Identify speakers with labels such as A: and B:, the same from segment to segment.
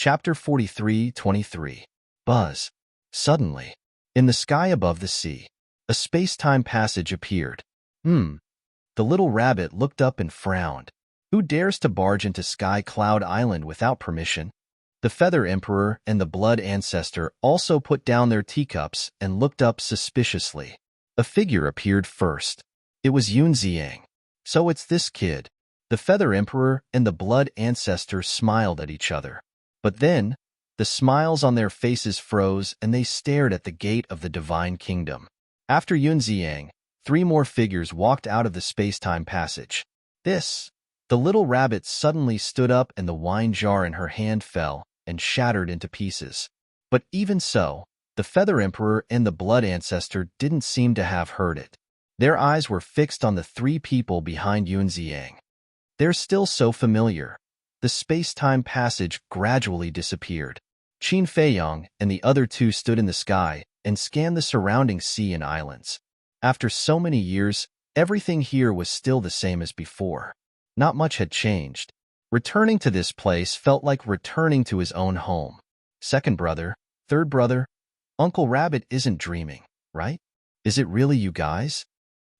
A: Chapter 43:23. Buzz. Suddenly, in the sky above the sea, a space-time passage appeared. The little rabbit looked up and frowned. Who dares to barge into Sky Cloud Island without permission? The Feather Emperor and the Blood Ancestor also put down their teacups and looked up suspiciously. A figure appeared first. It was Yunziang. So it's this kid. The Feather Emperor and the Blood Ancestor smiled at each other. But then, the smiles on their faces froze and they stared at the gate of the Divine Kingdom. After Yunziang, 3 more figures walked out of the space-time passage. The little rabbit suddenly stood up and the wine jar in her hand fell and shattered into pieces. But even so, the Feather Emperor and the Blood Ancestor didn't seem to have heard it. Their eyes were fixed on the 3 people behind Yunziang. They're still so familiar. The space-time passage gradually disappeared. Qin Feiyang and the other 2 stood in the sky and scanned the surrounding sea and islands. After so many years, everything here was still the same as before. Not much had changed. Returning to this place felt like returning to his own home. Second brother, third brother, Uncle Rabbit isn't dreaming, right? Is it really you guys?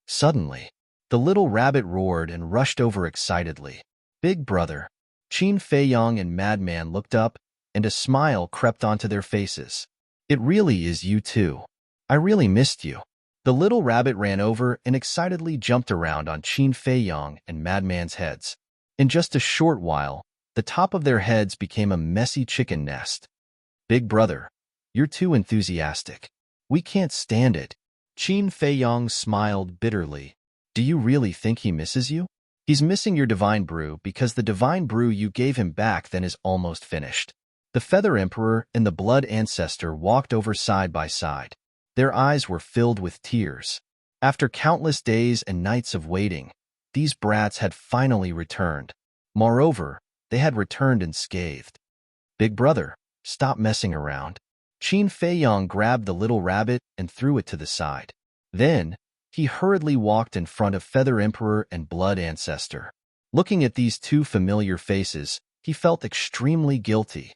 A: Suddenly, the little rabbit roared and rushed over excitedly. Big brother, Qin Feiyang and Madman looked up, and a smile crept onto their faces. It really is you two. I really missed you. The little rabbit ran over and excitedly jumped around on Qin Feiyang and Madman's heads. In just a short while, the top of their heads became a messy chicken nest. Big brother, you're too enthusiastic. We can't stand it. Qin Feiyang smiled bitterly. Do you really think he misses you? He's missing your divine brew because the divine brew you gave him back then is almost finished. The Feather Emperor and the Blood Ancestor walked over side by side. Their eyes were filled with tears. After countless days and nights of waiting, these brats had finally returned. Moreover, they had returned unscathed. Big brother, stop messing around. Qin Feiyang grabbed the little rabbit and threw it to the side. Then, he hurriedly walked in front of Feather Emperor and Blood Ancestor. Looking at these 2 familiar faces, he felt extremely guilty.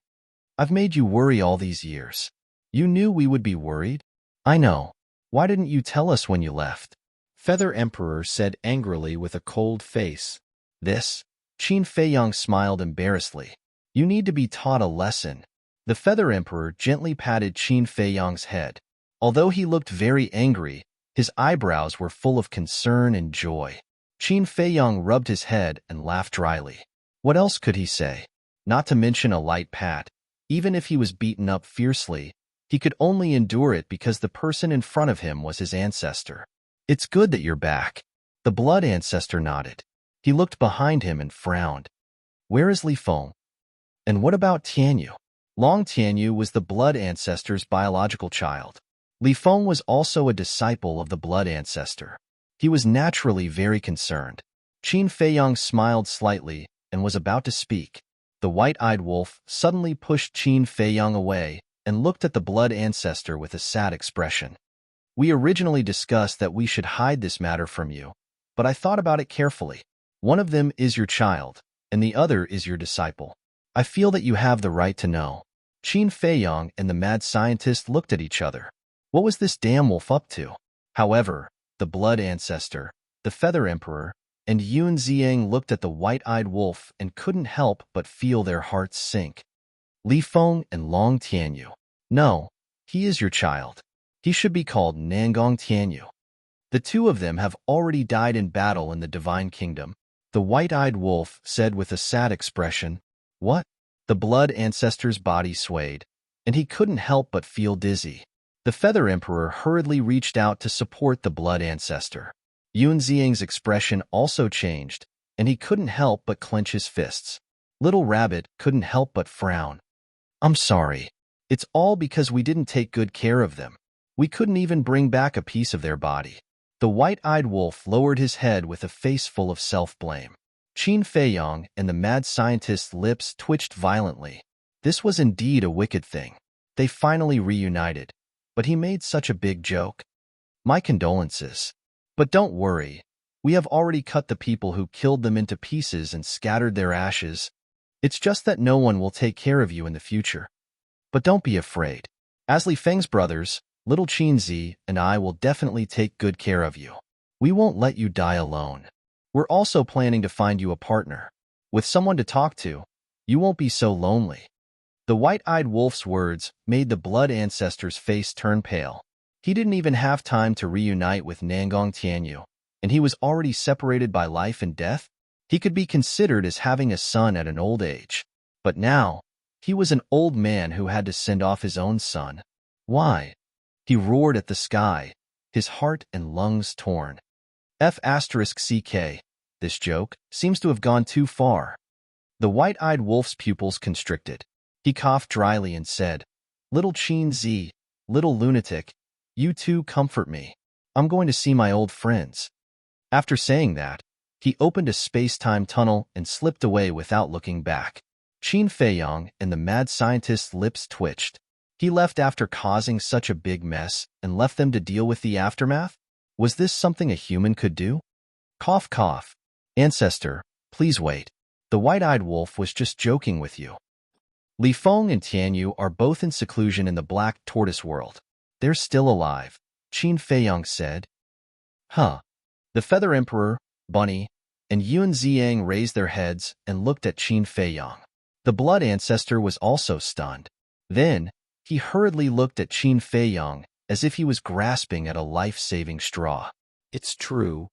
A: I've made you worry all these years. You knew we would be worried? I know. Why didn't you tell us when you left? Feather Emperor said angrily with a cold face. Qin Feiyang smiled embarrassedly. You need to be taught a lesson. The Feather Emperor gently patted Qin Feiyang's head. Although he looked very angry, his eyebrows were full of concern and joy. Qin Feiyang rubbed his head and laughed dryly. What else could he say? Not to mention a light pat. Even if he was beaten up fiercely, he could only endure it because the person in front of him was his ancestor. It's good that you're back. The Blood Ancestor nodded. He looked behind him and frowned. Where is Li Feng? And what about Tianyu? Long Tianyu was the Blood Ancestor's biological child. Li Feng was also a disciple of the Blood Ancestor. He was naturally very concerned. Qin Feiyang smiled slightly and was about to speak. The white-eyed wolf suddenly pushed Qin Feiyang away and looked at the Blood Ancestor with a sad expression. We originally discussed that we should hide this matter from you, but I thought about it carefully. One of them is your child, and the other is your disciple. I feel that you have the right to know. Qin Feiyang and the mad scientist looked at each other. What was this damn wolf up to? However, the Blood Ancestor, the Feather Emperor, and Yunziang looked at the white-eyed wolf and couldn't help but feel their hearts sink. Li Feng and Long Tianyu. No, he is your child. He should be called Nangong Tianyu. The 2 of them have already died in battle in the Divine Kingdom. The white-eyed wolf said with a sad expression. What? The Blood Ancestor's body swayed, and he couldn't help but feel dizzy. The Feather Emperor hurriedly reached out to support the Blood Ancestor. Yunziang's expression also changed, and he couldn't help but clench his fists. Little Rabbit couldn't help but frown. I'm sorry. It's all because we didn't take good care of them. We couldn't even bring back a piece of their body. The white-eyed wolf lowered his head with a face full of self-blame. Qin Feiyang and the mad scientist's lips twitched violently. This was indeed a wicked thing. They finally reunited, but he made such a big joke. My condolences. But don't worry. We have already cut the people who killed them into pieces and scattered their ashes. It's just that no one will take care of you in the future. But don't be afraid. As Li Feng's brothers, little Qinzi and I will definitely take good care of you. We won't let you die alone. We're also planning to find you a partner. With someone to talk to, you won't be so lonely. The white-eyed wolf's words made the blood ancestor's face turn pale. He didn't even have time to reunite with Nangong Tianyu, and he was already separated by life and death. He could be considered as having a son at an old age. But now, he was an old man who had to send off his own son. Why? He roared at the sky, his heart and lungs torn. F***CK. This joke seems to have gone too far. The white-eyed wolf's pupils constricted. He coughed dryly and said, "Little Qinzi, little lunatic, you too comfort me. I'm going to see my old friends." After saying that, he opened a space-time tunnel and slipped away without looking back. Qin Feiyong and the mad scientist's lips twitched. He left after causing such a big mess and left them to deal with the aftermath? Was this something a human could do? Cough, cough. Ancestor, please wait. The white-eyed wolf was just joking with you. Li Feng and Tianyu are both in seclusion in the black tortoise world. They're still alive, Qin Feiyong said. Huh. The Feather Emperor, Bunny, and Yun Ziang raised their heads and looked at Qin Feiyong. The blood ancestor was also stunned. Then, he hurriedly looked at Qin Feiyong as if he was grasping at a life-saving straw. It's true.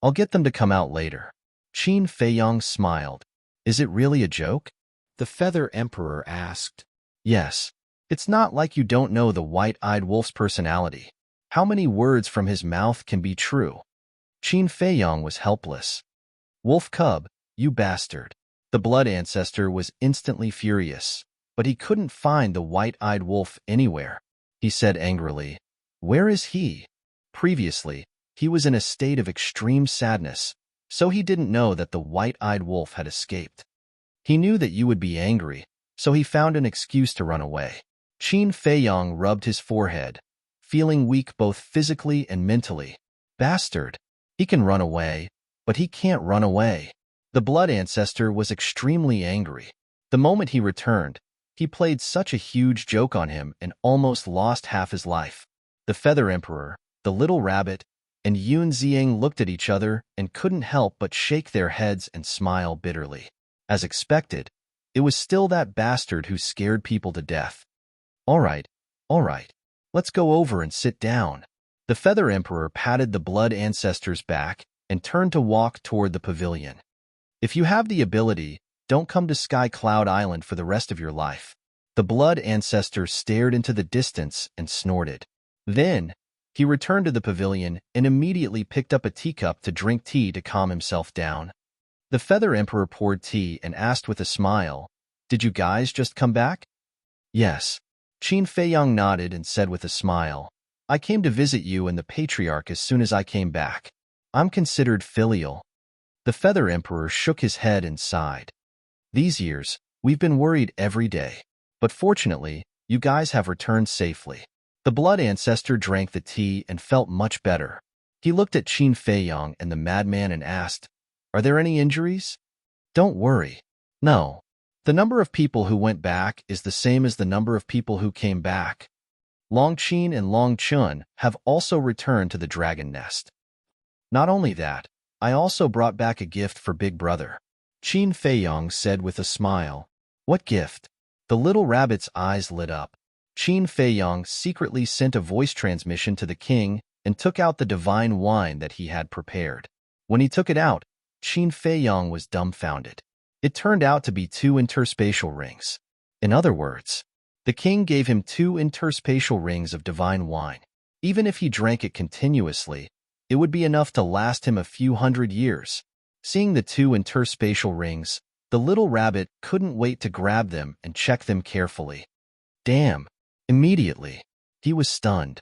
A: I'll get them to come out later. Qin Feiyong smiled. Is it really a joke? The Feather Emperor asked. Yes. It's not like you don't know the white-eyed wolf's personality. How many words from his mouth can be true? Qin Feiyong was helpless. Wolf cub, you bastard. The blood ancestor was instantly furious, but he couldn't find the white-eyed wolf anywhere. He said angrily, "Where is he?" Previously, he was in a state of extreme sadness, so he didn't know that the white-eyed wolf had escaped. He knew that you would be angry, so he found an excuse to run away. Qin Feiyong rubbed his forehead, feeling weak both physically and mentally. Bastard. He can run away, but he can't run away. The blood ancestor was extremely angry. The moment he returned, he played such a huge joke on him and almost lost half his life. The Feather Emperor, the little rabbit, and Yun Ziang looked at each other and couldn't help but shake their heads and smile bitterly. As expected, it was still that bastard who scared people to death. All right, let's go over and sit down. The Feather Emperor patted the blood ancestor's back and turned to walk toward the pavilion. If you have the ability, don't come to Sky Cloud Island for the rest of your life. The blood ancestor stared into the distance and snorted. Then, he returned to the pavilion and immediately picked up a teacup to drink tea to calm himself down. The Feather Emperor poured tea and asked with a smile, "Did you guys just come back?" "Yes." Qin Feiyong nodded and said with a smile, "I came to visit you and the Patriarch as soon as I came back. I'm considered filial." The Feather Emperor shook his head and sighed. "These years, we've been worried every day. But fortunately, you guys have returned safely." The blood ancestor drank the tea and felt much better. He looked at Qin Feiyong and the madman and asked, "Are there any injuries?" "Don't worry. No. The number of people who went back is the same as the number of people who came back. Long Qin and Long Chun have also returned to the dragon nest. Not only that, I also brought back a gift for Big Brother." Qin Feiyong said with a smile. "What gift?" The little rabbit's eyes lit up. Qin Feiyong secretly sent a voice transmission to the king and took out the divine wine that he had prepared. When he took it out, Qin Feiyong was dumbfounded. It turned out to be 2 interspatial rings. In other words, the king gave him 2 interspatial rings of divine wine. Even if he drank it continuously, it would be enough to last him a few hundred years. Seeing the 2 interspatial rings, the little rabbit couldn't wait to grab them and check them carefully. Damn! Immediately, he was stunned.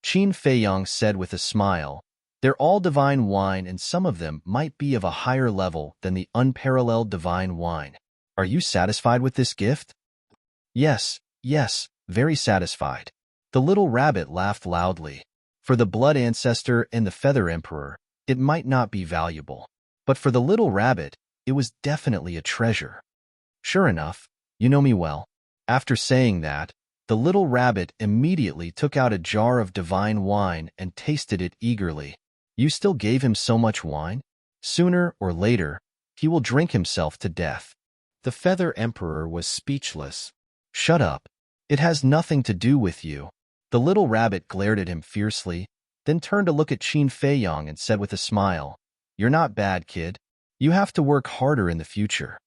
A: Qin Feiyong said with a smile, "They're all divine wine and some of them might be of a higher level than the unparalleled divine wine. Are you satisfied with this gift?" Yes, very satisfied." The little rabbit laughed loudly. For the blood ancestor and the Feather Emperor, it might not be valuable. But for the little rabbit, it was definitely a treasure. Sure enough, you know me well. After saying that, the little rabbit immediately took out a jar of divine wine and tasted it eagerly. You still gave him so much wine? Sooner or later, he will drink himself to death. The Feather Emperor was speechless. Shut up. It has nothing to do with you. The little rabbit glared at him fiercely, then turned to look at Qin Feiyong and said with a smile, "You're not bad, kid. You have to work harder in the future."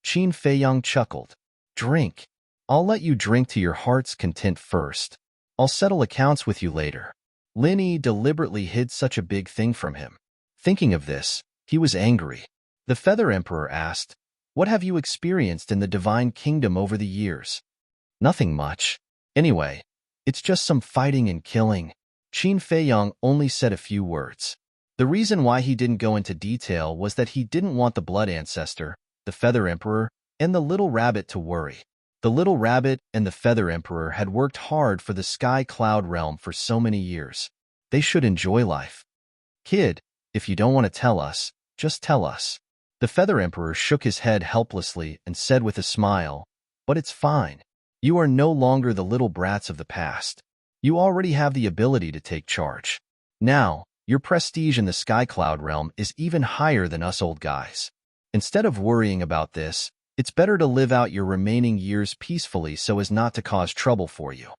A: Qin Feiyong chuckled. "Drink. I'll let you drink to your heart's content first. I'll settle accounts with you later." Lin Yi deliberately hid such a big thing from him. Thinking of this, he was angry. The Feather Emperor asked, "What have you experienced in the Divine Kingdom over the years?" "Nothing much. Anyway, it's just some fighting and killing." Qin Feiyong only said a few words. The reason why he didn't go into detail was that he didn't want the Blood Ancestor, the Feather Emperor, and the Little Rabbit to worry. The Little Rabbit and the Feather Emperor had worked hard for the Sky Cloud Realm for so many years. They should enjoy life. "Kid, if you don't want to tell us, just tell us." The Feather Emperor shook his head helplessly and said with a smile, "But it's fine. You are no longer the little brats of the past. You already have the ability to take charge. Now, your prestige in the Sky Cloud Realm is even higher than us old guys. Instead of worrying about this, it's better to live out your remaining years peacefully so as not to cause trouble for you."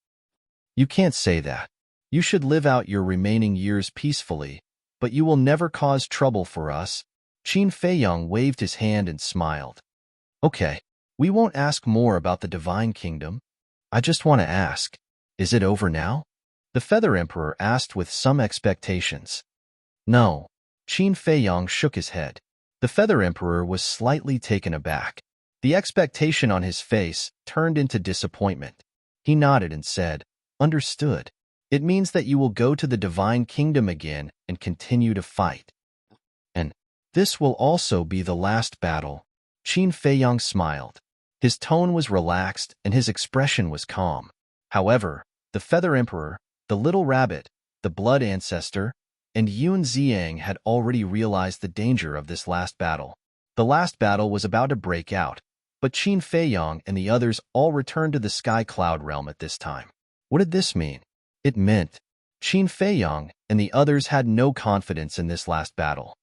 A: "You can't say that. You should live out your remaining years peacefully, but you will never cause trouble for us." Qin Feiyong waved his hand and smiled. "Okay, we won't ask more about the Divine Kingdom. I just want to ask, is it over now?" The Feather Emperor asked with some expectations. "No." Qin Feiyong shook his head. The Feather Emperor was slightly taken aback. The expectation on his face turned into disappointment. He nodded and said, "Understood. It means that you will go to the Divine Kingdom again and continue to fight. And this will also be the last battle." Qin Feiyong smiled. His tone was relaxed and his expression was calm. However, the Feather Emperor, the Little Rabbit, the Blood Ancestor, and Yun Xiang had already realized the danger of this last battle. The last battle was about to break out, but Qin Feiyong and the others all returned to the Sky Cloud Realm at this time. What did this mean? It meant Qin Feiyong and the others had no confidence in this last battle.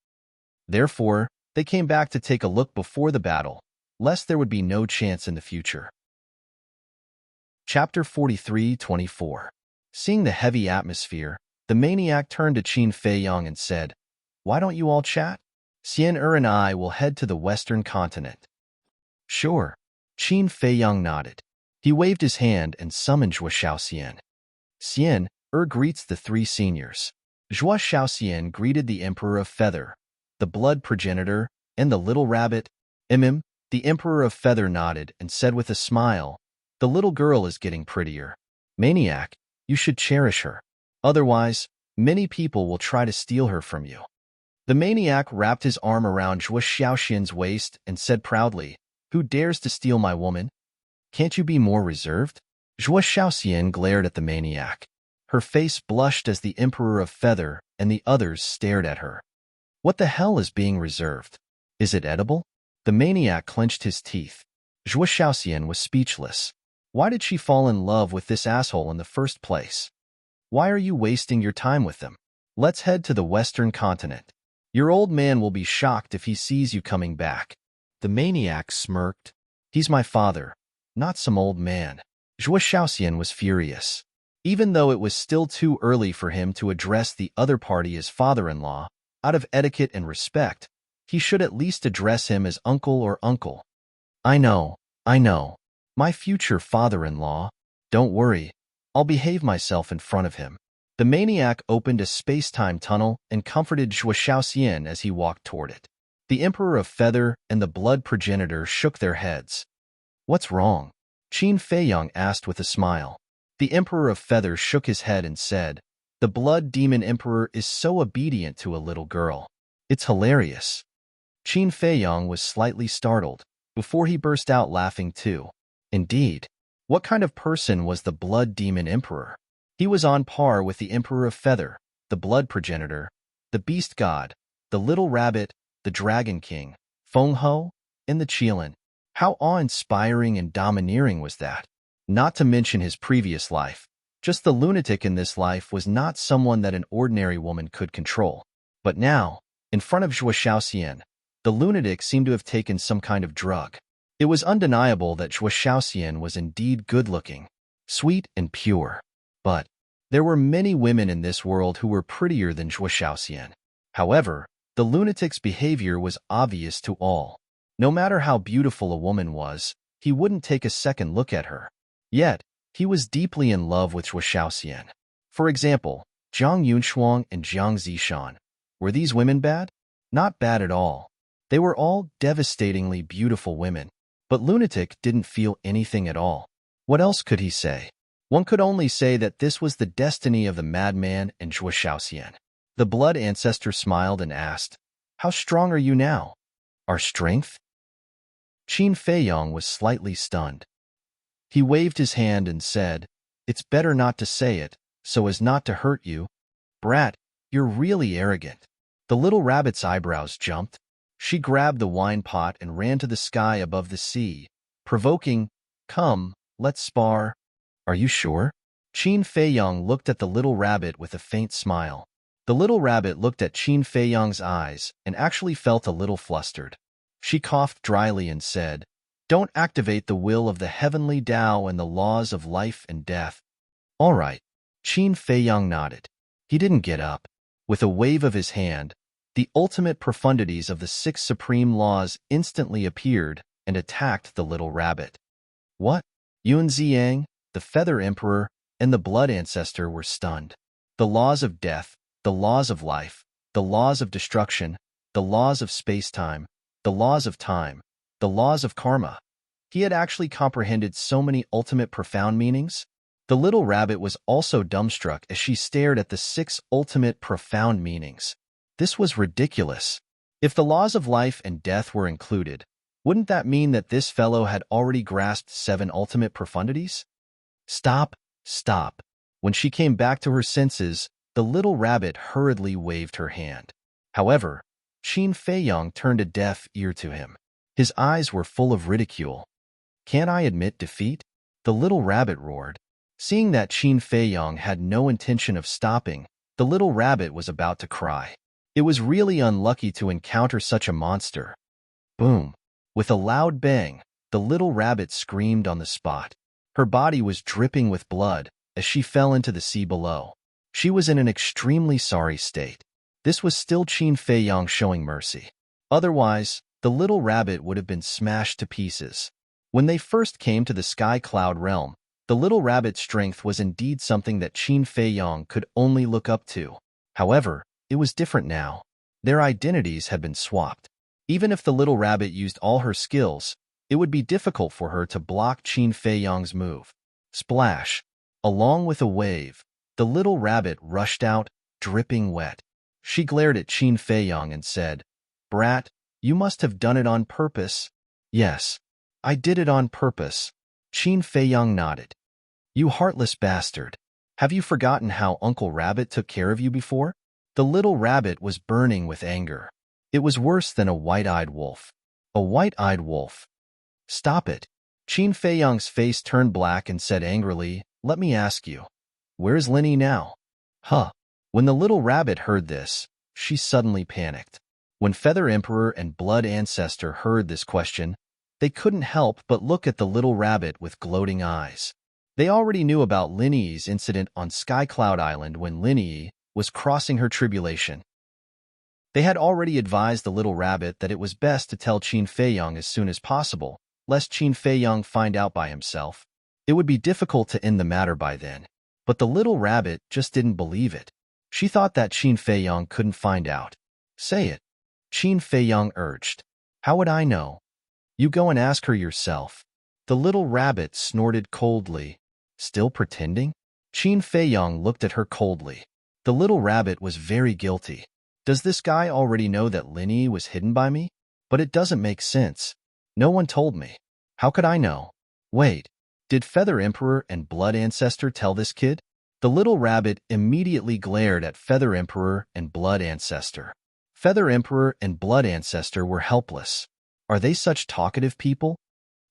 A: Therefore, they came back to take a look before the battle, lest there would be no chance in the future. Chapter 43-24. Seeing the heavy atmosphere, the maniac turned to Qin Feiyong and said, "Why don't you all chat? Xian and I will head to the Western continent." "Sure." Qin Feiyong nodded. He waved his hand and summoned Zhuo Xiaoxian. Xian greets the three seniors. Zhuo Xiaoxian greeted the Emperor of Feather, the Blood Progenitor, and the Little Rabbit. The Emperor of Feather nodded and said with a smile, "The little girl is getting prettier. Maniac, you should cherish her. Otherwise, many people will try to steal her from you." The maniac wrapped his arm around Zhuo Xiaoxian's waist and said proudly, "Who dares to steal my woman? Can't you be more reserved?" Zhuo Xiaoxian glared at the maniac. Her face blushed as the Emperor of Feather and the others stared at her. What the hell is being reserved? Is it edible? The maniac clenched his teeth. Zhuo Xiaoxian was speechless. Why did she fall in love with this asshole in the first place? Why are you wasting your time with them? Let's head to the Western continent. Your old man will be shocked if he sees you coming back." The maniac smirked. "He's my father, not some old man." Zhuo Xiaoxian was furious. Even though it was still too early for him to address the other party as father-in-law, out of etiquette and respect, he should at least address him as uncle or uncle. I know. My future father-in-law. Don't worry, I'll behave myself in front of him." The maniac opened a space-time tunnel and comforted Zhuo Xiaoxian as he walked toward it. The Emperor of Feather and the Blood Progenitor shook their heads. "What's wrong?" Qin Feiyong asked with a smile. The Emperor of Feather shook his head and said, "The Blood Demon Emperor is so obedient to a little girl. It's hilarious." Qin Feiyong was slightly startled, before he burst out laughing too. Indeed, what kind of person was the Blood Demon Emperor? He was on par with the Emperor of Feather, the Blood Progenitor, the Beast God, the Little Rabbit, the Dragon King, Feng Ho, and the Qilin. How awe-inspiring and domineering was that? Not to mention his previous life. Just the lunatic in this life was not someone that an ordinary woman could control. But now, in front of Zhuo Xiaoxian, the lunatic seemed to have taken some kind of drug. It was undeniable that Zhuo Xiaoxian was indeed good-looking, sweet and pure. But there were many women in this world who were prettier than Zhuo Xiaoxian. However, the lunatic's behavior was obvious to all. No matter how beautiful a woman was, he wouldn't take a second look at her. Yet, he was deeply in love with Zhuo Xiaoxian. For example, Zhang Yunshuang and Jiang Zishan. Were these women bad? Not bad at all. They were all devastatingly beautiful women. But Lunatic didn't feel anything at all. What else could he say? One could only say that this was the destiny of the madman and Zhuo Xiaoxian. The blood ancestor smiled and asked, "How strong are you now?" "Our strength?" Qin Feiyong was slightly stunned. He waved his hand and said, "It's better not to say it, so as not to hurt you. Brat, you're really arrogant." The little rabbit's eyebrows jumped. She grabbed the wine pot and ran to the sky above the sea, provoking, "Come, let's spar." "Are you sure?" Qin Feiyong looked at the little rabbit with a faint smile. The little rabbit looked at Qin Feiyong's eyes and actually felt a little flustered. She coughed dryly and said, "Don't activate the will of the heavenly Tao and the laws of life and death." "All right." Qin Feiyong nodded. He didn't get up. With a wave of his hand, the ultimate profundities of the six supreme laws instantly appeared and attacked the little rabbit. What? Yun Ziyang, the Feather Emperor, and the Blood Ancestor were stunned. The laws of death, the laws of life, the laws of destruction, the laws of space-time, the laws of time, the laws of karma. He had actually comprehended so many ultimate profound meanings. The little rabbit was also dumbstruck as she stared at the six ultimate profound meanings. This was ridiculous. If the laws of life and death were included, wouldn't that mean that this fellow had already grasped seven ultimate profundities? Stop, stop. When she came back to her senses, the little rabbit hurriedly waved her hand. However, Qin Feiyong turned a deaf ear to him. His eyes were full of ridicule. "Can't I admit defeat?" the little rabbit roared. Seeing that Qin Feiyong had no intention of stopping, the little rabbit was about to cry. It was really unlucky to encounter such a monster. Boom! With a loud bang, the little rabbit screamed on the spot. Her body was dripping with blood as she fell into the sea below. She was in an extremely sorry state. This was still Qin Feiyong showing mercy. Otherwise, the little rabbit would have been smashed to pieces. When they first came to the Sky Cloud realm, the little rabbit's strength was indeed something that Qin Feiyong could only look up to. However, it was different now. Their identities had been swapped. Even if the little rabbit used all her skills, it would be difficult for her to block Qin Feiyong's move. Splash! Along with a wave, the little rabbit rushed out, dripping wet. She glared at Qin Feiyong and said, "Brat, you must have done it on purpose." "Yes, I did it on purpose." Qin Feiyong nodded. "You heartless bastard. Have you forgotten how Uncle Rabbit took care of you before?" The little rabbit was burning with anger. It was worse than a white-eyed wolf. A white-eyed wolf. "Stop it." Qin Feiyong's face turned black and said angrily, "Let me ask you, where's Linny now?" Huh. When the little rabbit heard this, she suddenly panicked. When Feather Emperor and Blood Ancestor heard this question, they couldn't help but look at the little rabbit with gloating eyes. They already knew about Linny's incident on Sky Cloud Island when Linny was crossing her tribulation. They had already advised the little rabbit that it was best to tell Qin Feiyong as soon as possible, lest Qin Feiyong find out by himself. It would be difficult to end the matter by then. But the little rabbit just didn't believe it. She thought that Qin Feiyong couldn't find out. "Say it," Qin Feiyong urged. "How would I know?" "You go and ask her yourself." The little rabbit snorted coldly. "Still pretending?" Qin Feiyong looked at her coldly. The little rabbit was very guilty. Does this guy already know that Linny was hidden by me? But it doesn't make sense. No one told me. How could I know? Wait, did Feather Emperor and Blood Ancestor tell this kid? The little rabbit immediately glared at Feather Emperor and Blood Ancestor. Feather Emperor and Blood Ancestor were helpless. Are they such talkative people?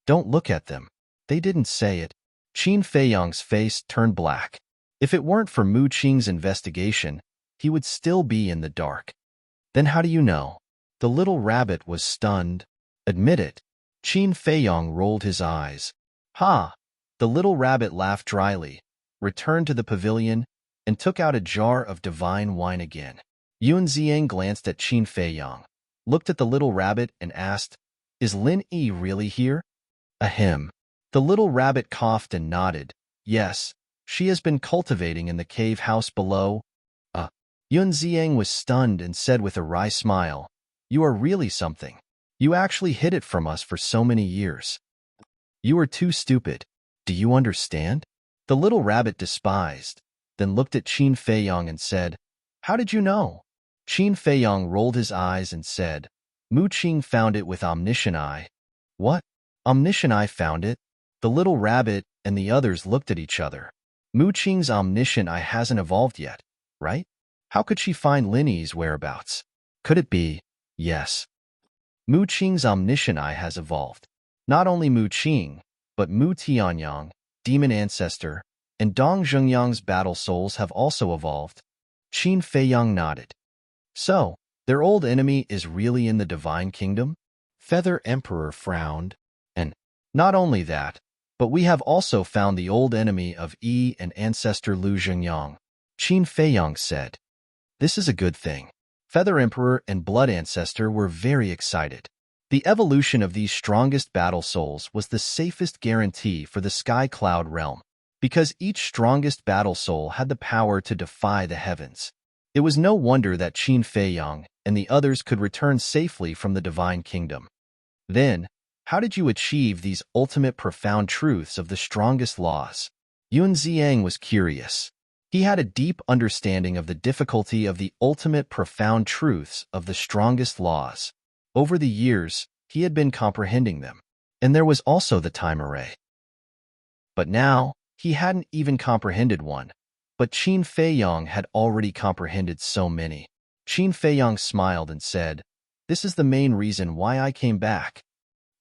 A: Don't look at them. They didn't say it. Qin Feiyang's face turned black. If it weren't for Mu Qing's investigation, he would still be in the dark. Then how do you know? The little rabbit was stunned. Admit it. Qin Feiyang rolled his eyes. Ha! The little rabbit laughed dryly, returned to the pavilion, and took out a jar of divine wine again. Yun Ziang glanced at Qin Feiyang, looked at the little rabbit, and asked, "Is Lin Yi really here?" Ahem. The little rabbit coughed and nodded. Yes, she has been cultivating in the cave house below. Yun Ziang was stunned and said with a wry smile, "You are really something. You actually hid it from us for so many years. You are too stupid. Do you understand?" The little rabbit despised, then looked at Qin Feiyang and said, "How did you know?" Qin Feiyang rolled his eyes and said, "Mu Qing found it with omniscient eye." What? Omniscient eye found it? The little rabbit and the others looked at each other. Mu Qing's omniscient eye hasn't evolved yet, right? How could she find Lin Yi's whereabouts? Could it be? Yes. Mu Qing's omniscient eye has evolved. Not only Mu Qing, but Mu Tianyang, demon ancestor, and Dong Zhengyang's battle souls have also evolved. Qin Feiyang nodded. So, their old enemy is really in the divine kingdom? Feather Emperor frowned. And not only that, but we have also found the old enemy of Yi and ancestor Lu Zhengyang, Qin Feiyang said. This is a good thing. Feather Emperor and Blood Ancestor were very excited. The evolution of these strongest battle souls was the safest guarantee for the Sky Cloud realm, because each strongest battle soul had the power to defy the heavens. It was no wonder that Qin Feiyang and the others could return safely from the divine kingdom. Then, how did you achieve these ultimate profound truths of the strongest laws? Yun Ziang was curious. He had a deep understanding of the difficulty of the ultimate profound truths of the strongest laws. Over the years, he had been comprehending them. And there was also the time array. But now, he hadn't even comprehended one. But Qin Feiyang had already comprehended so many. Qin Feiyang smiled and said, "This is the main reason why I came back."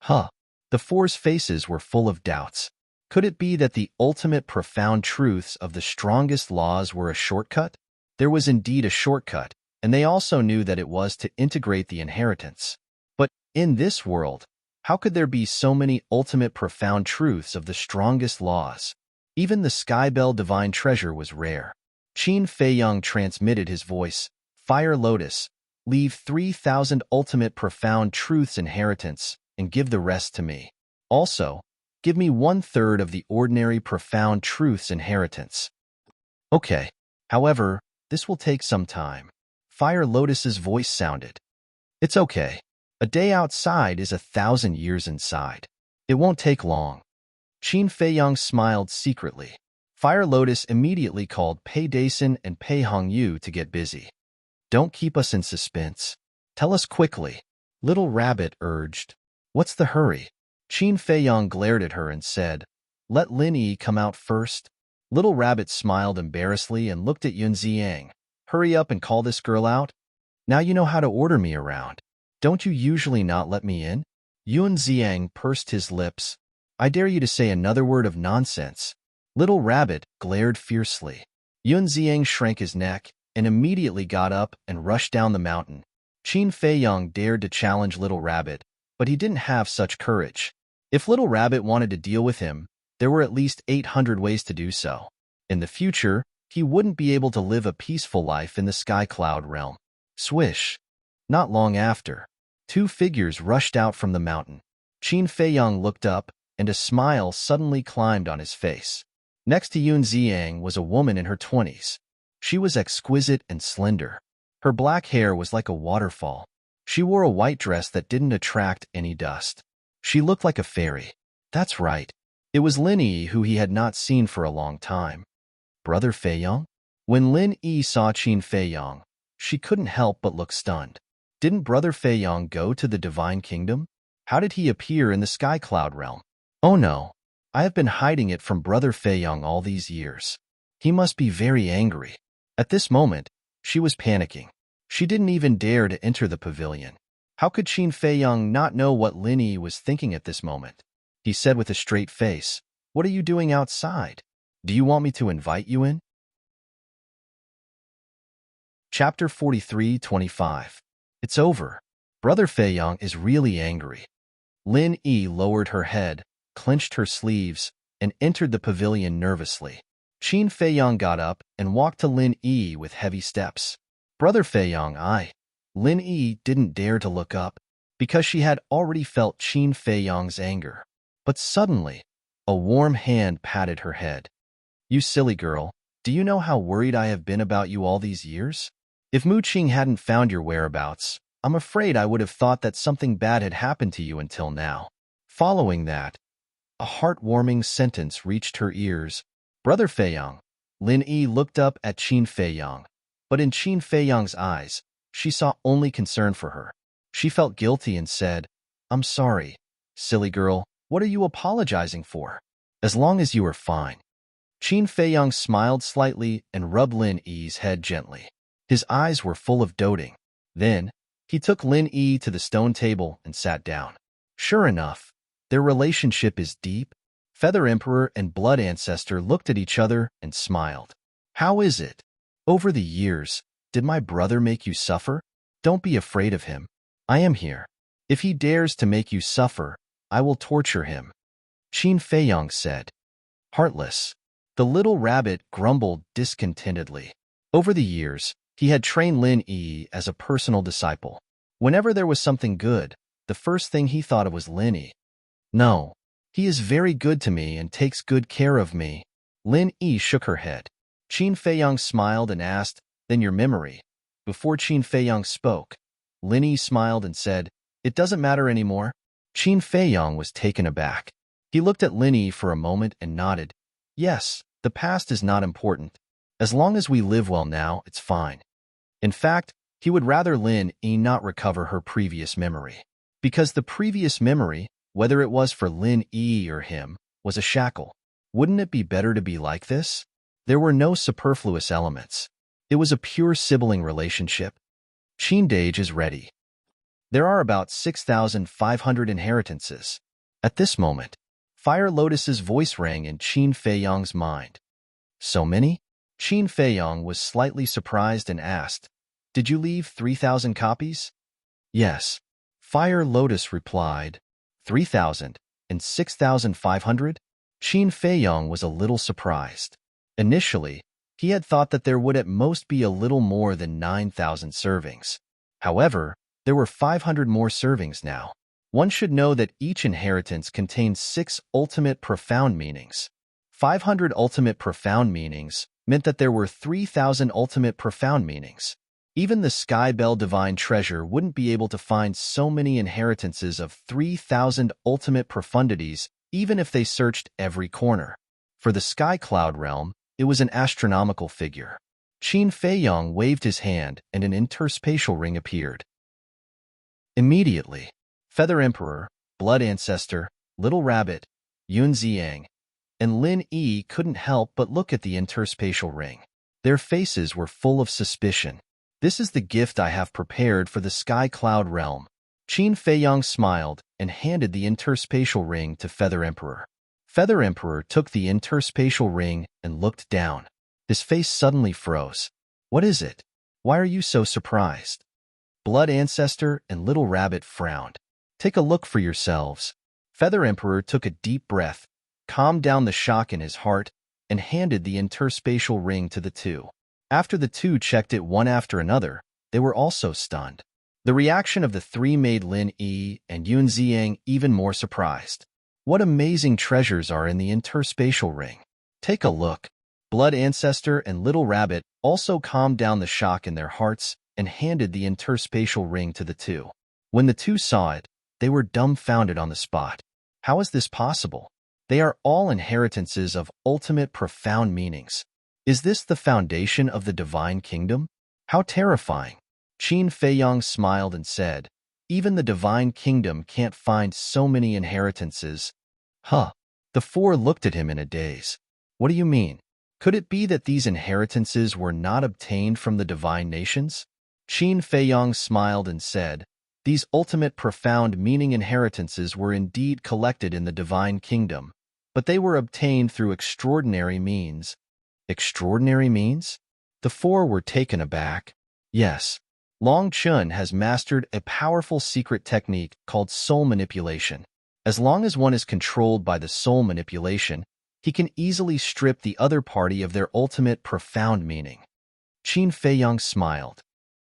A: The four's faces were full of doubts. Could it be that the ultimate profound truths of the strongest laws were a shortcut? There was indeed a shortcut, and they also knew that it was to integrate the inheritance. But in this world, how could there be so many ultimate profound truths of the strongest laws? Even the Skybell divine treasure was rare. Qin Feiyang transmitted his voice, "Fire Lotus, leave 3,000 ultimate profound truths inheritance and give the rest to me. Also, give me 1/3 of the ordinary profound truths inheritance." Okay. However, this will take some time. Fire Lotus's voice sounded. It's okay. A day outside is 1,000 years inside. It won't take long. Qin Feiyang smiled secretly. Fire Lotus immediately called Pei Daisen and Pei Hongyu to get busy. Don't keep us in suspense. Tell us quickly. Little Rabbit urged. What's the hurry? Qin Feiyang glared at her and said, "Let Lin Yi come out first." Little Rabbit smiled embarrassedly and looked at Yun Ziang. "Hurry up and call this girl out. Now you know how to order me around. Don't you usually not let me in?" Yun Ziang pursed his lips. "I dare you to say another word of nonsense." Little Rabbit glared fiercely. Yun Ziang shrank his neck and immediately got up and rushed down the mountain. Qin Feiyang dared to challenge Little Rabbit, but he didn't have such courage. If Little Rabbit wanted to deal with him, there were at least 800 ways to do so. In the future, he wouldn't be able to live a peaceful life in the Sky Cloud realm. Swish! Not long after, two figures rushed out from the mountain. Qin Feiyang looked up, and a smile suddenly climbed on his face. Next to Yun Ziang was a woman in her 20s. She was exquisite and slender. Her black hair was like a waterfall. She wore a white dress that didn't attract any dust. She looked like a fairy. That's right. It was Lin Yi, who he had not seen for a long time. Brother Feiyang? When Lin Yi saw Qin Feiyang, she couldn't help but look stunned. Didn't Brother Feiyang go to the Divine Kingdom? How did he appear in the Sky Cloud realm? Oh no, I have been hiding it from Brother Feiyang all these years. He must be very angry. At this moment, she was panicking. She didn't even dare to enter the pavilion. How could Qin Feiyang not know what Lin Yi was thinking at this moment? he said with a straight face. What are you doing outside? Do you want me to invite you in? Chapter 43:25. It's over. Brother Feiyang is really angry. Lin Yi lowered her head, clenched her sleeves, and entered the pavilion nervously. Qin Feiyang got up and walked to Lin Yi with heavy steps. Brother Feiyang, Lin Yi didn't dare to look up, because she had already felt Qin Feiyang's anger. But suddenly, a warm hand patted her head. You silly girl, do you know how worried I have been about you all these years? If Mu Qing hadn't found your whereabouts, I'm afraid I would have thought that something bad had happened to you until now. Following that, a heartwarming sentence reached her ears. Brother Feiyang. Lin Yi looked up at Qin Feiyang, but in Qin Feiyang's eyes, she saw only concern for her. She felt guilty and said, I'm sorry, silly girl, what are you apologizing for? As long as you are fine. Qin Feiyang smiled slightly and rubbed Lin Yi's head gently. His eyes were full of doting. Then, he took Lin Yi to the stone table and sat down. Sure enough, their relationship is deep. Feather Emperor and Blood Ancestor looked at each other and smiled. How is it? Over the years, did my brother make you suffer? Don't be afraid of him. I am here. If he dares to make you suffer, I will torture him. Qin Feiyang said. Heartless. The little rabbit grumbled discontentedly. Over the years, he had trained Lin Yi as a personal disciple. Whenever there was something good, the first thing he thought of was Lin Yi. No, he is very good to me and takes good care of me. Lin Yi shook her head. Qin Feiyang smiled and asked, then your memory. Before Qin Feiyang spoke, Lin Yi smiled and said, it doesn't matter anymore. Qin Feiyang was taken aback. He looked at Lin Yi for a moment and nodded. Yes, the past is not important. As long as we live well now, it's fine. In fact, he would rather Lin Yi not recover her previous memory. Because the previous memory, whether it was for Lin Yi or him, was a shackle. Wouldn't it be better to be like this? There were no superfluous elements. It was a pure sibling relationship. Qin Dage is ready. There are about 6,500 inheritances. At this moment, Fire Lotus's voice rang in Qin Feiyang's mind. So many? Qin Feiyang was slightly surprised and asked, did you leave 3,000 copies? Yes. Fire Lotus replied, 3,000 and 6,500? Qin Feiyang was a little surprised. Initially, he had thought that there would at most be a little more than 9,000 servings. However, there were 500 more servings now. One should know that each inheritance contains 6 ultimate profound meanings. 500 ultimate profound meanings meant that there were 3,000 ultimate profound meanings. Even the Sky Bell Divine Treasure wouldn't be able to find so many inheritances of 3,000 ultimate profundities even if they searched every corner. For the Sky Cloud realm, it was an astronomical figure. Qin Feiyang waved his hand and an interspatial ring appeared. Immediately, Feather Emperor, Blood Ancestor, Little Rabbit, Yun Xiang, and Lin Yi couldn't help but look at the interspatial ring. Their faces were full of suspicion. This is the gift I have prepared for the Sky Cloud realm. Qin Feiyang smiled and handed the interspatial ring to Feather Emperor. Feather Emperor took the interspatial ring and looked down. His face suddenly froze. What is it? Why are you so surprised? Blood Ancestor and Little Rabbit frowned. Take a look for yourselves. Feather Emperor took a deep breath, calmed down the shock in his heart, and handed the interspatial ring to the two. After the two checked it one after another, they were also stunned. The reaction of the three made Lin Yi and Yun Xiang even more surprised. What amazing treasures are in the interspatial ring. Take a look. Blood Ancestor and Little Rabbit also calmed down the shock in their hearts and handed the interspatial ring to the two. When the two saw it, they were dumbfounded on the spot. How is this possible? They are all inheritances of ultimate profound meanings. Is this the foundation of the divine kingdom? How terrifying. Qin Feiyang smiled and said, even the divine kingdom can't find so many inheritances. Huh. The four looked at him in a daze. What do you mean? Could it be that these inheritances were not obtained from the divine nations? Qin Feiyang smiled and said, These ultimate profound meaning inheritances were indeed collected in the divine kingdom, but they were obtained through extraordinary means. Extraordinary means? The four were taken aback. Yes, Long Chun has mastered a powerful secret technique called soul manipulation. As long as one is controlled by the soul manipulation, he can easily strip the other party of their ultimate profound meaning. Qin Feiyang smiled.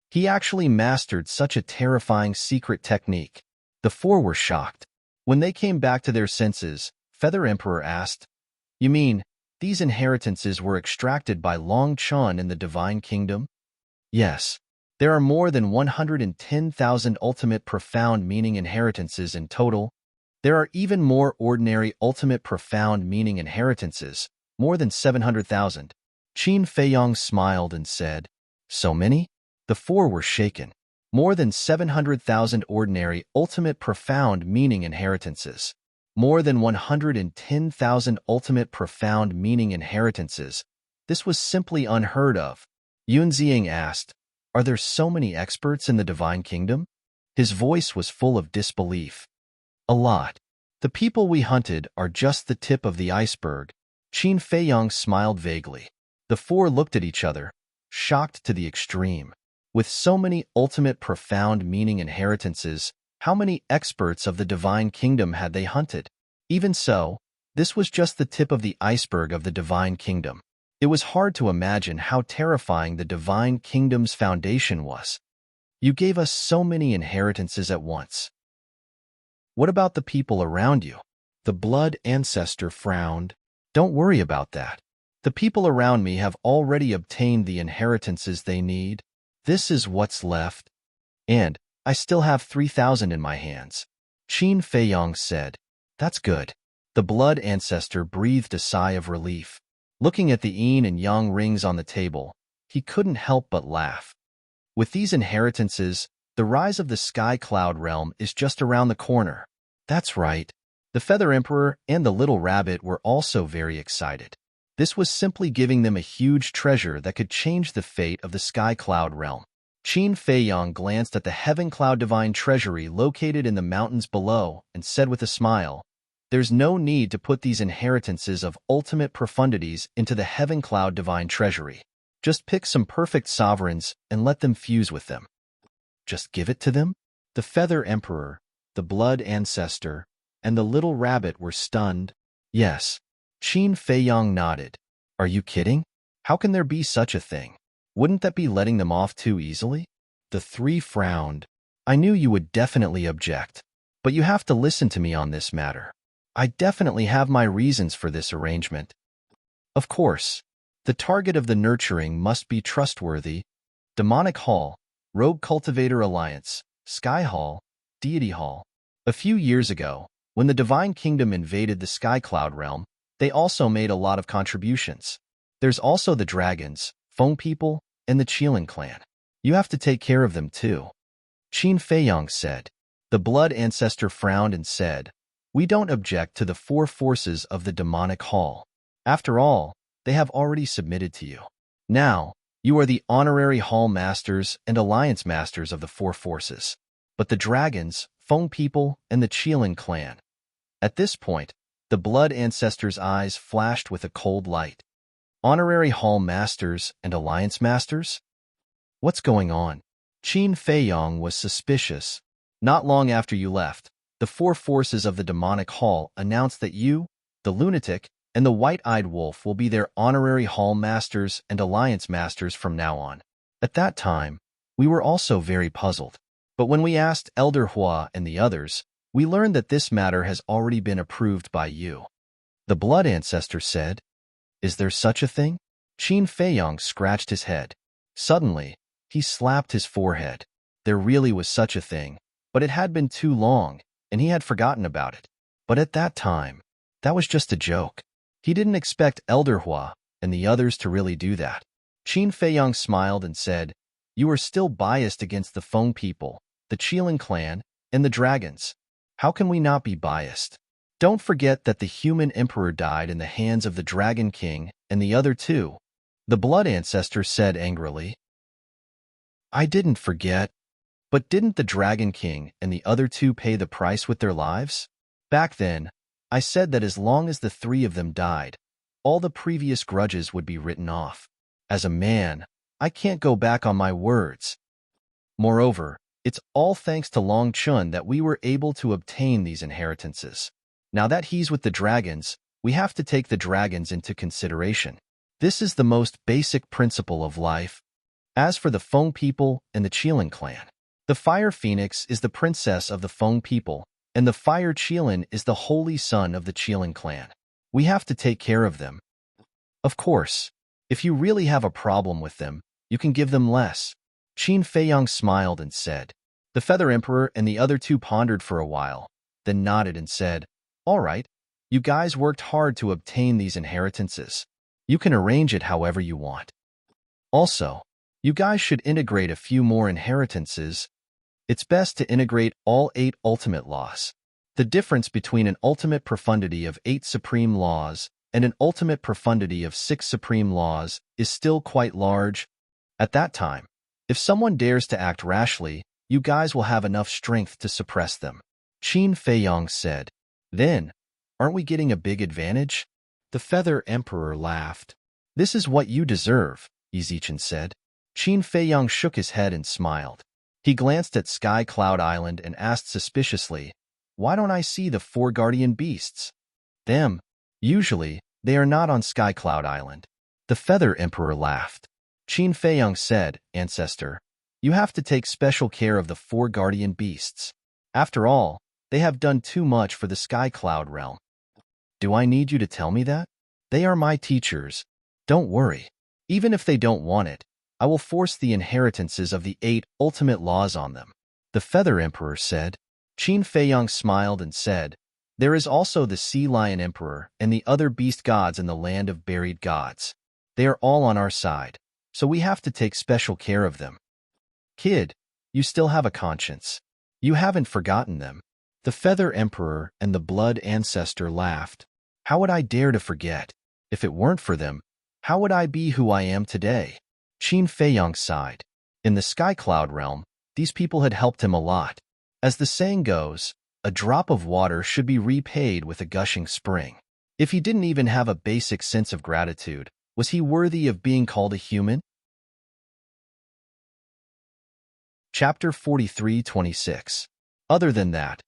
A: He actually mastered such a terrifying secret technique. The four were shocked. When they came back to their senses, Feather Emperor asked, "You mean, these inheritances were extracted by Long Chun in the Divine Kingdom?" Yes. There are more than 110,000 ultimate profound meaning inheritances in total. There are even more ordinary ultimate profound meaning inheritances, more than 700,000. Qin Feiyang smiled and said, "So many?" The four were shaken. More than 700,000 ordinary ultimate profound meaning inheritances. More than 110,000 ultimate profound meaning inheritances. This was simply unheard of. Yunxiang asked, "Are there so many experts in the Divine Kingdom?" His voice was full of disbelief. "A lot. The people we hunted are just the tip of the iceberg." Qin Feiyang smiled vaguely. The four looked at each other, shocked to the extreme. With so many ultimate profound meaning inheritances, how many experts of the Divine Kingdom had they hunted? Even so, this was just the tip of the iceberg of the Divine Kingdom. It was hard to imagine how terrifying the Divine Kingdom's foundation was. "You gave us so many inheritances at once. What about the people around you?" The blood ancestor frowned. "Don't worry about that. The people around me have already obtained the inheritances they need. This is what's left. And I still have 3,000 in my hands." Qin Feiyang said. "That's good." The blood ancestor breathed a sigh of relief. Looking at the yin and yang rings on the table, he couldn't help but laugh. With these inheritances, the rise of the Sky Cloud realm is just around the corner. That's right. The Feather Emperor and the Little Rabbit were also very excited. This was simply giving them a huge treasure that could change the fate of the Sky Cloud realm. Qin Feiyang glanced at the Heaven Cloud Divine Treasury located in the mountains below and said with a smile, "There's no need to put these inheritances of ultimate profundities into the Heaven Cloud Divine Treasury. Just pick some perfect sovereigns and let them fuse with them." "Just give it to them?" The Feather Emperor, the Blood Ancestor, and the Little Rabbit were stunned. "Yes." Qin Feiyang nodded. "Are you kidding? How can there be such a thing? Wouldn't that be letting them off too easily?" The three frowned. "I knew you would definitely object, but you have to listen to me on this matter. I definitely have my reasons for this arrangement. Of course, the target of the nurturing must be trustworthy. Demonic Hall, Rogue Cultivator Alliance, Sky Hall, Deity Hall. A few years ago, when the Divine Kingdom invaded the Sky Cloud realm, they also made a lot of contributions. There's also the dragons, Feng people, and the Qilin clan. You have to take care of them too." Qin Feiyang said. The Blood Ancestor frowned and said, "We don't object to the four forces of the Demonic Hall. After all, they have already submitted to you. Now, you are the honorary Hall Masters and Alliance Masters of the four forces. But the dragons, Feng people, and the Qilin clan." At this point, the Blood Ancestor's eyes flashed with a cold light. "Honorary Hall Masters and Alliance Masters? What's going on?" Qin Feiyang was suspicious. "Not long after you left, the four forces of the Demonic Hall announced that you, the Lunatic, and the White-Eyed Wolf will be their honorary Hall Masters and Alliance Masters from now on. At that time, we were also very puzzled. But when we asked Elder Hua and the others, we learned that this matter has already been approved by you." The Blood Ancestor said. "Is there such a thing?" Qin Feiyang scratched his head. Suddenly, he slapped his forehead. There really was such a thing, but it had been too long, and he had forgotten about it. But at that time, that was just a joke. He didn't expect Elder Hua and the others to really do that. Qin Feiyang smiled and said, "You are still biased against the Feng people, the Qilin clan, and the dragons. How can we not be biased? Don't forget that the human emperor died in the hands of the Dragon King and the other two." The Blood Ancestor said angrily. "I didn't forget. But didn't the Dragon King and the other two pay the price with their lives? Back then, I said that as long as the three of them died, all the previous grudges would be written off. As a man, I can't go back on my words. Moreover, it's all thanks to Long Chun that we were able to obtain these inheritances. Now that he's with the dragons, we have to take the dragons into consideration. This is the most basic principle of life. As for the Feng people and the Qilin clan, the Fire Phoenix is the princess of the Feng people, and the Fire Qilin is the holy son of the Qilin clan. We have to take care of them. Of course, if you really have a problem with them, you can give them less. Qin Feiyang smiled and said. The Feather Emperor and the other two pondered for a while, then nodded and said, "All right, you guys worked hard to obtain these inheritances. You can arrange it however you want. Also, you guys should integrate a few more inheritances. It's best to integrate all 8 ultimate laws. The difference between an ultimate profundity of 8 supreme laws and an ultimate profundity of 6 supreme laws is still quite large. At that time, if someone dares to act rashly, you guys will have enough strength to suppress them." Qin Feiyang said. "Then, aren't we getting a big advantage?" The Feather Emperor laughed. "This is what you deserve," Yizichen said. Qin Feiyang shook his head and smiled. He glanced at Sky Cloud Island and asked suspiciously, "Why don't I see the 4 guardian beasts?" "Them. Usually, they are not on Sky Cloud Island." The Feather Emperor laughed. Qin Feiyang said, "Ancestor, you have to take special care of the 4 guardian beasts. After all, they have done too much for the Sky Cloud realm." "Do I need you to tell me that? They are my teachers. Don't worry. Even if they don't want it, I will force the inheritances of the 8 ultimate laws on them." The Feather Emperor said. Qin Feiyang smiled and said, "There is also the Sea Lion Emperor and the other beast gods in the land of buried gods. They are all on our side, so we have to take special care of them. Kid, you still have a conscience. You haven't forgotten them." The Feather Emperor and the Blood Ancestor laughed. "How would I dare to forget? If it weren't for them, how would I be who I am today?" Qin Feiyang sighed. In the Sky Cloud realm, these people had helped him a lot. As the saying goes, a drop of water should be repaid with a gushing spring. If he didn't even have a basic sense of gratitude, was he worthy of being called a human? Chapter 43-26. Other than that,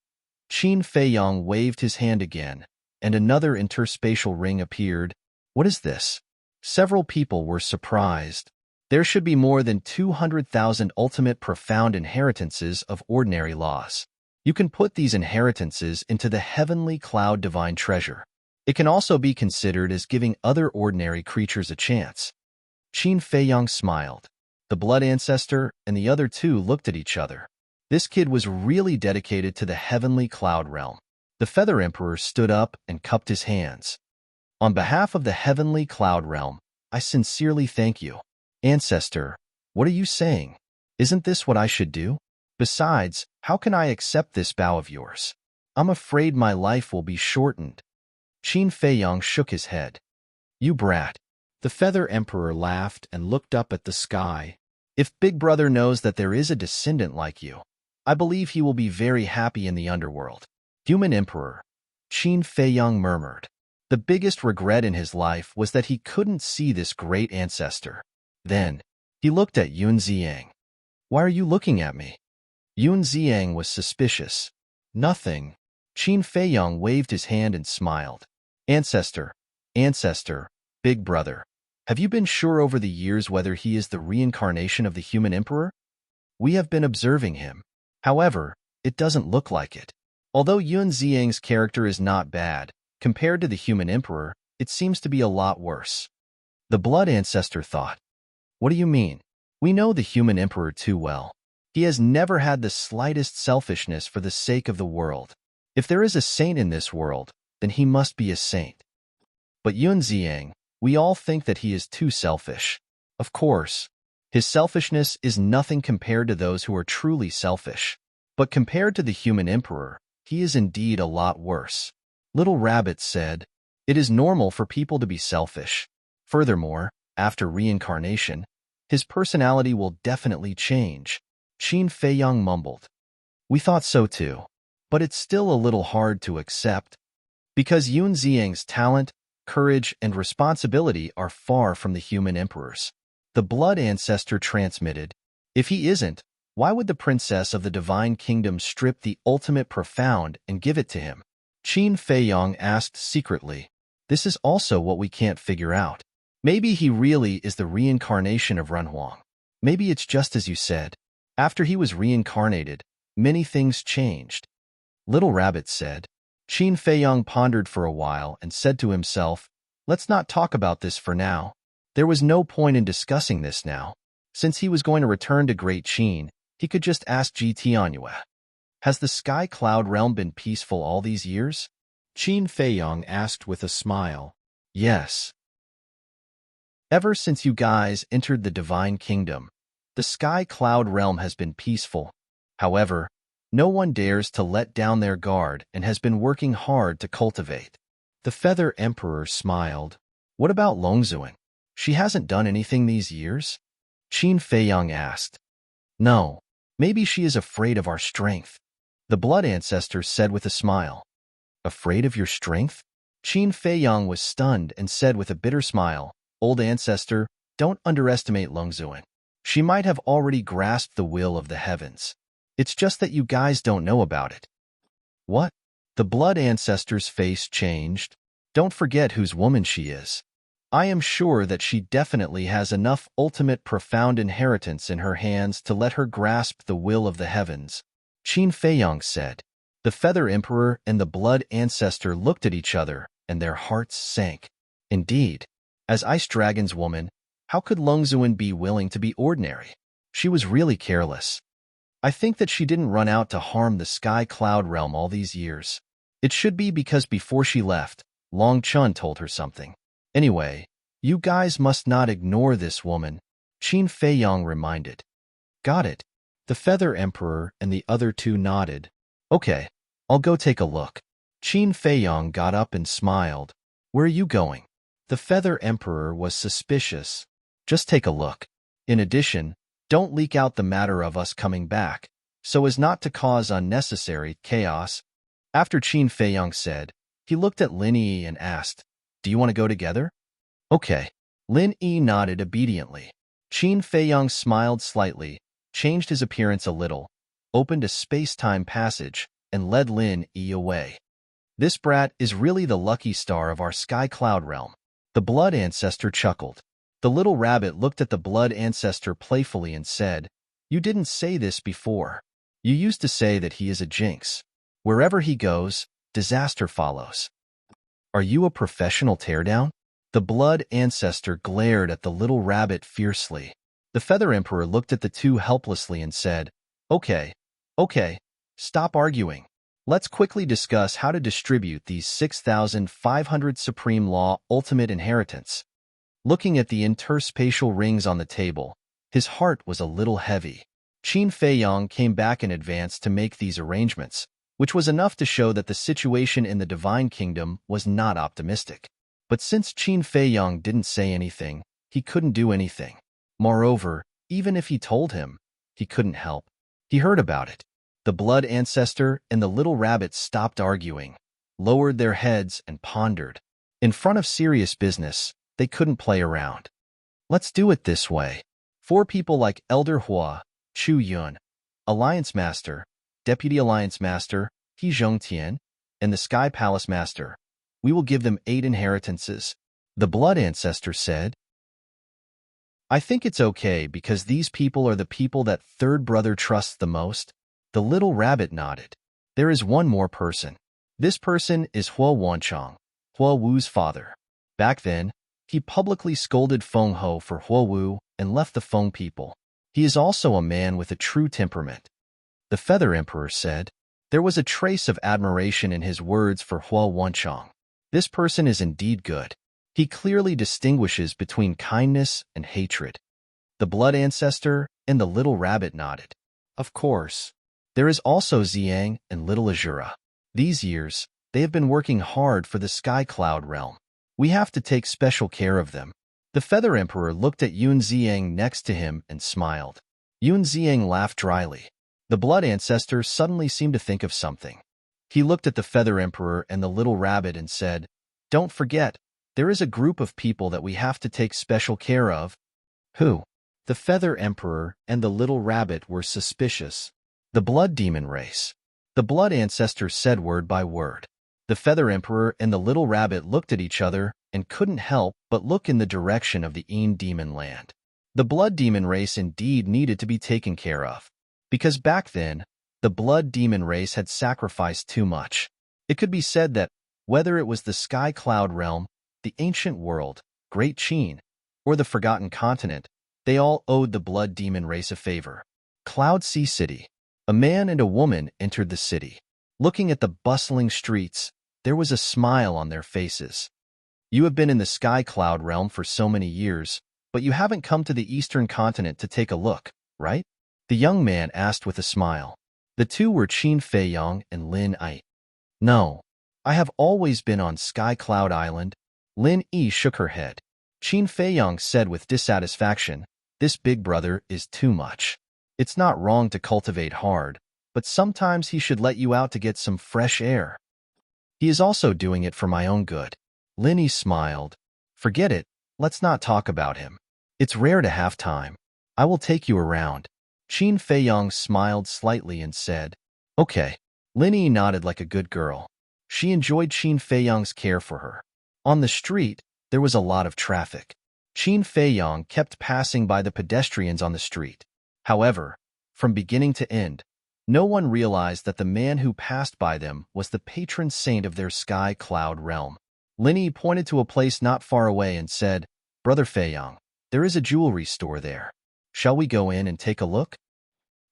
A: Qin Feiyang waved his hand again, and another interspatial ring appeared. "What is this?" Several people were surprised. There should be more than 200,000 ultimate profound inheritances of ordinary laws. You can put these inheritances into the heavenly cloud divine treasure. It can also be considered as giving other ordinary creatures a chance. Qin Feiyang smiled. The Blood Ancestor and the other two looked at each other. This kid was really dedicated to the heavenly cloud realm. The Feather Emperor stood up and cupped his hands. "On behalf of the heavenly cloud realm, I sincerely thank you." "Ancestor, what are you saying? Isn't this what I should do? Besides, how can I accept this vow of yours? I'm afraid my life will be shortened." Qin Feiyang shook his head. "You brat." The Feather Emperor laughed and looked up at the sky. "If Big Brother knows that there is a descendant like you, I believe he will be very happy in the underworld." "Human Emperor," Qin Feiyang murmured. The biggest regret in his life was that he couldn't see this great ancestor. Then, he looked at Yun Ziyang. "Why are you looking at me?" Yun Ziyang was suspicious. "Nothing." Qin Feiyang waved his hand and smiled. "Ancestor, Big Brother, have you been sure over the years whether he is the reincarnation of the human emperor? We have been observing him. However, it doesn't look like it. Although Yun Ziyang's character is not bad, compared to the human emperor, it seems to be a lot worse." The Blood Ancestor thought. "What do you mean? We know the human emperor too well. He has never had the slightest selfishness for the sake of the world. If there is a saint in this world, then he must be a saint. But Yun Ziyang, we all think that he is too selfish. Of course, his selfishness is nothing compared to those who are truly selfish. But compared to the human emperor, he is indeed a lot worse." Little Rabbit said, "It is normal for people to be selfish. Furthermore, after reincarnation, his personality will definitely change. Qin Feiyang mumbled. We thought so too. But it's still a little hard to accept. Because Yun Xiang's talent, courage, and responsibility are far from the human emperor's. The blood ancestor transmitted. If he isn't, why would the princess of the divine kingdom strip the ultimate profound and give it to him? Qin Feiyang asked secretly. This is also what we can't figure out. Maybe he really is the reincarnation of Renhuang. Maybe it's just as you said. After he was reincarnated, many things changed. Little Rabbit said. Qin Feiyang pondered for a while and said to himself, let's not talk about this for now. There was no point in discussing this now. Since he was going to return to Great Qin, he could just ask Ji Tianyue. Has the sky cloud realm been peaceful all these years? Qin Feiyang asked with a smile. Yes. Ever since you guys entered the divine kingdom, the sky cloud realm has been peaceful. However, no one dares to let down their guard and has been working hard to cultivate. The Feather Emperor smiled. What about Longzuan? She hasn't done anything these years? Qin Feiyang asked. No, maybe she is afraid of our strength. The blood ancestor said with a smile. Afraid of your strength? Qin Feiyang was stunned and said with a bitter smile, Old ancestor, don't underestimate Longzuan. She might have already grasped the will of the heavens. It's just that you guys don't know about it. What? The blood ancestor's face changed. Don't forget whose woman she is. I am sure that she definitely has enough ultimate profound inheritance in her hands to let her grasp the will of the heavens. Qin Feiyang said. The Feather Emperor and the blood ancestor looked at each other, and their hearts sank. Indeed, as Ice Dragon's woman, how could Longzuan be willing to be ordinary? She was really careless. I think that she didn't run out to harm the sky cloud realm all these years. It should be because before she left, Long Chun told her something. Anyway, you guys must not ignore this woman, Qin Feiyang reminded. Got it. The Feather Emperor and the other two nodded. Okay, I'll go take a look. Qin Feiyang got up and smiled. Where are you going? The Feather Emperor was suspicious. Just take a look. In addition, don't leak out the matter of us coming back, so as not to cause unnecessary chaos. After Qin Feiyang said, he looked at Lin Yi and asked, Do you want to go together? Okay. Lin Yi nodded obediently. Qin Feiyang smiled slightly, changed his appearance a little, opened a space-time passage, and led Lin Yi away. This brat is really the lucky star of our sky cloud realm. The blood ancestor chuckled. The little rabbit looked at the blood ancestor playfully and said, You didn't say this before. You used to say that he is a jinx. Wherever he goes, disaster follows. Are you a professional teardown? The blood ancestor glared at the little rabbit fiercely. The Feather Emperor looked at the two helplessly and said, Okay, stop arguing. Let's quickly discuss how to distribute these 6,500 Supreme Law Ultimate Inheritance. Looking at the interspatial rings on the table, his heart was a little heavy. Qin Feiyang came back in advance to make these arrangements, which was enough to show that the situation in the Divine Kingdom was not optimistic. But since Qin Feiyang didn't say anything, he couldn't do anything. Moreover, even if he told him, he couldn't help. He heard about it. The blood ancestor and the little rabbit stopped arguing, lowered their heads, and pondered. In front of serious business, they couldn't play around. Let's do it this way. 4 people like Elder Hua, Chu Yun, Alliance Master, Deputy Alliance Master, He Zhongtian, and the Sky Palace Master. We will give them 8 inheritances. The blood ancestor said. I think it's okay because these people are the people that third brother trusts the most. The little rabbit nodded. There is one more person. This person is Hua Wanchong, Hua Wu's father. Back then, he publicly scolded Feng Ho for Hua Wu and left the Feng people. He is also a man with a true temperament. The Feather Emperor said. There was a trace of admiration in his words for Hua Wanchong. This person is indeed good. He clearly distinguishes between kindness and hatred. The blood ancestor and the little rabbit nodded. Of course. There is also Xiang and little Azura. These years, they have been working hard for the Sky Cloud realm. We have to take special care of them. The Feather Emperor looked at Yun Xiang next to him and smiled. Yun Ziang laughed dryly. The blood ancestor suddenly seemed to think of something. He looked at the Feather Emperor and the little rabbit and said, "Don't forget, there is a group of people that we have to take special care of." Who? The Feather Emperor and the little rabbit were suspicious. The blood demon race. The blood ancestor said word by word. The Feather Emperor and the little rabbit looked at each other and couldn't help but look in the direction of the Een demon land. The blood demon race indeed needed to be taken care of. Because back then, the blood demon race had sacrificed too much. It could be said that, whether it was the Sky Cloud Realm, the ancient world, Great Qin, or the Forgotten Continent, they all owed the blood demon race a favor. Cloud Sea City. A man and a woman entered the city. Looking at the bustling streets, there was a smile on their faces. You have been in the Sky Cloud Realm for so many years, but you haven't come to the Eastern Continent to take a look, right? The young man asked with a smile. The two were Qin Feiyang and Lin Yi. No, I have always been on Sky Cloud Island. Lin Yi shook her head. Qin Feiyang said with dissatisfaction, "This big brother is too much. It's not wrong to cultivate hard, but sometimes he should let you out to get some fresh air. He is also doing it for my own good." Lin Yi smiled. "Forget it, let's not talk about him. It's rare to have time. I will take you around." Qin Feiyang smiled slightly and said, "Okay." Lin Yi nodded like a good girl. She enjoyed Qin Feiyang's care for her. On the street, there was a lot of traffic. Qin Feiyang kept passing by the pedestrians on the street. However, from beginning to end, no one realized that the man who passed by them was the patron saint of their Sky Cloud realm. Lin Yi pointed to a place not far away and said, "Brother Feiyang, there is a jewelry store there. Shall we go in and take a look?"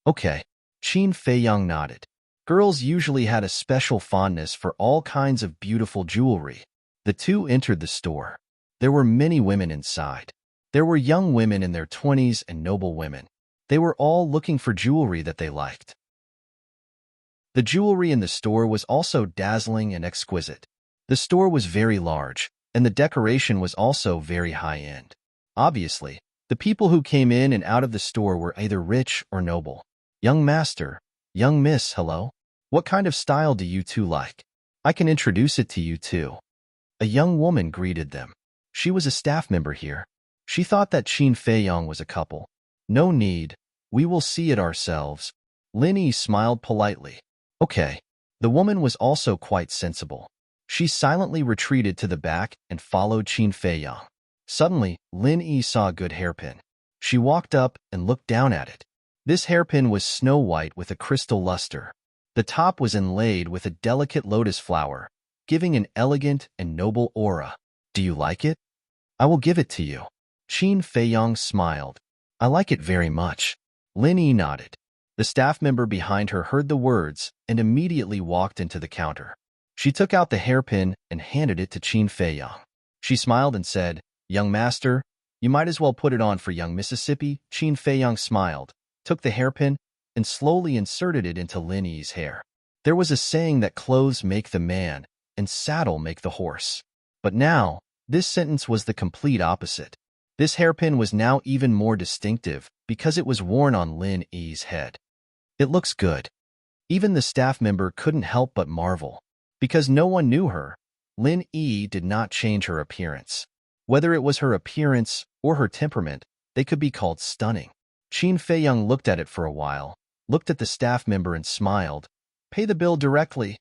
A: "Okay." Qin Feiyang nodded. Girls usually had a special fondness for all kinds of beautiful jewelry. The two entered the store. There were many women inside. There were young women in their 20s and noble women. They were all looking for jewelry that they liked. The jewelry in the store was also dazzling and exquisite. The store was very large, and the decoration was also very high-end. Obviously, the people who came in and out of the store were either rich or noble. "Young master, young miss, hello. What kind of style do you two like? I can introduce it to you too." A young woman greeted them. She was a staff member here. She thought that Qin Feiyang was a couple. "No need, we will see it ourselves." Lin Yi smiled politely. "Okay." The woman was also quite sensible. She silently retreated to the back and followed Qin Feiyang. Suddenly, Lin Yi saw a good hairpin. She walked up and looked down at it. This hairpin was snow white with a crystal luster. The top was inlaid with a delicate lotus flower, giving an elegant and noble aura. "Do you like it? I will give it to you." Qin Feiyang smiled. "I like it very much." Lin Yi nodded. The staff member behind her heard the words and immediately walked into the counter. She took out the hairpin and handed it to Qin Feiyang. She smiled and said, "Young master, you might as well put it on for young Mississippi." Qin Feiyang smiled, took the hairpin, and slowly inserted it into Lin Yi's hair. There was a saying that clothes make the man and saddle make the horse. But now, this sentence was the complete opposite. This hairpin was now even more distinctive because it was worn on Lin Yi's head. "It looks good." Even the staff member couldn't help but marvel. Because no one knew her, Lin Yi did not change her appearance. Whether it was her appearance or her temperament, they could be called stunning. Qin Feiyang looked at it for a while, looked at the staff member and smiled. "Pay the bill directly."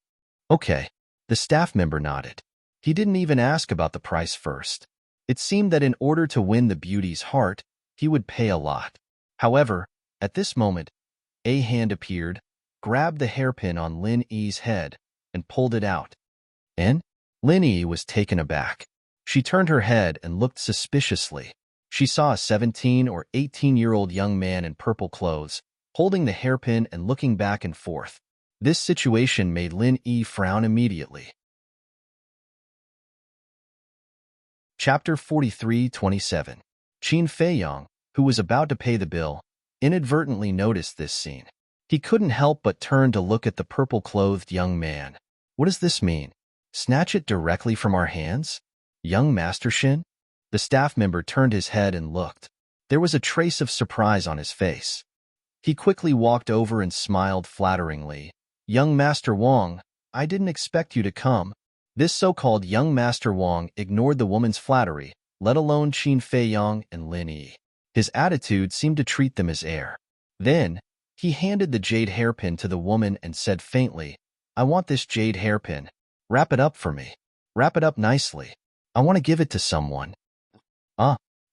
A: "Okay." The staff member nodded. He didn't even ask about the price first. It seemed that in order to win the beauty's heart, he would pay a lot. However, at this moment, a hand appeared, grabbed the hairpin on Lin Yi's head, and pulled it out. And Lin Yi was taken aback. She turned her head and looked suspiciously. She saw a 17 or 18-year-old young man in purple clothes, holding the hairpin and looking back and forth. This situation made Lin Yi frown immediately. Chapter 43:27. Qin Feiyang, who was about to pay the bill, inadvertently noticed this scene. He couldn't help but turn to look at the purple-clothed young man. "What does this mean? Snatch it directly from our hands? Young Master Shin?" The staff member turned his head and looked. There was a trace of surprise on his face. He quickly walked over and smiled flatteringly. Young Master Wang, I didn't expect you to come. This so-called young Master Wang ignored the woman's flattery, let alone Qin Feiyang and Lin Yi. His attitude seemed to treat them as air. Then, he handed the jade hairpin to the woman and said faintly, I want this jade hairpin. Wrap it up for me. Wrap it up nicely. I want to give it to someone.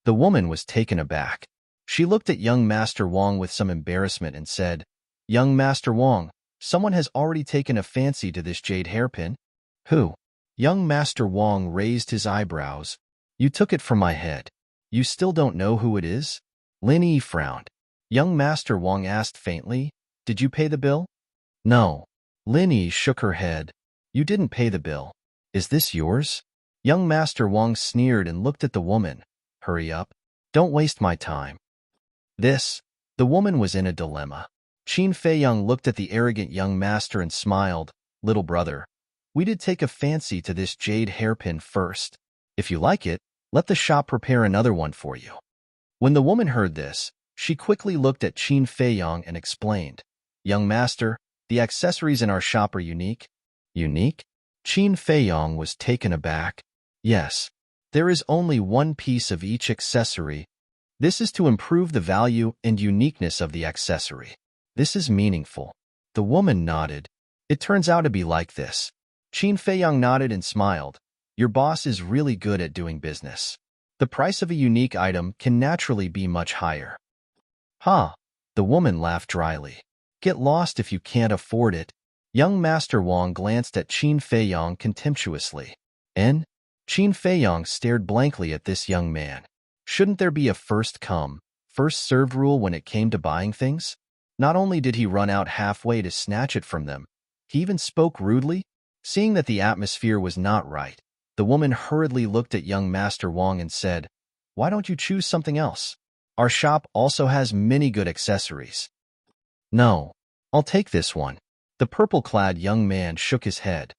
A: The woman was taken aback. She looked at young Master Wang with some embarrassment and said, Young Master Wang, someone has already taken a fancy to this jade hairpin. Who? Young Master Wang raised his eyebrows. You took it from my head. You still don't know who it is? Lin Yi frowned. Young Master Wang asked faintly, Did you pay the bill? No. Lin Yi shook her head. You didn't pay the bill. Is this yours? Young Master Wang sneered and looked at the woman. Hurry up. Don't waste my time. The woman was in a dilemma. Qin Feiyang looked at the arrogant young master and smiled. Little brother, we did take a fancy to this jade hairpin first. If you like it, let the shop prepare another one for you. When the woman heard this, she quickly looked at Qin Feiyang and explained, Young master, the accessories in our shop are unique. Unique? Qin Feiyang was taken aback. Yes. There is only one piece of each accessory. This is to improve the value and uniqueness of the accessory. This is meaningful. The woman nodded. It turns out to be like this. Qin Feiyang nodded and smiled. Your boss is really good at doing business. The price of a unique item can naturally be much higher. The woman laughed dryly. Get lost if you can't afford it. Young Master Wang glanced at Qin Feiyang contemptuously. Qin Feiyang stared blankly at this young man. Shouldn't there be a first-come, first-served rule when it came to buying things? Not only did he run out halfway to snatch it from them, he even spoke rudely. Seeing that the atmosphere was not right, the woman hurriedly looked at young Master Wang and said, Why don't you choose something else? Our shop also has many good accessories. No, I'll take this one. The purple-clad young man shook his head.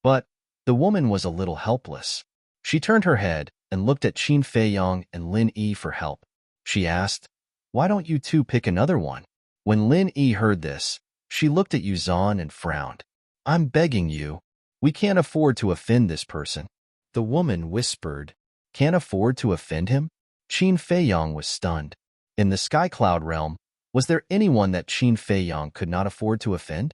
A: But the woman was a little helpless. She turned her head and looked at Qin Feiyang and Lin Yi for help. She asked, Why don't you two pick another one? When Lin Yi heard this, she looked at Yuzhan and frowned. I'm begging you. We can't afford to offend this person. The woman whispered, Can't afford to offend him? Qin Feiyang was stunned. In the Sky Cloud realm, was there anyone that Qin Feiyang could not afford to offend?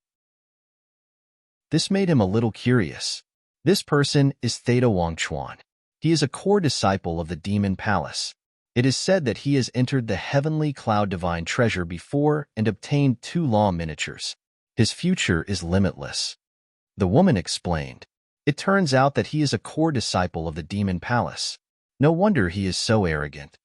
A: This made him a little curious. This person is Theta Wangchuan. He is a core disciple of the Demon Palace. It is said that he has entered the Heavenly Cloud Divine Treasure before and obtained 2 law miniatures. His future is limitless. The woman explained. It turns out that he is a core disciple of the Demon Palace. No wonder he is so arrogant.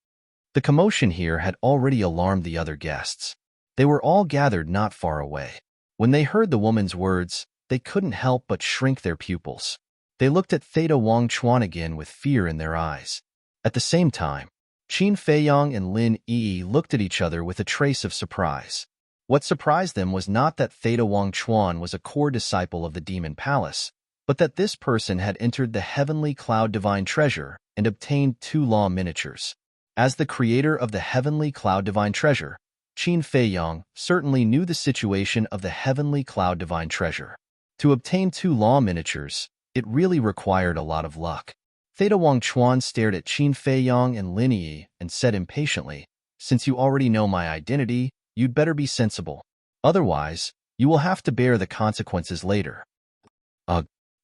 A: The commotion here had already alarmed the other guests. They were all gathered not far away. When they heard the woman's words, they couldn't help but shrink their pupils. They looked at Theta Wangchuan again with fear in their eyes. At the same time, Qin Feiyang and Lin Yi looked at each other with a trace of surprise. What surprised them was not that Theta Wangchuan was a core disciple of the Demon Palace, but that this person had entered the Heavenly Cloud Divine Treasure and obtained 2 law miniatures. As the creator of the Heavenly Cloud Divine Treasure, Qin Feiyang certainly knew the situation of the Heavenly Cloud Divine Treasure. To obtain 2 law miniatures, it really required a lot of luck. Theta Wangchuan stared at Qin Feiyang and Lin Yi and said impatiently, Since you already know my identity, you'd better be sensible. Otherwise, you will have to bear the consequences later.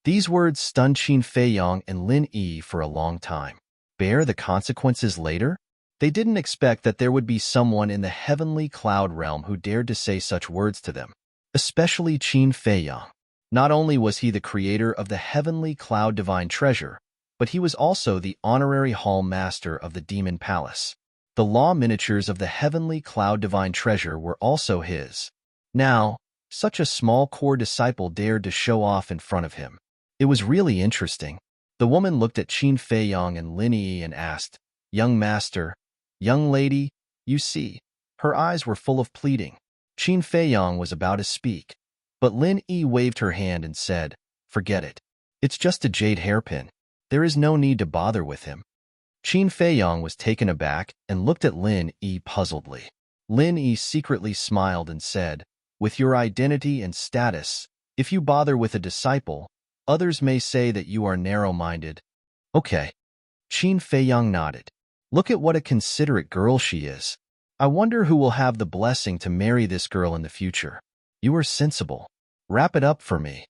A: These words stunned Qin Feiyang and Lin Yi for a long time. Bear the consequences later? They didn't expect that there would be someone in the Heavenly Cloud realm who dared to say such words to them, especially Qin Feiyang. Not only was he the creator of the Heavenly Cloud Divine Treasure, but he was also the honorary hall master of the Demon Palace. The law miniatures of the Heavenly Cloud Divine Treasure were also his. Now, such a small core disciple dared to show off in front of him. It was really interesting. The woman looked at Qin Feiyang and Lin Yi and asked, Young master, young lady, you see. Her eyes were full of pleading. Qin Feiyang was about to speak, but Lin Yi waved her hand and said, Forget it. It's just a jade hairpin. There is no need to bother with him. Qin Feiyang was taken aback and looked at Lin Yi puzzledly. Lin Yi secretly smiled and said, with your identity and status, if you bother with a disciple, others may say that you are narrow-minded. Okay. Qin Feiyang nodded. Look at what a considerate girl she is. I wonder who will have the blessing to marry this girl in the future. You are sensible. Wrap it up for me.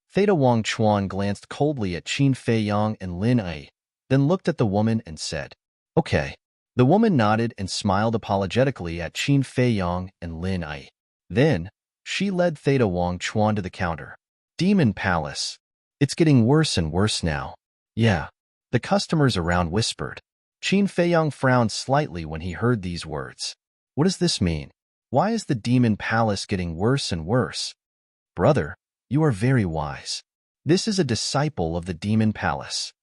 A: Theta Wang Chuan glanced coldly at Qin Feiyang and Lin Yi, then looked at the woman and said, Okay. The woman nodded and smiled apologetically at Qin Feiyang and Lin Yi. Then, she led Theta Wang Chuan to the counter. Demon Palace. It's getting worse and worse now. Yeah. The customers around whispered. Qin Feiyang frowned slightly when he heard these words. What does this mean? Why is the Demon Palace getting worse and worse? Brother, you are very wise. This is a disciple of the Demon Palace.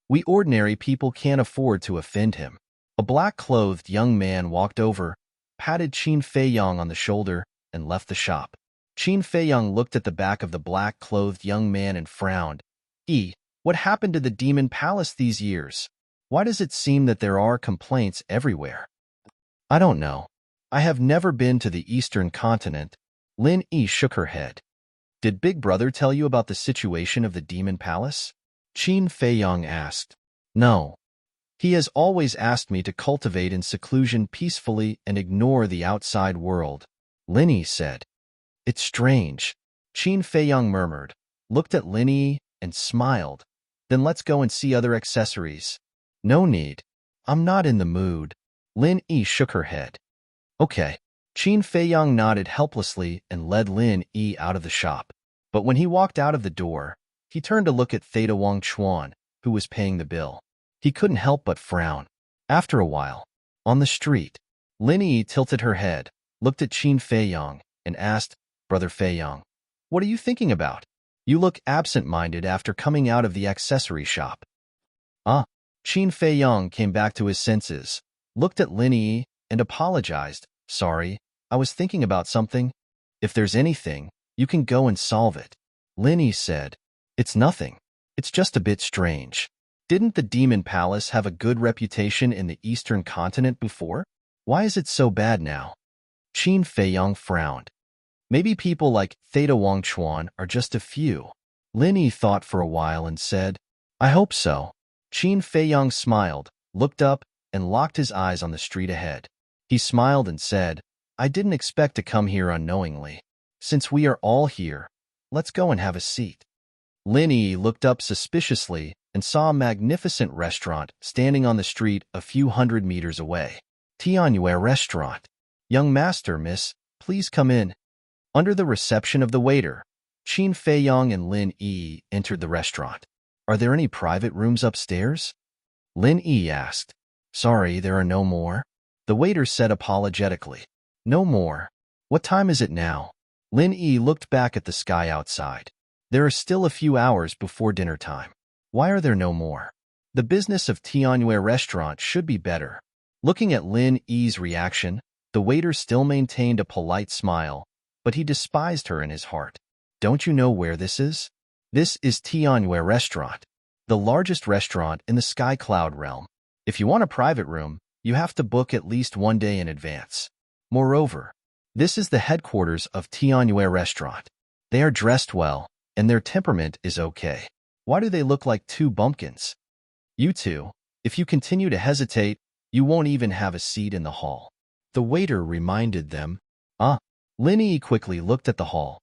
A: We ordinary people can't afford to offend him. A black-clothed young man walked over, patted Qin Feiyang on the shoulder, and left the shop. Qin Feiyang looked at the back of the black-clothed young man and frowned. What happened to the Demon Palace these years? Why does it seem that there are complaints everywhere? I don't know. I have never been to the Eastern continent. Lin Yi shook her head. Did Big Brother tell you about the situation of the Demon Palace? Qin Feiyang asked. No. He has always asked me to cultivate in seclusion peacefully and ignore the outside world. Lin Yi said. It's strange. Qin Feiyang murmured, looked at Lin Yi, and smiled. Then let's go and see other accessories. No need. I'm not in the mood. Lin Yi shook her head. Okay. Qin Feiyang nodded helplessly and led Lin Yi out of the shop. But when he walked out of the door, he turned to look at Theta Wang Chuan, who was paying the bill. He couldn't help but frown. After a while, on the street, Lin Yi tilted her head, looked at Qin Feiyang, and asked, Brother Feiyang, what are you thinking about? You look absent-minded after coming out of the accessory shop. Qin Feiyang came back to his senses, looked at Lin Yi, and apologized. Sorry, I was thinking about something. If there's anything, you can go and solve it. Lin Yi said, It's nothing. It's just a bit strange. Didn't the Demon Palace have a good reputation in the Eastern continent before? Why is it so bad now? Qin Feiyang frowned. Maybe people like Theta Wang Chuan are just a few. Lin Yi thought for a while and said, I hope so. Qin Feiyang smiled, looked up, and locked his eyes on the street ahead. He smiled and said, I didn't expect to come here unknowingly. Since we are all here, let's go and have a seat. Lin Yi looked up suspiciously and saw a magnificent restaurant standing on the street a few hundred meters away. Tianyue Restaurant. Young master, miss, please come in. Under the reception of the waiter, Qin Feiyang and Lin Yi entered the restaurant. Are there any private rooms upstairs? Lin Yi asked. Sorry, there are no more. The waiter said apologetically. No more. What time is it now? Lin Yi looked back at the sky outside. There are still a few hours before dinner time. Why are there no more? The business of Tianyue Restaurant should be better. Looking at Lin Yi's reaction, the waiter still maintained a polite smile, but he despised her in his heart. Don't you know where this is? This is Tianyue Restaurant, the largest restaurant in the Sky Cloud realm. If you want a private room, you have to book at least 1 day in advance. Moreover, this is the headquarters of Tianyue Restaurant. They are dressed well, and their temperament is okay. Why do they look like two bumpkins? You two, if you continue to hesitate, you won't even have a seat in the hall. The waiter reminded them. Lin Yi quickly looked at the hall.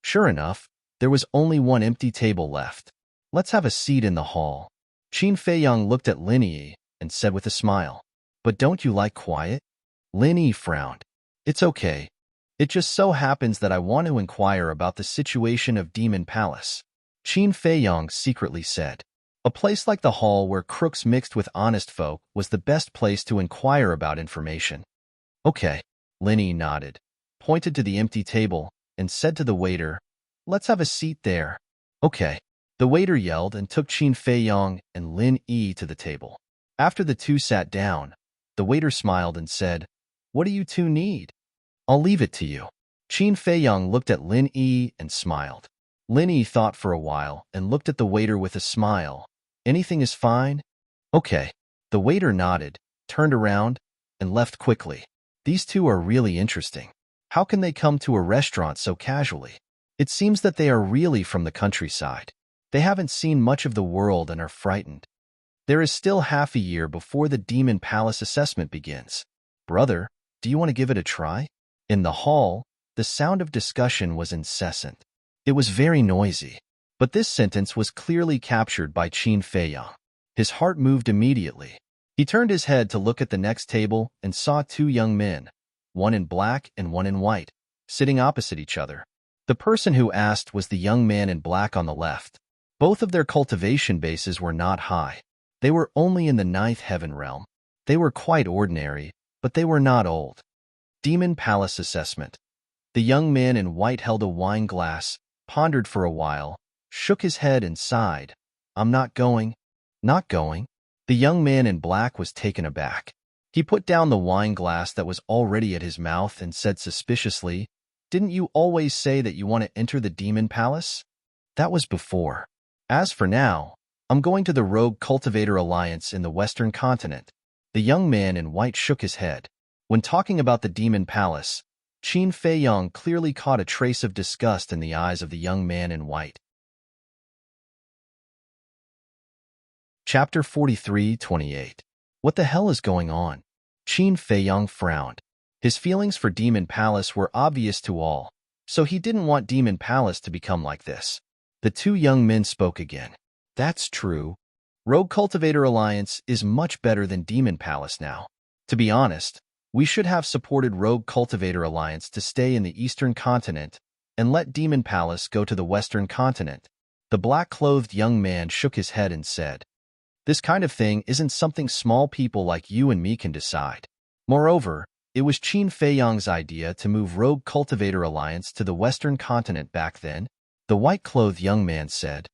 A: Sure enough, there was only one empty table left. Let's have a seat in the hall. Qin Feiyang looked at Lin Yi and said with a smile, But don't you like quiet? Lin Yi frowned. It's okay. It just so happens that I want to inquire about the situation of Demon Palace. Qin Feiyang secretly said. A place like the hall where crooks mixed with honest folk was the best place to inquire about information. Okay. Lin Yi nodded, pointed to the empty table, and said to the waiter, Let's have a seat there. Okay. The waiter yelled and took Qin Feiyang and Lin Yi to the table. After the two sat down, the waiter smiled and said, What do you two need? I'll leave it to you. Qin Feiyang looked at Lin Yi and smiled. Lin Yi thought for a while and looked at the waiter with a smile. Anything is fine? Okay. The waiter nodded, turned around, and left quickly. These two are really interesting. How can they come to a restaurant so casually? It seems that they are really from the countryside. They haven't seen much of the world and are frightened. There is still half a year before the Demon Palace assessment begins. Brother, do you want to give it a try? In the hall, the sound of discussion was incessant. It was very noisy, but this sentence was clearly captured by Qin Feiyang. His heart moved immediately. He turned his head to look at the next table and saw two young men, one in black and one in white, sitting opposite each other. The person who asked was the young man in black on the left. Both of their cultivation bases were not high. They were only in the ninth heaven realm. They were quite ordinary, but they were not old. Demon Palace assessment. The young man in white held a wine glass, pondered for a while, shook his head and sighed. I'm not going. Not going? The young man in black was taken aback. He put down the wine glass that was already at his mouth and said suspiciously, Didn't you always say that you want to enter the Demon Palace? That was before. As for now, I'm going to the Rogue Cultivator Alliance in the Western Continent. The young man in white shook his head. When talking about the Demon Palace, Qin Feiyang clearly caught a trace of disgust in the eyes of the young man in white. Chapter 43-28. What the hell is going on? Qin Feiyang frowned. His feelings for Demon Palace were obvious to all, so he didn't want Demon Palace to become like this. The two young men spoke again. That's true. Rogue Cultivator Alliance is much better than Demon Palace now. To be honest, we should have supported Rogue Cultivator Alliance to stay in the Eastern Continent and let Demon Palace go to the Western Continent. The black-clothed young man shook his head and said, This kind of thing isn't something small people like you and me can decide. Moreover, it was Qin Feiyang's idea to move Rogue Cultivator Alliance to the Western Continent back then, the white-clothed young man said.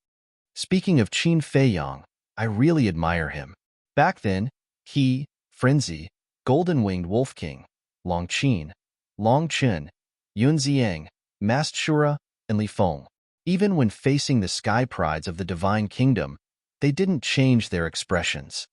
A: Speaking of Qin Feiyang, I really admire him. Back then, he, Frenzy, Golden-Winged Wolf King, Long Qin, Long Chen, Yun Ziang, Masked Shura, and Li Feng. Even when facing the sky prides of the Divine Kingdom, they didn't change their expressions.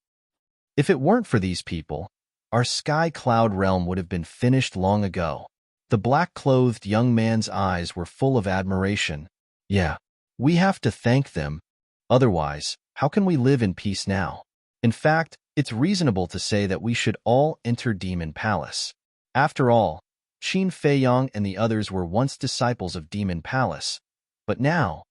A: If it weren't for these people, our sky cloud realm would have been finished long ago. The black-clothed young man's eyes were full of admiration. Yeah, we have to thank them. Otherwise, how can we live in peace now? In fact, it's reasonable to say that we should all enter Demon Palace. After all, Qin Feiyang and the others were once disciples of Demon Palace. But now,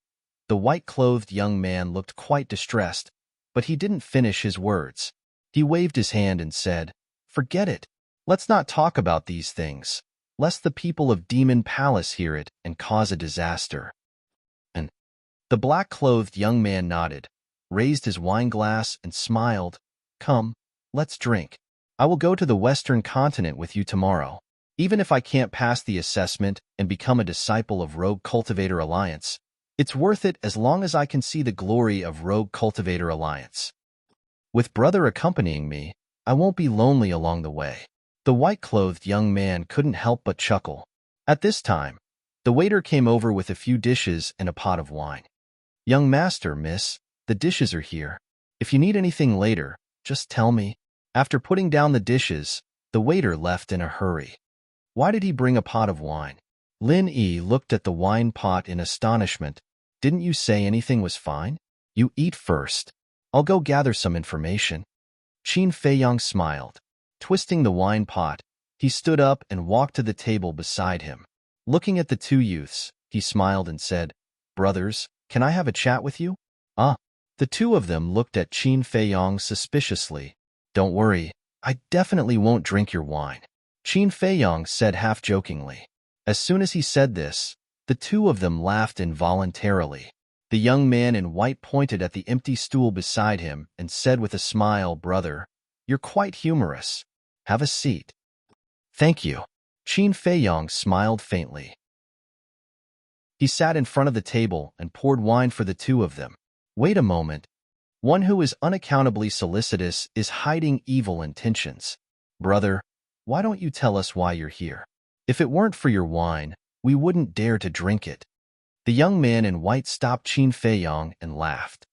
A: the white-clothed young man looked quite distressed, but he didn't finish his words. He waved his hand and said, Forget it. Let's not talk about these things, lest the people of Demon Palace hear it and cause a disaster. And the black-clothed young man nodded, raised his wine glass, and smiled. Come, let's drink. I will go to the Western Continent with you tomorrow. Even if I can't pass the assessment and become a disciple of Rogue Cultivator Alliance, it's worth it as long as I can see the glory of Rogue Cultivator Alliance. With brother accompanying me, I won't be lonely along the way. The white-clothed young man couldn't help but chuckle. At this time, the waiter came over with a few dishes and a pot of wine. Young master, miss, the dishes are here. If you need anything later, just tell me. After putting down the dishes, the waiter left in a hurry. Why did he bring a pot of wine? Lin Yi looked at the wine pot in astonishment. Didn't you say anything was fine? You eat first. I'll go gather some information. Qin Feiyang smiled. Twisting the wine pot, he stood up and walked to the table beside him. Looking at the two youths, he smiled and said, Brothers, can I have a chat with you? Ah. The two of them looked at Qin Feiyang suspiciously. Don't worry, I definitely won't drink your wine. Qin Feiyang said half-jokingly. As soon as he said this, the two of them laughed involuntarily. The young man in white pointed at the empty stool beside him and said with a smile, Brother, you're quite humorous. Have a seat. Thank you. Qin Feiyang smiled faintly. He sat in front of the table and poured wine for the two of them. Wait a moment. One who is unaccountably solicitous is hiding evil intentions. Brother, why don't you tell us why you're here? If it weren't for your wine, we wouldn't dare to drink it. The young man in white stopped Qin Feiyang and laughed.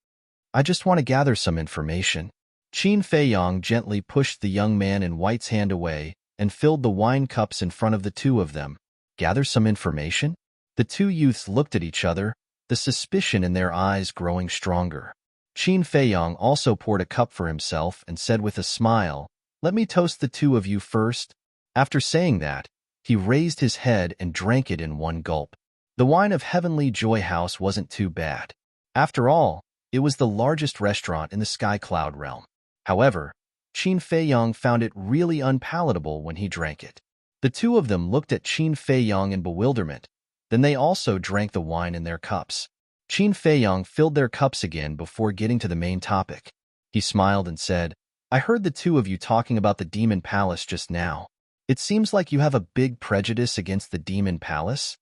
A: I just want to gather some information. Qin Feiyang gently pushed the young man in white's hand away and filled the wine cups in front of the two of them. Gather some information? The two youths looked at each other, the suspicion in their eyes growing stronger. Qin Feiyang also poured a cup for himself and said with a smile, "Let me toast the two of you first." After saying that, he raised his head and drank it in one gulp. The wine of Heavenly Joy House wasn't too bad. After all, it was the largest restaurant in the Sky Cloud realm. However, Qin Feiyang found it really unpalatable when he drank it. The two of them looked at Qin Feiyang in bewilderment. Then they also drank the wine in their cups. Qin Feiyang filled their cups again before getting to the main topic. He smiled and said, "I heard the two of you talking about the Demon Palace just now. It seems like you have a big prejudice against the Demon Palace."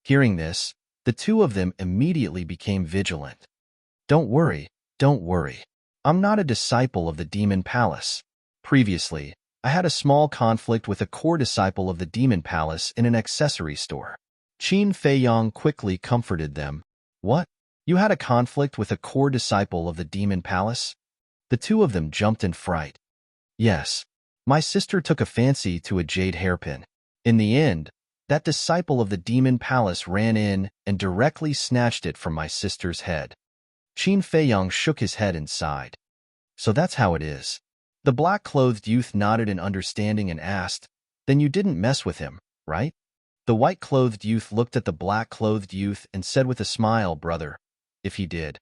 A: Hearing this, the two of them immediately became vigilant. Don't worry. I'm not a disciple of the Demon Palace. Previously, I had a small conflict with a core disciple of the Demon Palace in an accessory store. Qin Feiyang quickly comforted them. What? You had a conflict with a core disciple of the Demon Palace? The two of them jumped in fright. Yes. My sister took a fancy to a jade hairpin. In the end, that disciple of the Demon Palace ran in and directly snatched it from my sister's head. Qin Feiyang shook his head and sighed. So that's how it is. The black-clothed youth nodded in understanding and asked, "Then you didn't mess with him, right?" The white-clothed youth looked at the black-clothed youth and said with a smile, "Brother, if he did,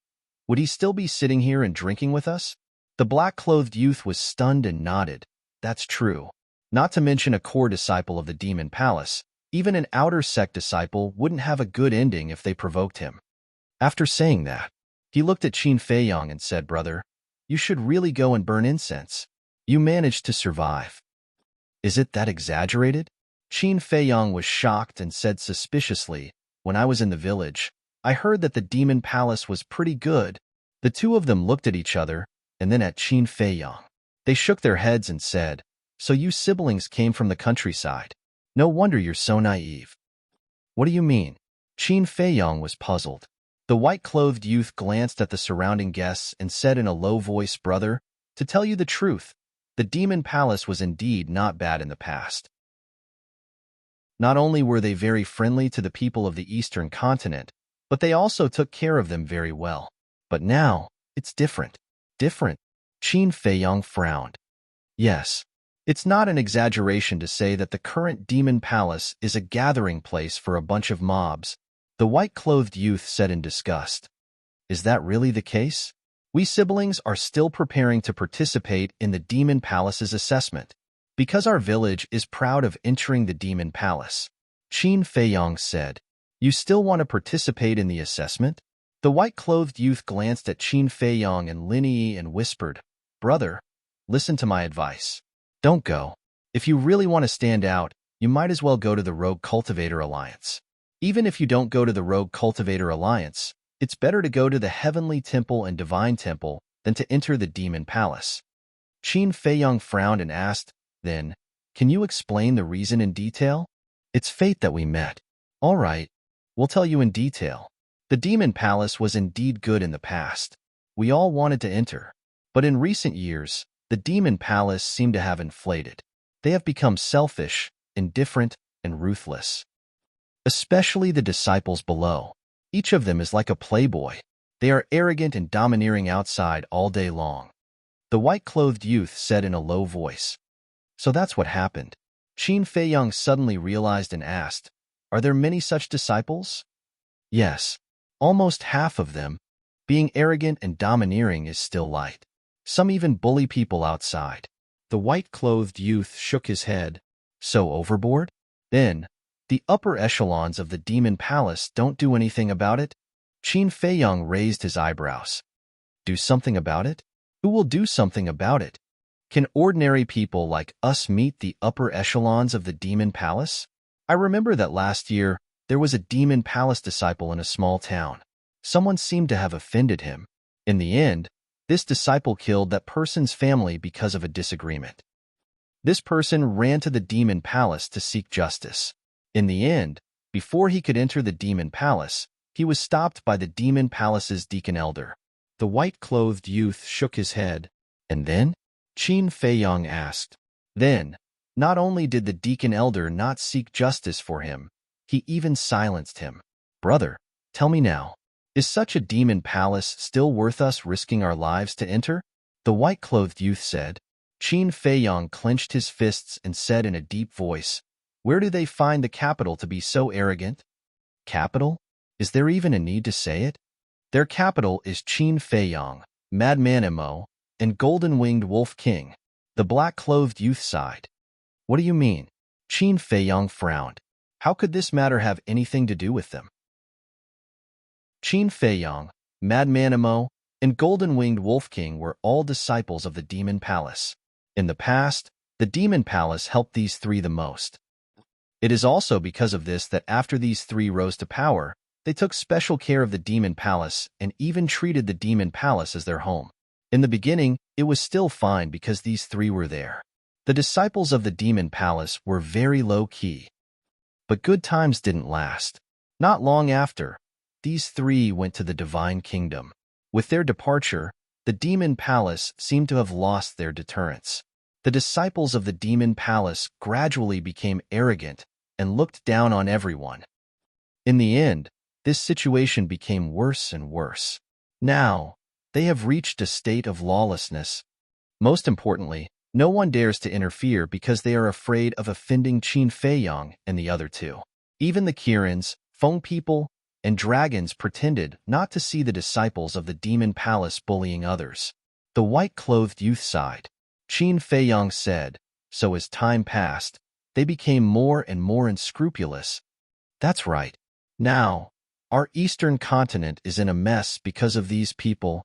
A: would he still be sitting here and drinking with us?" The black-clothed youth was stunned and nodded. That's true. Not to mention a core disciple of the Demon Palace, even an outer sect disciple wouldn't have a good ending if they provoked him. After saying that, he looked at Qin Feiyang and said, "Brother, you should really go and burn incense. You managed to survive." Is it that exaggerated? Qin Feiyang was shocked and said suspiciously, "When I was in the village, I heard that the Demon Palace was pretty good." The two of them looked at each other and then at Qin Feiyang. They shook their heads and said, "So you siblings came from the countryside. No wonder you're so naive." What do you mean? Qin Feiyang was puzzled. The white-clothed youth glanced at the surrounding guests and said in a low voice, "Brother, to tell you the truth, the Demon Palace was indeed not bad in the past. Not only were they very friendly to the people of the Eastern continent, but they also took care of them very well. But now, it's different." Different? Qin Feiyang frowned. Yes, it's not an exaggeration to say that the current Demon Palace is a gathering place for a bunch of mobs, the white-clothed youth said in disgust. Is that really the case? We siblings are still preparing to participate in the Demon Palace's assessment, because our village is proud of entering the Demon Palace. Qin Feiyang said, "You still want to participate in the assessment?" The white-clothed youth glanced at Qin Feiyang and Lin Yi and whispered, "Brother, listen to my advice. Don't go. If you really want to stand out, you might as well go to the Rogue Cultivator Alliance. Even if you don't go to the Rogue Cultivator Alliance, it's better to go to the Heavenly Temple and Divine Temple than to enter the Demon Palace." Qin Feiyang frowned and asked, "Then, can you explain the reason in detail?" "It's fate that we met." "All right, we'll tell you in detail. The Demon Palace was indeed good in the past. We all wanted to enter. But in recent years, the Demon Palace seemed to have inflated. They have become selfish, indifferent, and ruthless. Especially the disciples below. Each of them is like a playboy. They are arrogant and domineering outside all day long." The white-clothed youth said in a low voice. So that's what happened. Qin Feiyang suddenly realized and asked, "Are there many such disciples?" Yes, almost half of them. Being arrogant and domineering is still light. Some even bully people outside. The white-clothed youth shook his head. So overboard? Then, the upper echelons of the Demon Palace don't do anything about it? Qin Feiyang raised his eyebrows. Do something about it? Who will do something about it? Can ordinary people like us meet the upper echelons of the Demon Palace? I remember that last year, there was a Demon Palace disciple in a small town. Someone seemed to have offended him. In the end, this disciple killed that person's family because of a disagreement. This person ran to the Demon Palace to seek justice. In the end, before he could enter the Demon Palace, he was stopped by the Demon Palace's deacon elder. The white-clothed youth shook his head. And then? Qin Feiyang asked. Then, not only did the deacon elder not seek justice for him, he even silenced him. Brother, tell me now, is such a demon palace still worth us risking our lives to enter? The white-clothed youth said. Qin Feiyang clenched his fists and said in a deep voice, Where do they find the capital to be so arrogant? Capital? Is there even a need to say it? Their capital is Qin Feiyang, Madman Emo, and Golden-Winged Wolf King. The black-clothed youth sighed. What do you mean? Qin Feiyang frowned. How could this matter have anything to do with them? Qin Feiyang, Madman Emo, and Golden-Winged Wolf King were all disciples of the Demon Palace. In the past, the Demon Palace helped these three the most. It is also because of this that after these three rose to power, they took special care of the Demon Palace and even treated the Demon Palace as their home. In the beginning, it was still fine because these three were there. The disciples of the Demon Palace were very low-key. But good times didn't last. Not long after, these three went to the Divine Kingdom. With their departure, the Demon Palace seemed to have lost their deterrence. The disciples of the Demon Palace gradually became arrogant and looked down on everyone. In the end, this situation became worse and worse. Now, they have reached a state of lawlessness. Most importantly, no one dares to interfere because they are afraid of offending Qin Feiyang and the other two. Even the Kirins, Feng people, and dragons pretended not to see the disciples of the Demon Palace bullying others. The white-clothed youth sighed. Qin Feiyang said, so as time passed, they became more and more unscrupulous. That's right. Now, our eastern continent is in a mess because of these people.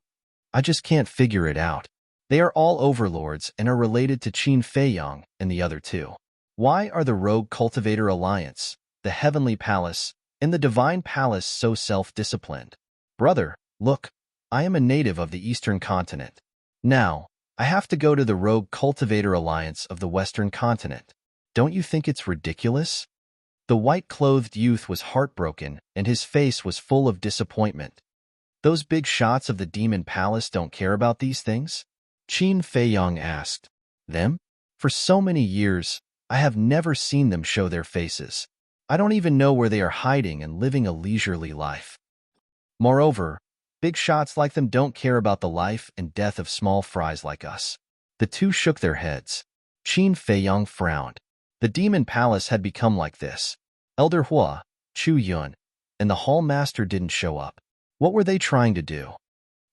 A: I just can't figure it out. They are all overlords and are related to Qin Feiyang and the other two. Why are the Rogue Cultivator Alliance, the Heavenly Palace, and the Divine Palace so self-disciplined? Brother, look, I am a native of the eastern continent. Now, I have to go to the Rogue Cultivator Alliance of the western continent. Don't you think it's ridiculous? The white-clothed youth was heartbroken, and his face was full of disappointment. Those big shots of the Demon Palace don't care about these things? Qin Feiyang asked. Them? For so many years, I have never seen them show their faces. I don't even know where they are hiding and living a leisurely life. Moreover, big shots like them don't care about the life and death of small fries like us. The two shook their heads. Qin Feiyang frowned. The Demon Palace had become like this. Elder Hua, Chu Yun, and the Hall Master didn't show up. What were they trying to do?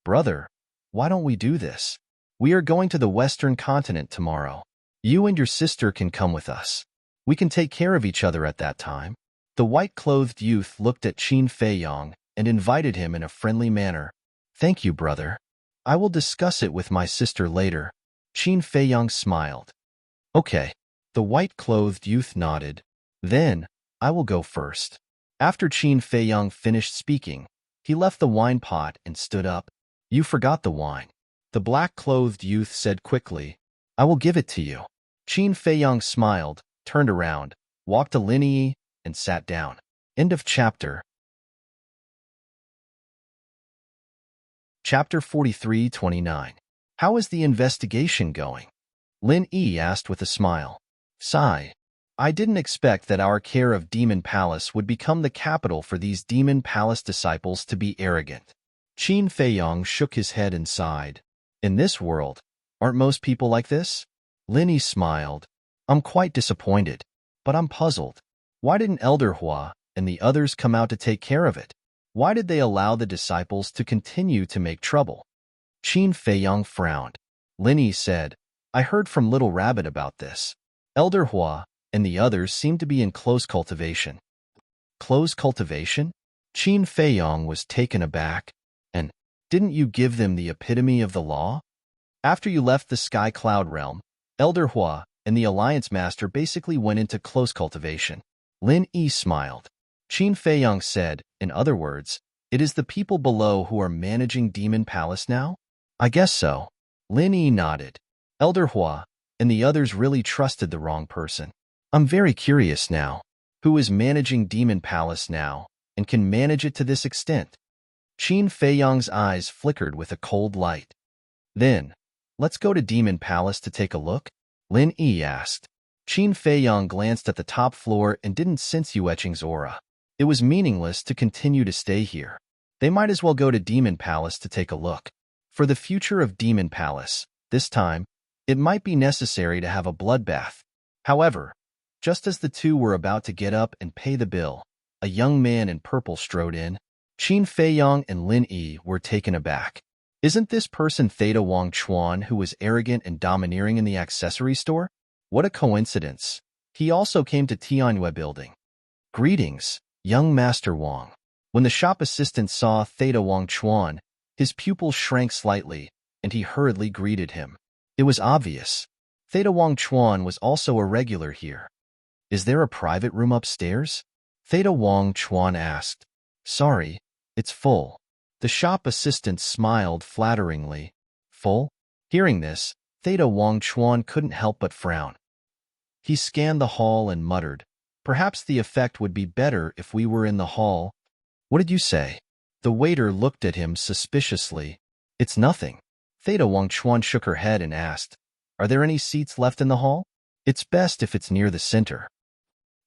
A: Brother, why don't we do this? We are going to the western continent tomorrow. You and your sister can come with us. We can take care of each other at that time. The white-clothed youth looked at Qin Feiyang and invited him in a friendly manner. Thank you, brother. I will discuss it with my sister later. Qin Feiyang smiled. Okay. The white-clothed youth nodded. Then, I will go first. After Qin Feiyang finished speaking, he left the wine pot and stood up. You forgot the wine. The black-clothed youth said quickly, I will give it to you. Qin Feiyang smiled, turned around, walked to Lin Yi, and sat down. End of chapter. Chapter 43-29. How is the investigation going? Lin Yi asked with a smile. Sigh. I didn't expect that our care of Demon Palace would become the capital for these Demon Palace disciples to be arrogant. Qin Feiyang shook his head and sighed. In this world, aren't most people like this? Lin Yi smiled. I'm quite disappointed, but I'm puzzled. Why didn't Elder Hua and the others come out to take care of it? Why did they allow the disciples to continue to make trouble? Qin Feiyang frowned. Lin Yi said, I heard from Little Rabbit about this. Elder Hua and the others seem to be in close cultivation. Close cultivation? Qin Feiyang was taken aback. And didn't you give them the epitome of the law? After you left the Sky Cloud Realm, Elder Hua and the Alliance Master basically went into close cultivation. Lin Yi smiled. Qin Feiyang said, in other words, it is the people below who are managing Demon Palace now? I guess so. Lin Yi nodded. Elder Hua and the others really trusted the wrong person. I'm very curious now. Who is managing Demon Palace now and can manage it to this extent? Qin Feiyang's eyes flickered with a cold light. Then, Let's go to Demon Palace to take a look? Lin Yi asked. Qin Feiyang glanced at the top floor and didn't sense Yueqing's aura. It was meaningless to continue to stay here. They might as well go to Demon Palace to take a look. For the future of Demon Palace, this time, it might be necessary to have a bloodbath. However, just as the two were about to get up and pay the bill, a young man in purple strode in. Qin Feiyang and Lin Yi were taken aback. Isn't this person Theta Wang Chuan, who was arrogant and domineering in the accessory store? What a coincidence. He also came to Tianyue building. Greetings, young Master Wang. When the shop assistant saw Theta Wang Chuan, his pupils shrank slightly, and he hurriedly greeted him. It was obvious. Theta Wang Chuan was also a regular here. Is there a private room upstairs? Theta Wang Chuan asked. Sorry, it's full. The shop assistant smiled flatteringly. Full? Hearing this, Theta Wang Chuan couldn't help but frown. He scanned the hall and muttered, perhaps the effect would be better if we were in the hall. What did you say? The waiter looked at him suspiciously. It's nothing. Theta Wang Chuan shook her head and asked, are there any seats left in the hall? It's best if it's near the center.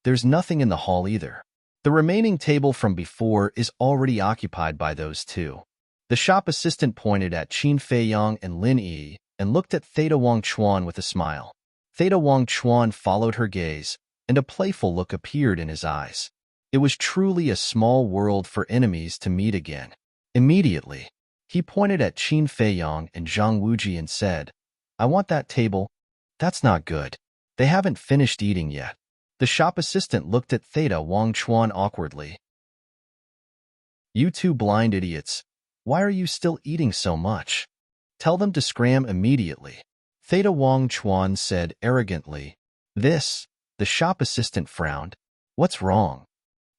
A: There's nothing in the hall either. The remaining table from before is already occupied by those two. The shop assistant pointed at Qin Feiyang and Lin Yi and looked at Theta Wang Chuan with a smile. Theta Wang Chuan followed her gaze, and a playful look appeared in his eyes. It was truly a small world for enemies to meet again. Immediately, he pointed at Qin Feiyang and Zhang Wuji and said, I want that table. That's not good. They haven't finished eating yet. The shop assistant looked at Theta Wang Chuan awkwardly. You two blind idiots. Why are you still eating so much? Tell them to scram immediately. Theta Wang Chuan said arrogantly. The shop assistant frowned. What's wrong?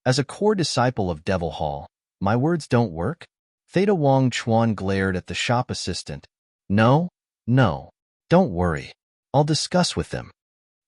A: As a core disciple of Devil Hall, my words don't work? Theta Wang Chuan glared at the shop assistant. No, don't worry. I'll discuss with them.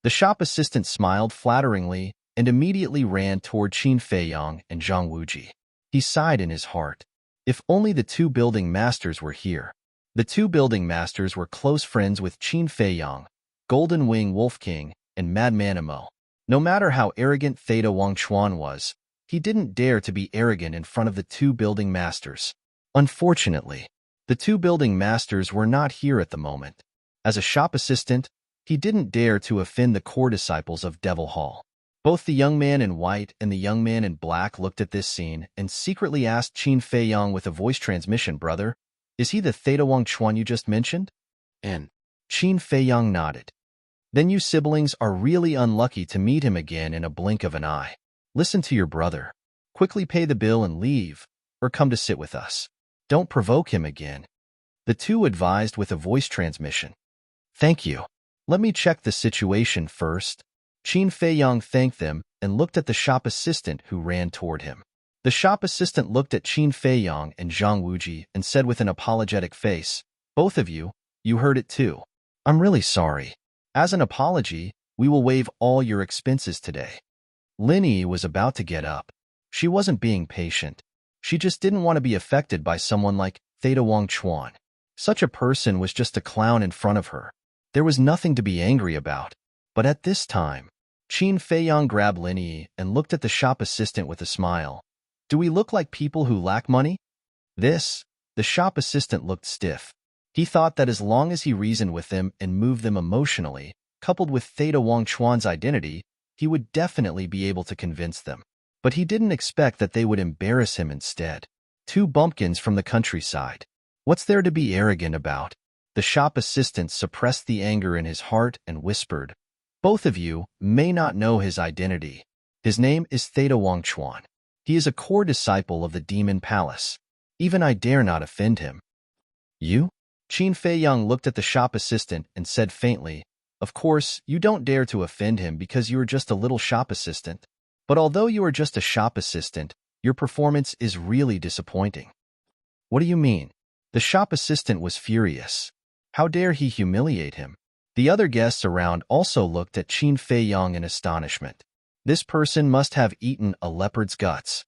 A: The shop assistant smiled flatteringly and immediately ran toward Qin Feiyang and Zhang Wuji. He sighed in his heart. If only the two building masters were here. The two building masters were close friends with Qin Feiyang, Golden Wing Wolf King, and Madman Imo. No matter how arrogant Theta Wang Chuan was, he didn't dare to be arrogant in front of the two building masters. Unfortunately, the two building masters were not here at the moment. As a shop assistant, he didn't dare to offend the core disciples of Devil Hall. Both the young man in white and the young man in black looked at this scene and secretly asked Qin Feiyang with a voice transmission, brother, is he the Theta Wang Chuan you just mentioned? And Qin Feiyang nodded. Then you siblings are really unlucky to meet him again in a blink of an eye. Listen to your brother. Quickly pay the bill and leave, or come to sit with us. Don't provoke him again. The two advised with a voice transmission. Thank you. Let me check the situation first. Qin Feiyang thanked them and looked at the shop assistant who ran toward him. The shop assistant looked at Qin Feiyang and Zhang Wuji and said with an apologetic face, both of you, you heard it too. I'm really sorry. As an apology, we will waive all your expenses today. Lin Yi was about to get up. She wasn't being patient. She just didn't want to be affected by someone like Theta Wang Chuan. Such a person was just a clown in front of her. There was nothing to be angry about. But at this time, Qin Feiyang grabbed Lin Yi and looked at the shop assistant with a smile. Do we look like people who lack money? The shop assistant looked stiff. He thought that as long as he reasoned with them and moved them emotionally, coupled with Theta Wang Chuan's identity, he would definitely be able to convince them. But he didn't expect that they would embarrass him instead. Two bumpkins from the countryside. What's there to be arrogant about? The shop assistant suppressed the anger in his heart and whispered, both of you may not know his identity. His name is Theta Wang Chuan. He is a core disciple of the Demon Palace. Even I dare not offend him. You? Qin Feiyang looked at the shop assistant and said faintly, of course, you don't dare to offend him because you are just a little shop assistant. But although you are just a shop assistant, your performance is really disappointing. What do you mean? The shop assistant was furious. How dare he humiliate him? The other guests around also looked at Qin Feiyang in astonishment. This person must have eaten a leopard's guts.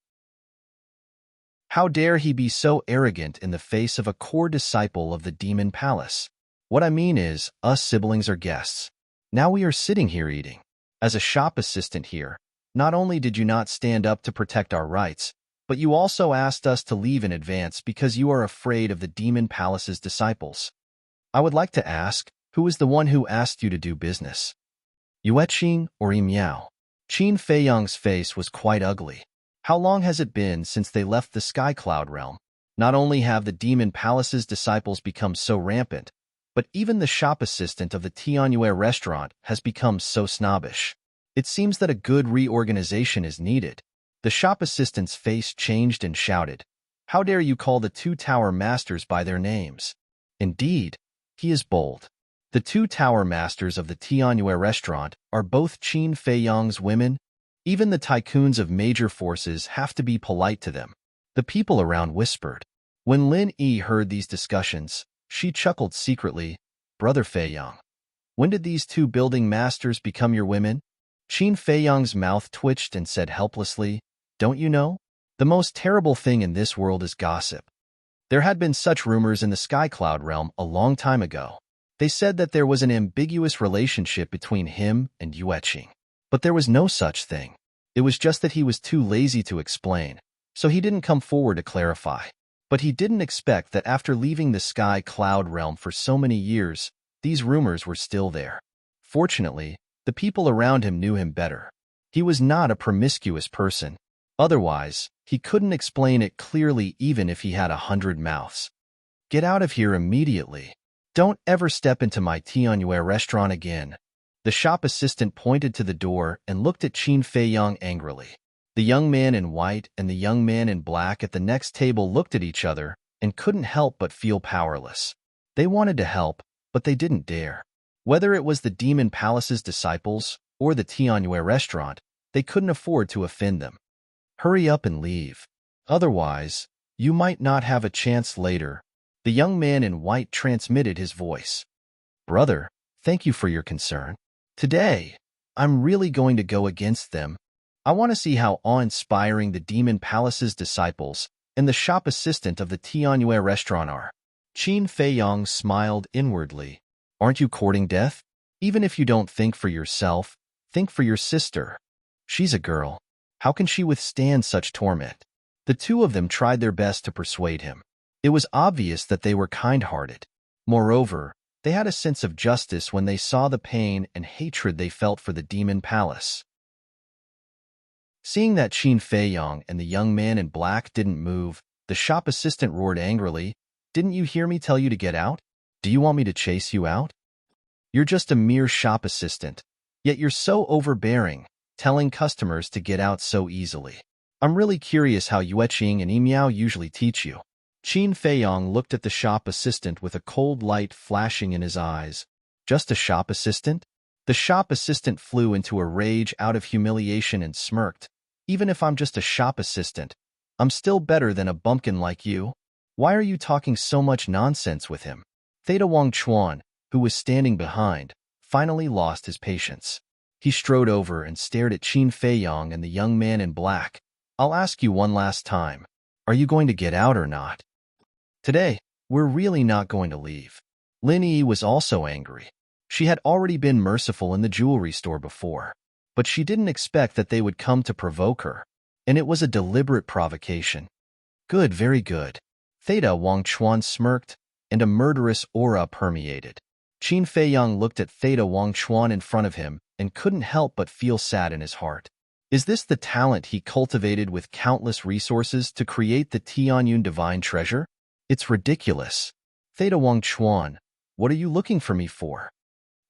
A: How dare he be so arrogant in the face of a core disciple of the Demon Palace? What I mean is, us siblings are guests. Now we are sitting here eating. As a shop assistant here, not only did you not stand up to protect our rights, but you also asked us to leave in advance because you are afraid of the Demon Palace's disciples. I would like to ask, who is the one who asked you to do business? Yueqing or Miao? Qin Feiyang's face was quite ugly. How long has it been since they left the Sky Cloud realm? Not only have the Demon Palace's disciples become so rampant, but even the shop assistant of the Tianyue restaurant has become so snobbish. It seems that a good reorganization is needed. The shop assistant's face changed and shouted, "How dare you call the two tower masters by their names?" Indeed, he is bold. The two tower masters of the Tianyue restaurant are both Qin Feiyang's women. Even the tycoons of major forces have to be polite to them. The people around whispered. When Lin Yi heard these discussions, she chuckled secretly. Brother Feiyang, when did these two building masters become your women? Qin Feiyang's mouth twitched and said helplessly, "Don't you know? The most terrible thing in this world is gossip." There had been such rumors in the Sky Cloud realm a long time ago. They said that there was an ambiguous relationship between him and Yueqing. But there was no such thing. It was just that he was too lazy to explain, so he didn't come forward to clarify. But he didn't expect that after leaving the Sky Cloud realm for so many years, these rumors were still there. Fortunately, the people around him knew him better. He was not a promiscuous person. Otherwise, he couldn't explain it clearly even if he had 100 mouths. Get out of here immediately. Don't ever step into my Tianyue restaurant again. The shop assistant pointed to the door and looked at Qin Feiyang angrily. The young man in white and the young man in black at the next table looked at each other and couldn't help but feel powerless. They wanted to help, but they didn't dare. Whether it was the Demon Palace's disciples or the Tianyue restaurant, they couldn't afford to offend them. Hurry up and leave. Otherwise, you might not have a chance later. The young man in white transmitted his voice. Brother, thank you for your concern. Today, I'm really going to go against them. I want to see how awe-inspiring the Demon Palace's disciples and the shop assistant of the Tianyue restaurant are. Qin Feiyang smiled inwardly. Aren't you courting death? Even if you don't think for yourself, think for your sister. She's a girl. How can she withstand such torment? The two of them tried their best to persuade him. It was obvious that they were kind-hearted. Moreover, they had a sense of justice when they saw the pain and hatred they felt for the Demon Palace. Seeing that Qin Feiyang and the young man in black didn't move, the shop assistant roared angrily, "Didn't you hear me tell you to get out? Do you want me to chase you out? You're just a mere shop assistant, yet you're so overbearing, telling customers to get out so easily. I'm really curious how Yueqing and Miao usually teach you." Qin Feiyang looked at the shop assistant with a cold light flashing in his eyes. Just a shop assistant? The shop assistant flew into a rage out of humiliation and smirked. Even if I'm just a shop assistant, I'm still better than a bumpkin like you. Why are you talking so much nonsense with him? Theta Wangchuan, who was standing behind, finally lost his patience. He strode over and stared at Qin Feiyang and the young man in black. I'll ask you one last time. Are you going to get out or not? Today, we're really not going to leave. Lin Yi was also angry. She had already been merciful in the jewelry store before, but she didn't expect that they would come to provoke her, and it was a deliberate provocation. Good, very good. Theta Wangchuan smirked, and a murderous aura permeated. Qin Feiyang looked at Theta Wangchuan in front of him and couldn't help but feel sad in his heart. Is this the talent he cultivated with countless resources to create the Tianyun divine treasure? It's ridiculous. Theta Wangchuan, what are you looking for me for?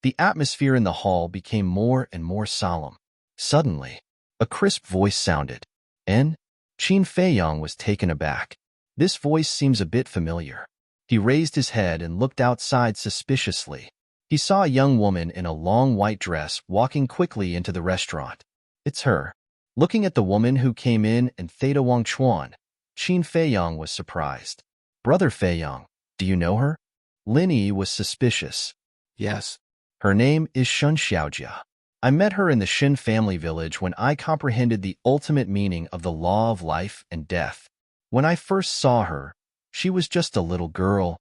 A: The atmosphere in the hall became more and more solemn. Suddenly, a crisp voice sounded. Qin Feiyang was taken aback. This voice seems a bit familiar. He raised his head and looked outside suspiciously. He saw a young woman in a long white dress walking quickly into the restaurant. It's her. Looking at the woman who came in and Theta Wangchuan, Qin Feiyang was surprised. Brother Feiyang, do you know her? Lin Yi was suspicious.
B: Yes.
A: Her name is Shun Xiaojia. I met her in the Shin family village when I comprehended the ultimate meaning of the law of life and death. When I first saw her, she was just a little girl.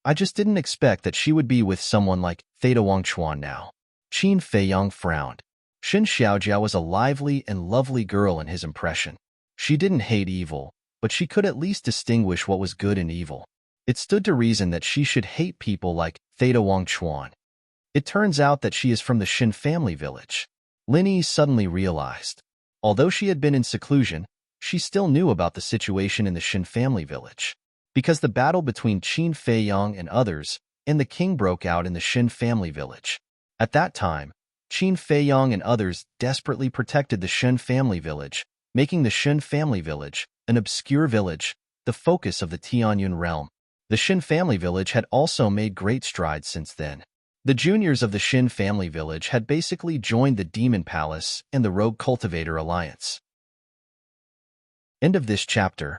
A: I just didn't expect that she would be with someone like Theta Wangchuan now. Qin Feiyang frowned. Xin Xiaojia was a lively and lovely girl in his impression. She didn't hate evil, but she could at least distinguish what was good and evil. It stood to reason that she should hate people like Theta Wangchuan. It turns out that she is from the Xin family village. Lin Yi suddenly realized. Although she had been in seclusion, she still knew about the situation in the Xin family village. Because the battle between Qin Feiyang and others and the king broke out in the Xin family village. At that time, Qin Feiyang and others desperately protected the Xin family village, making the Xin family village, an obscure village, the focus of the Tianyun realm. The Xin family village had also made great strides since then. The juniors of the Xin family village had basically joined the Demon Palace and the Rogue Cultivator Alliance. End of this chapter.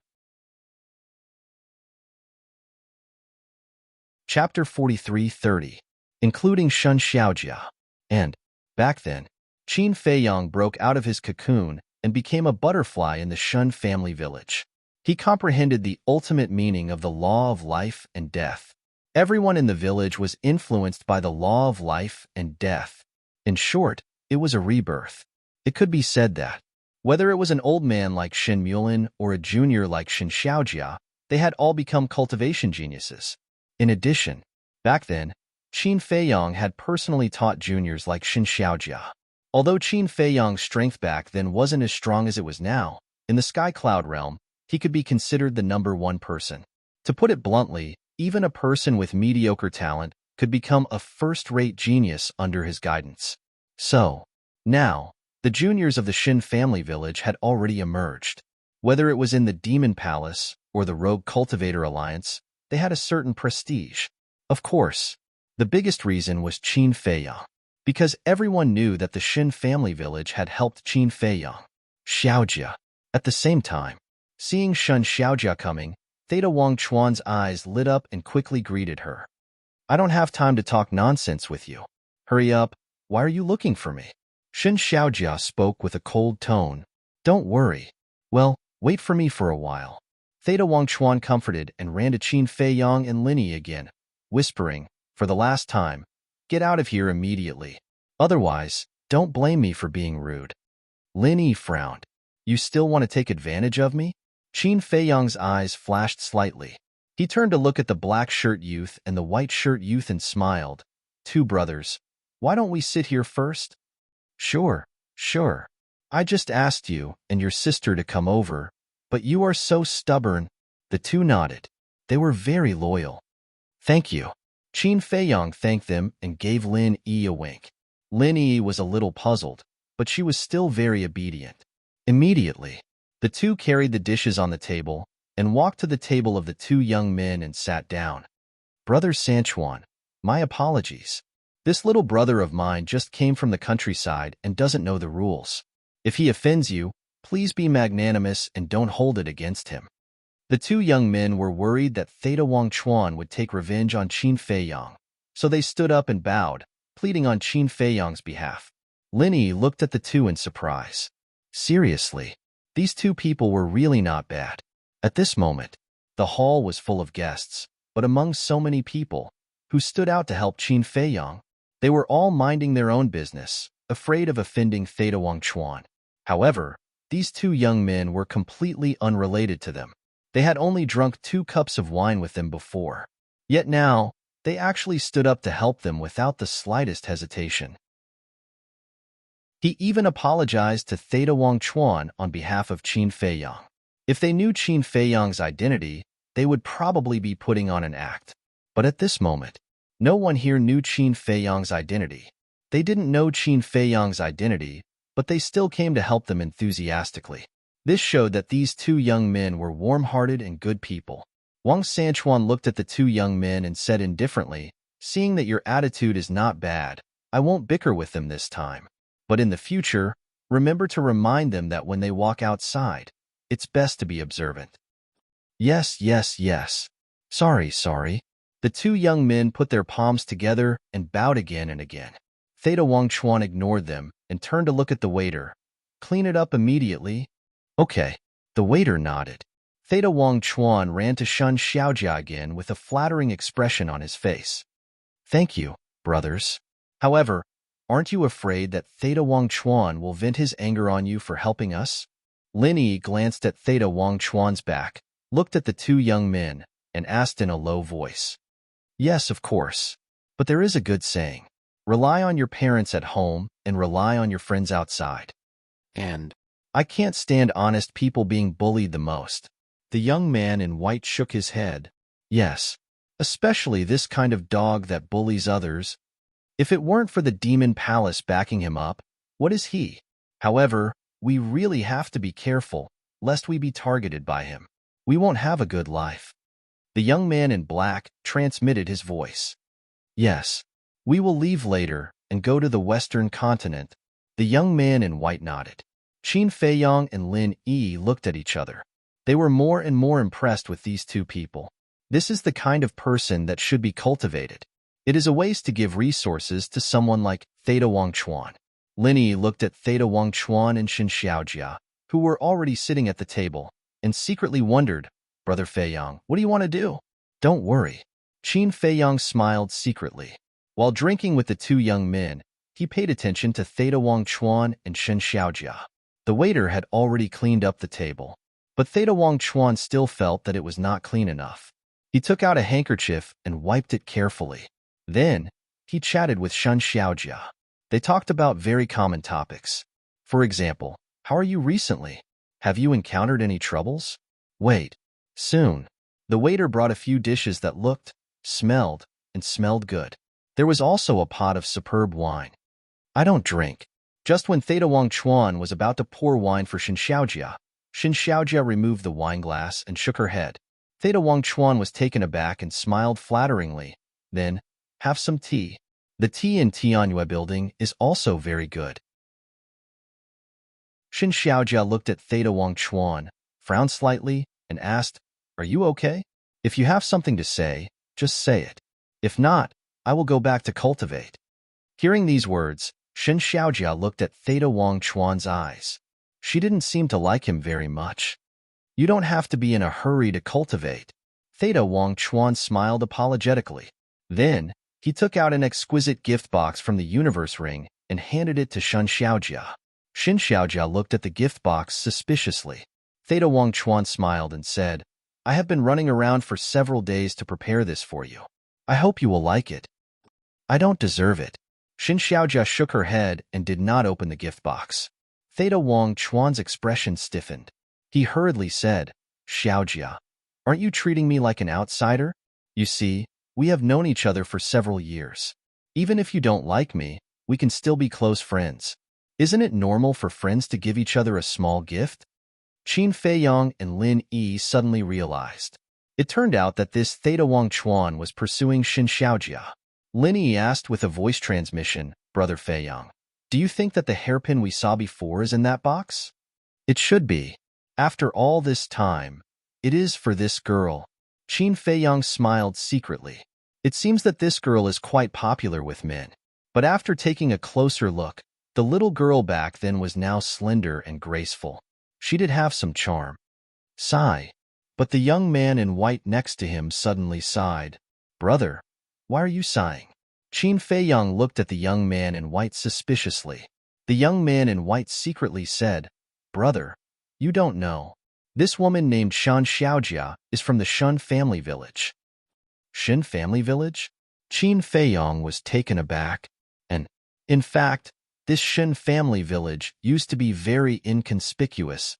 A: Chapter 43:30, including Shun Xiaojia. And, back then, Qin Feiyang broke out of his cocoon and became a butterfly in the Shun family village. He comprehended the ultimate meaning of the law of life and death. Everyone in the village was influenced by the law of life and death. In short, it was a rebirth. It could be said that, whether it was an old man like Xin Mulin or a junior like Xin Xiaojia, they had all become cultivation geniuses. In addition, back then, Qin Feiyang had personally taught juniors like Xin Xiaojia. Although Qin Feiyang's strength back then wasn't as strong as it was now, in the Sky Cloud realm, he could be considered the #1 person. To put it bluntly, even a person with mediocre talent could become a first-rate genius under his guidance. So, now, the juniors of the Xin family village had already emerged. Whether it was in the Demon Palace or the Rogue Cultivator Alliance, they had a certain prestige. Of course, the biggest reason was Qin Feiyang, because everyone knew that the Xin family village had helped Qin Feiyang. Xiaojia. At the same time, seeing Shun Xiaojia coming, Theta Wangchuan's eyes lit up and quickly greeted her. I don't have time to talk nonsense with you. Hurry up, why are you looking for me? Xin Xiaojia spoke with a cold tone. Don't worry. Well, wait for me for a while. Theta Wangchuan comforted and ran to Qin Feiyang and Lin Yi again, whispering, for the last time, get out of here immediately. Otherwise, don't blame me for being rude. Lin Yi frowned. You still want to take advantage of me? Qin Feiyang's eyes flashed slightly. He turned to look at the black shirt youth and the white shirt youth and smiled. Two brothers. Why don't we sit here first? Sure. I just asked you and your sister to come over, but you are so stubborn. The two nodded. They were very loyal. Thank you. Qin Feiyang thanked them and gave Lin Yi a wink. Lin Yi was a little puzzled, but she was still very obedient. Immediately, the two carried the dishes on the table and walked to the table of the two young men and sat down. Brother Sanchuan, my apologies. This little brother of mine just came from the countryside and doesn't know the rules. If he offends you, please be magnanimous and don't hold it against him. The two young men were worried that Theta Wangchuan would take revenge on Qin Feiyang, so they stood up and bowed, pleading on Qin Feiyang's behalf. Lin Yi looked at the two in surprise. Seriously, these two people were really not bad. At this moment, the hall was full of guests, but among so many people who stood out to help Qin Feiyang, they were all minding their own business, afraid of offending Theta Wangchuan. However, these two young men were completely unrelated to them. They had only drunk 2 cups of wine with them before. Yet now, they actually stood up to help them without the slightest hesitation. He even apologized to Theta Wangchuan on behalf of Qin Feiyang. If they knew Qin Feiyang's identity, they would probably be putting on an act. But at this moment, no one here knew Qin Feiyang's identity. They didn't know Qin Feiyang's identity, but they still came to help them enthusiastically. This showed that these two young men were warm-hearted and good people. Wang Sanchuan looked at the two young men and said indifferently, seeing that your attitude is not bad, I won't bicker with them this time. But in the future, remember to remind them that when they walk outside, it's best to be observant. Yes. Sorry. The two young men put their palms together and bowed again and again. Theta Wangchuan ignored them and turned to look at the waiter. Clean it up immediately. Okay. The waiter nodded. Theta Wang Chuan ran to Shun Xiaojia again with a flattering expression on his face. Thank you, brothers. However, aren't you afraid that Theta Wang Chuan will vent his anger on you for helping us? Lin Yi glanced at Theta Wang Chuan's back, looked at the two young men, and asked in a low voice. Yes, of course. But there is a good saying. Rely on your parents at home and rely on your friends outside. And I can't stand honest people being bullied the most. The young man in white shook his head. Yes, especially this kind of dog that bullies others. If it weren't for the demon palace backing him up, what is he? However, we really have to be careful, lest we be targeted by him. We won't have a good life. The young man in black transmitted his voice. Yes, we will leave later and go to the western continent. The young man in white nodded. Qin Feiyong and Lin Yi looked at each other. They were more and more impressed with these two people. This is the kind of person that should be cultivated. It is a waste to give resources to someone like Theta Wang Chuan. Lin Yi looked at Theta Wang Chuan and Shin Xiaojia, who were already sitting at the table, and secretly wondered, Brother Feiyong, what do you want to do? Don't worry. Qin Feiyong smiled secretly. While drinking with the two young men, he paid attention to Theta Wang Chuan and Shin Xiaojia. The waiter had already cleaned up the table, but Theta Wang Chuan still felt that it was not clean enough. He took out a handkerchief and wiped it carefully. Then, he chatted with Shin Xiaojia. They talked about very common topics. For example, how are you recently? Have you encountered any troubles? Wait. Soon, the waiter brought a few dishes that looked, smelled, and smelled good. There was also a pot of superb wine. I don't drink. Just when Theta Wang Chuan was about to pour wine for Shin Xiaojia removed the wine glass and shook her head. Theta Wang Chuan was taken aback and smiled flatteringly. Then, have some tea. The tea in Tianyue building is also very good. Shin Xiaojia looked at Theta Wang Chuan, frowned slightly, and asked, Are you okay? If you have something to say, just say it. If not, I will go back to cultivate. Hearing these words, Shin Xiaojia looked at Theta Wang Chuan's eyes. She didn't seem to like him very much. You don't have to be in a hurry to cultivate. Theta Wang Chuan smiled apologetically. Then, he took out an exquisite gift box from the universe ring and handed it to Shin Xiaojia. Shin Xiaojia looked at the gift box suspiciously. Theta Wang Chuan smiled and said, I have been running around for several days to prepare this for you. I hope you will like it. I don't deserve it. Shin Xiaojia shook her head and did not open the gift box. Theta Wang Chuan's expression stiffened. He hurriedly said, Xiaojia, aren't you treating me like an outsider? You see, we have known each other for several years. Even if you don't like me, we can still be close friends. Isn't it normal for friends to give each other a small gift? Qin Feiyong and Lin Yi suddenly realized. It turned out that this Theta Wang Chuan was pursuing Shin Xiaojia. Lin Yi asked with a voice transmission, Brother Feiyong, do you think that the hairpin we saw before is in that box? It should be. After all this time, it is for this girl. Qin Feiyong smiled secretly. It seems that this girl is quite popular with men. But after taking a closer look, the little girl back then was now slender and graceful. She did have some charm. Sigh. But the young man in white next to him suddenly sighed. Brother, why are you sighing? Qin Feiyong looked at the young man in white suspiciously. The young man in white secretly said, Brother, you don't know. This woman named Shin Xiaojia is from the Shun family village. Shin family village? Qin Feiyong was taken aback. And, in fact, this Shin family village used to be very inconspicuous.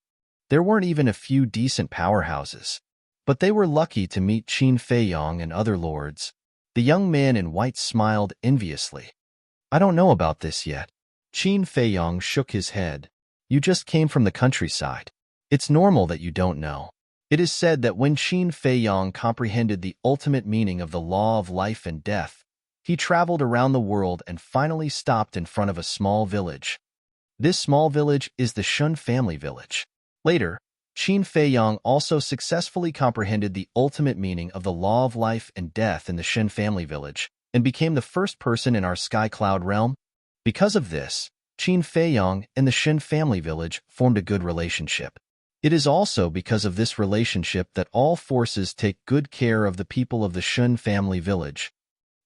A: There weren't even a few decent powerhouses. But they were lucky to meet Qin Feiyong and other lords. The young man in white smiled enviously. I don't know about this yet. Qin Feiyong shook his head. You just came from the countryside. It's normal that you don't know. It is said that when Qin Feiyong comprehended the ultimate meaning of the law of life and death, he traveled around the world and finally stopped in front of a small village. This small village is the Shun family village. Later, Qin Feiyong also successfully comprehended the ultimate meaning of the law of life and death in the Shin family village and became the first person in our sky cloud realm. Because of this, Qin Feiyong and the Shin family village formed a good relationship. It is also because of this relationship that all forces take good care of the people of the Shun family village,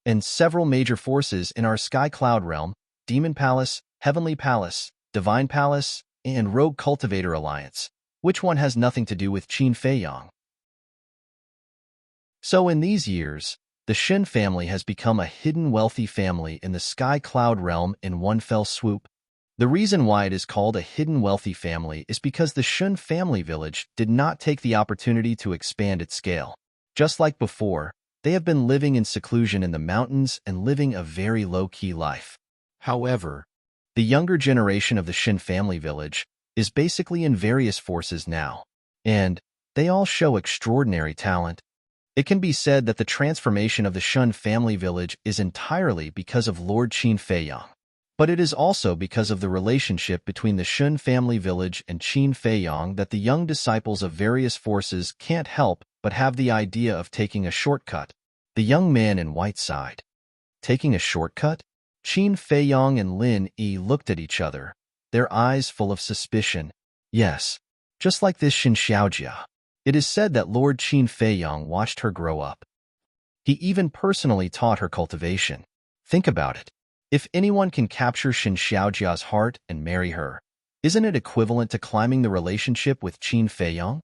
A: and several major forces in our Sky Cloud realm, Demon Palace, Heavenly Palace, Divine Palace, and Rogue Cultivator Alliance. Which one has nothing to do with Qin Feiyang? So in these years, the Shin family has become a hidden wealthy family in the Sky Cloud realm in one fell swoop. The reason why it is called a hidden wealthy family is because the Shun family village did not take the opportunity to expand its scale. Just like before, they have been living in seclusion in the mountains and living a very low-key life. However, the younger generation of the Shin family village is basically in various forces now, and they all show extraordinary talent. It can be said that the transformation of the Shun family village is entirely because of Lord Qin Feiyang. But it is also because of the relationship between the Shun family village and Qin Feiyang that the young disciples of various forces can't help but have the idea of taking a shortcut. The young man in white sighed. Taking a shortcut? Qin Feiyang and Lin Yi looked at each other, their eyes full of suspicion. Yes, just like this Xin Xiaojia. It is said that Lord Qin Feiyang watched her grow up. He even personally taught her cultivation. Think about it. If anyone can capture Xin Xiaojia's heart and marry her, isn't it equivalent to climbing the relationship with Qin Feiyang?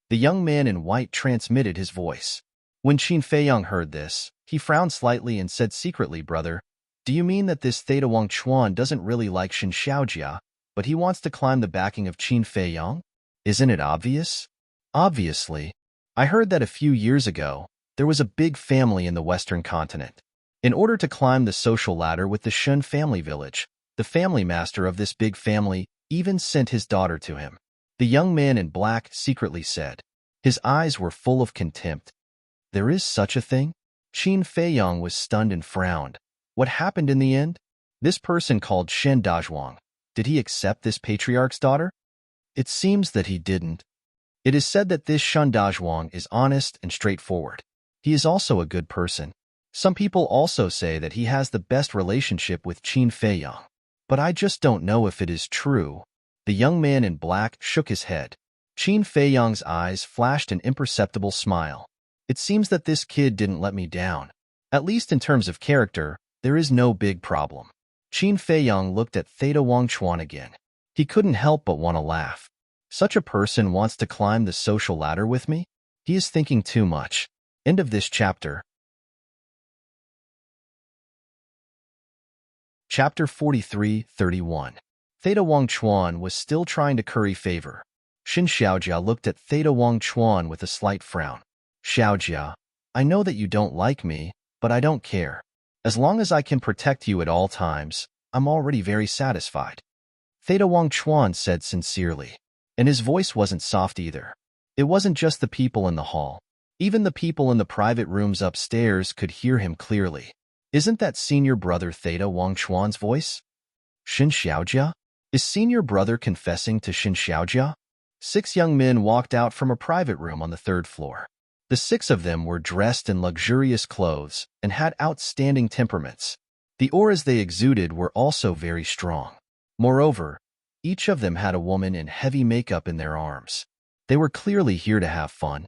A: The young man in white transmitted his voice. When Qin Feiyang heard this, he frowned slightly and said secretly, "Brother, do you mean that this Theta Wang Chuan doesn't really like Xin Xiaojia, but he wants to climb the backing of Qin Feiyang? Isn't it obvious?" Obviously. I heard that a few years ago, there was a big family in the Western continent. In order to climb the social ladder with the Shun family village, the family master of this big family even sent his daughter to him. The young man in black secretly said. His eyes were full of contempt. There is such a thing? Qin Feiyang was stunned and frowned. What happened in the end? This person called Shen Dazhuang. Did he accept this patriarch's daughter? It seems that he didn't. It is said that this Shen Dazhuang is honest and straightforward. He is also a good person. Some people also say that he has the best relationship with Qin Feiyang. But I just don't know if it is true. The young man in black shook his head. Qin Feiyang's eyes flashed an imperceptible smile. It seems that this kid didn't let me down. At least in terms of character, there is no big problem. Qin Feiyang looked at Theta Wang Chuan again. He couldn't help but want to laugh. Such a person wants to climb the social ladder with me? He is thinking too much. End of this chapter. Chapter 43-31. Theta Wang Chuan was still trying to curry favor. Xin Xiaojia looked at Theta Wang Chuan with a slight frown. Xiaojia, I know that you don't like me, but I don't care. As long as I can protect you at all times, I'm already very satisfied. Theta Wang Chuan said sincerely. And his voice wasn't soft either. It wasn't just the people in the hall. Even the people in the private rooms upstairs could hear him clearly. Isn't that senior brother Theta Wang Chuan's voice? Xin Xiaojia? Is senior brother confessing to Xin Xiaojia? 6 young men walked out from a private room on the 3rd floor. The 6 of them were dressed in luxurious clothes and had outstanding temperaments. The auras they exuded were also very strong. Moreover, each of them had a woman in heavy makeup in their arms. They were clearly here to have fun.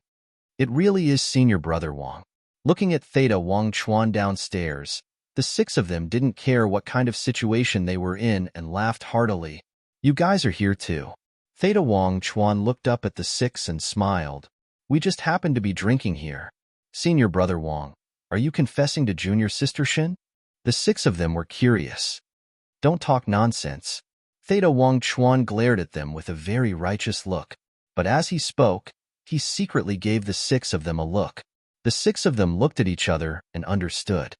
A: It really is senior brother Wang. Looking at Theta Wang Chuan downstairs, the 6 of them didn't care what kind of situation they were in and laughed heartily. You guys are here too. Theta Wang Chuan looked up at the 6 and smiled. We just happened to be drinking here. Senior brother Wang, are you confessing to junior sister Shin? The 6 of them were curious. Don't talk nonsense. Theta Wang Chuan glared at them with a very righteous look. But as he spoke, he secretly gave the 6 of them a look. The 6 of them looked at each other and understood.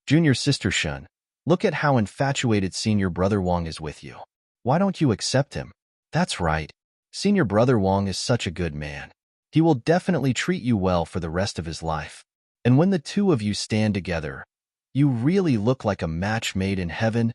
A: Junior sister Shun, look at how infatuated senior brother Wang is with you. Why don't you accept him? That's right. Senior brother Wang is such a good man. He will definitely treat you well for the rest of his life. And when the 2 of you stand together, you really look like a match made in heaven.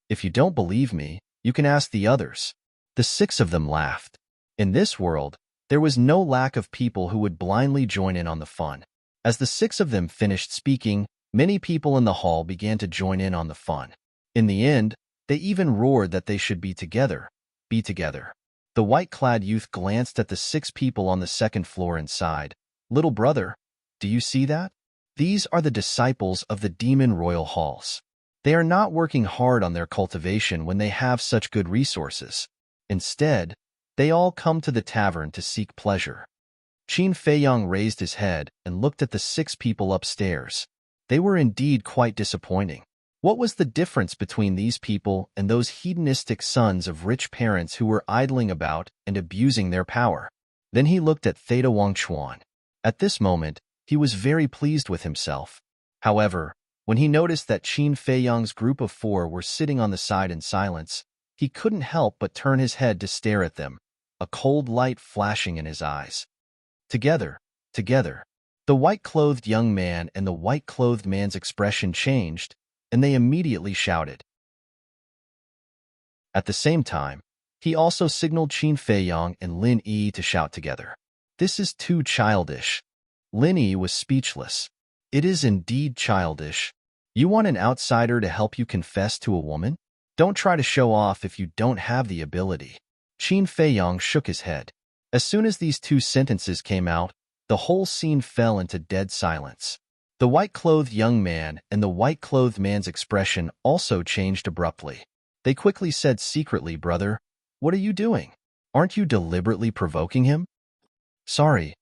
A: If you don't believe me, you can ask the others. The 6 of them laughed. In this world, there was no lack of people who would blindly join in on the fun. As the 6 of them finished speaking, many people in the hall began to join in on the fun. In the end, they even roared that they should be together. Be together. The white-clad youth glanced at the 6 people on the second floor and sighed. Little brother, do you see that? These are the disciples of the demon royal halls. They are not working hard on their cultivation when they have such good resources. Instead, they all come to the tavern to seek pleasure. Qin Feiyang raised his head and looked at the 6 people upstairs. They were indeed quite disappointing. What was the difference between these people and those hedonistic sons of rich parents who were idling about and abusing their power? Then he looked at Theta Wangchuan. At this moment, he was very pleased with himself. However, when he noticed that Qin Feiyang's group of 4 were sitting on the side in silence, he couldn't help but turn his head to stare at them, a cold light flashing in his eyes. Together. The white-clothed young man and the white-clothed man's expression changed, and they immediately shouted. At the same time, he also signaled Qin Feiyang and Lin Yi to shout together. This is too childish. Lin Yi was speechless. It is indeed childish. You want an outsider to help you confess to a woman? Don't try to show off if you don't have the ability. Qin Feiyang shook his head. As soon as these 2 sentences came out, the whole scene fell into dead silence. The white-clothed young man and the white-clothed man's expression also changed abruptly. They quickly said secretly, brother, what are you doing? Aren't you deliberately provoking him? Sorry,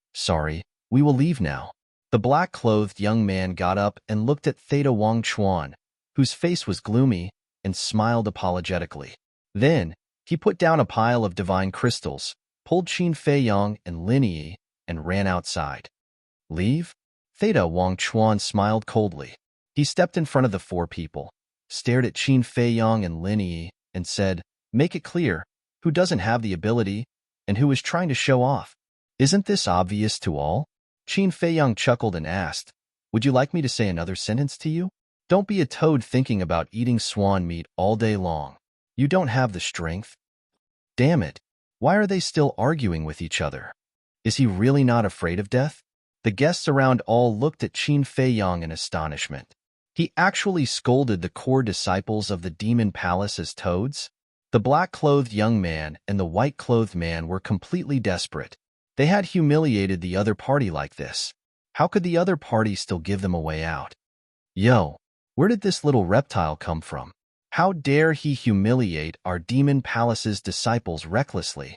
A: we will leave now. The black-clothed young man got up and looked at Theta Wangchuan, whose face was gloomy, and smiled apologetically. Then, he put down a pile of divine crystals, pulled Qin Feiyang and Lin Yi, and ran outside. Leave? Theta Wangchuan smiled coldly. He stepped in front of the 4 people, stared at Qin Feiyang and Lin Yi, and said, make it clear, who doesn't have the ability, and who is trying to show off. Isn't this obvious to all? Qin Feiyang chuckled and asked, would you like me to say another sentence to you? Don't be a toad thinking about eating swan meat all day long. You don't have the strength. Damn it, why are they still arguing with each other? Is he really not afraid of death? The guests around all looked at Qin Feiyang in astonishment. He actually scolded the core disciples of the demon palace as toads? The black-clothed young man and the white-clothed man were completely desperate. They had humiliated the other party like this. How could the other party still give them a way out? Yo, where did this little reptile come from? How dare he humiliate our demon palace's disciples recklessly?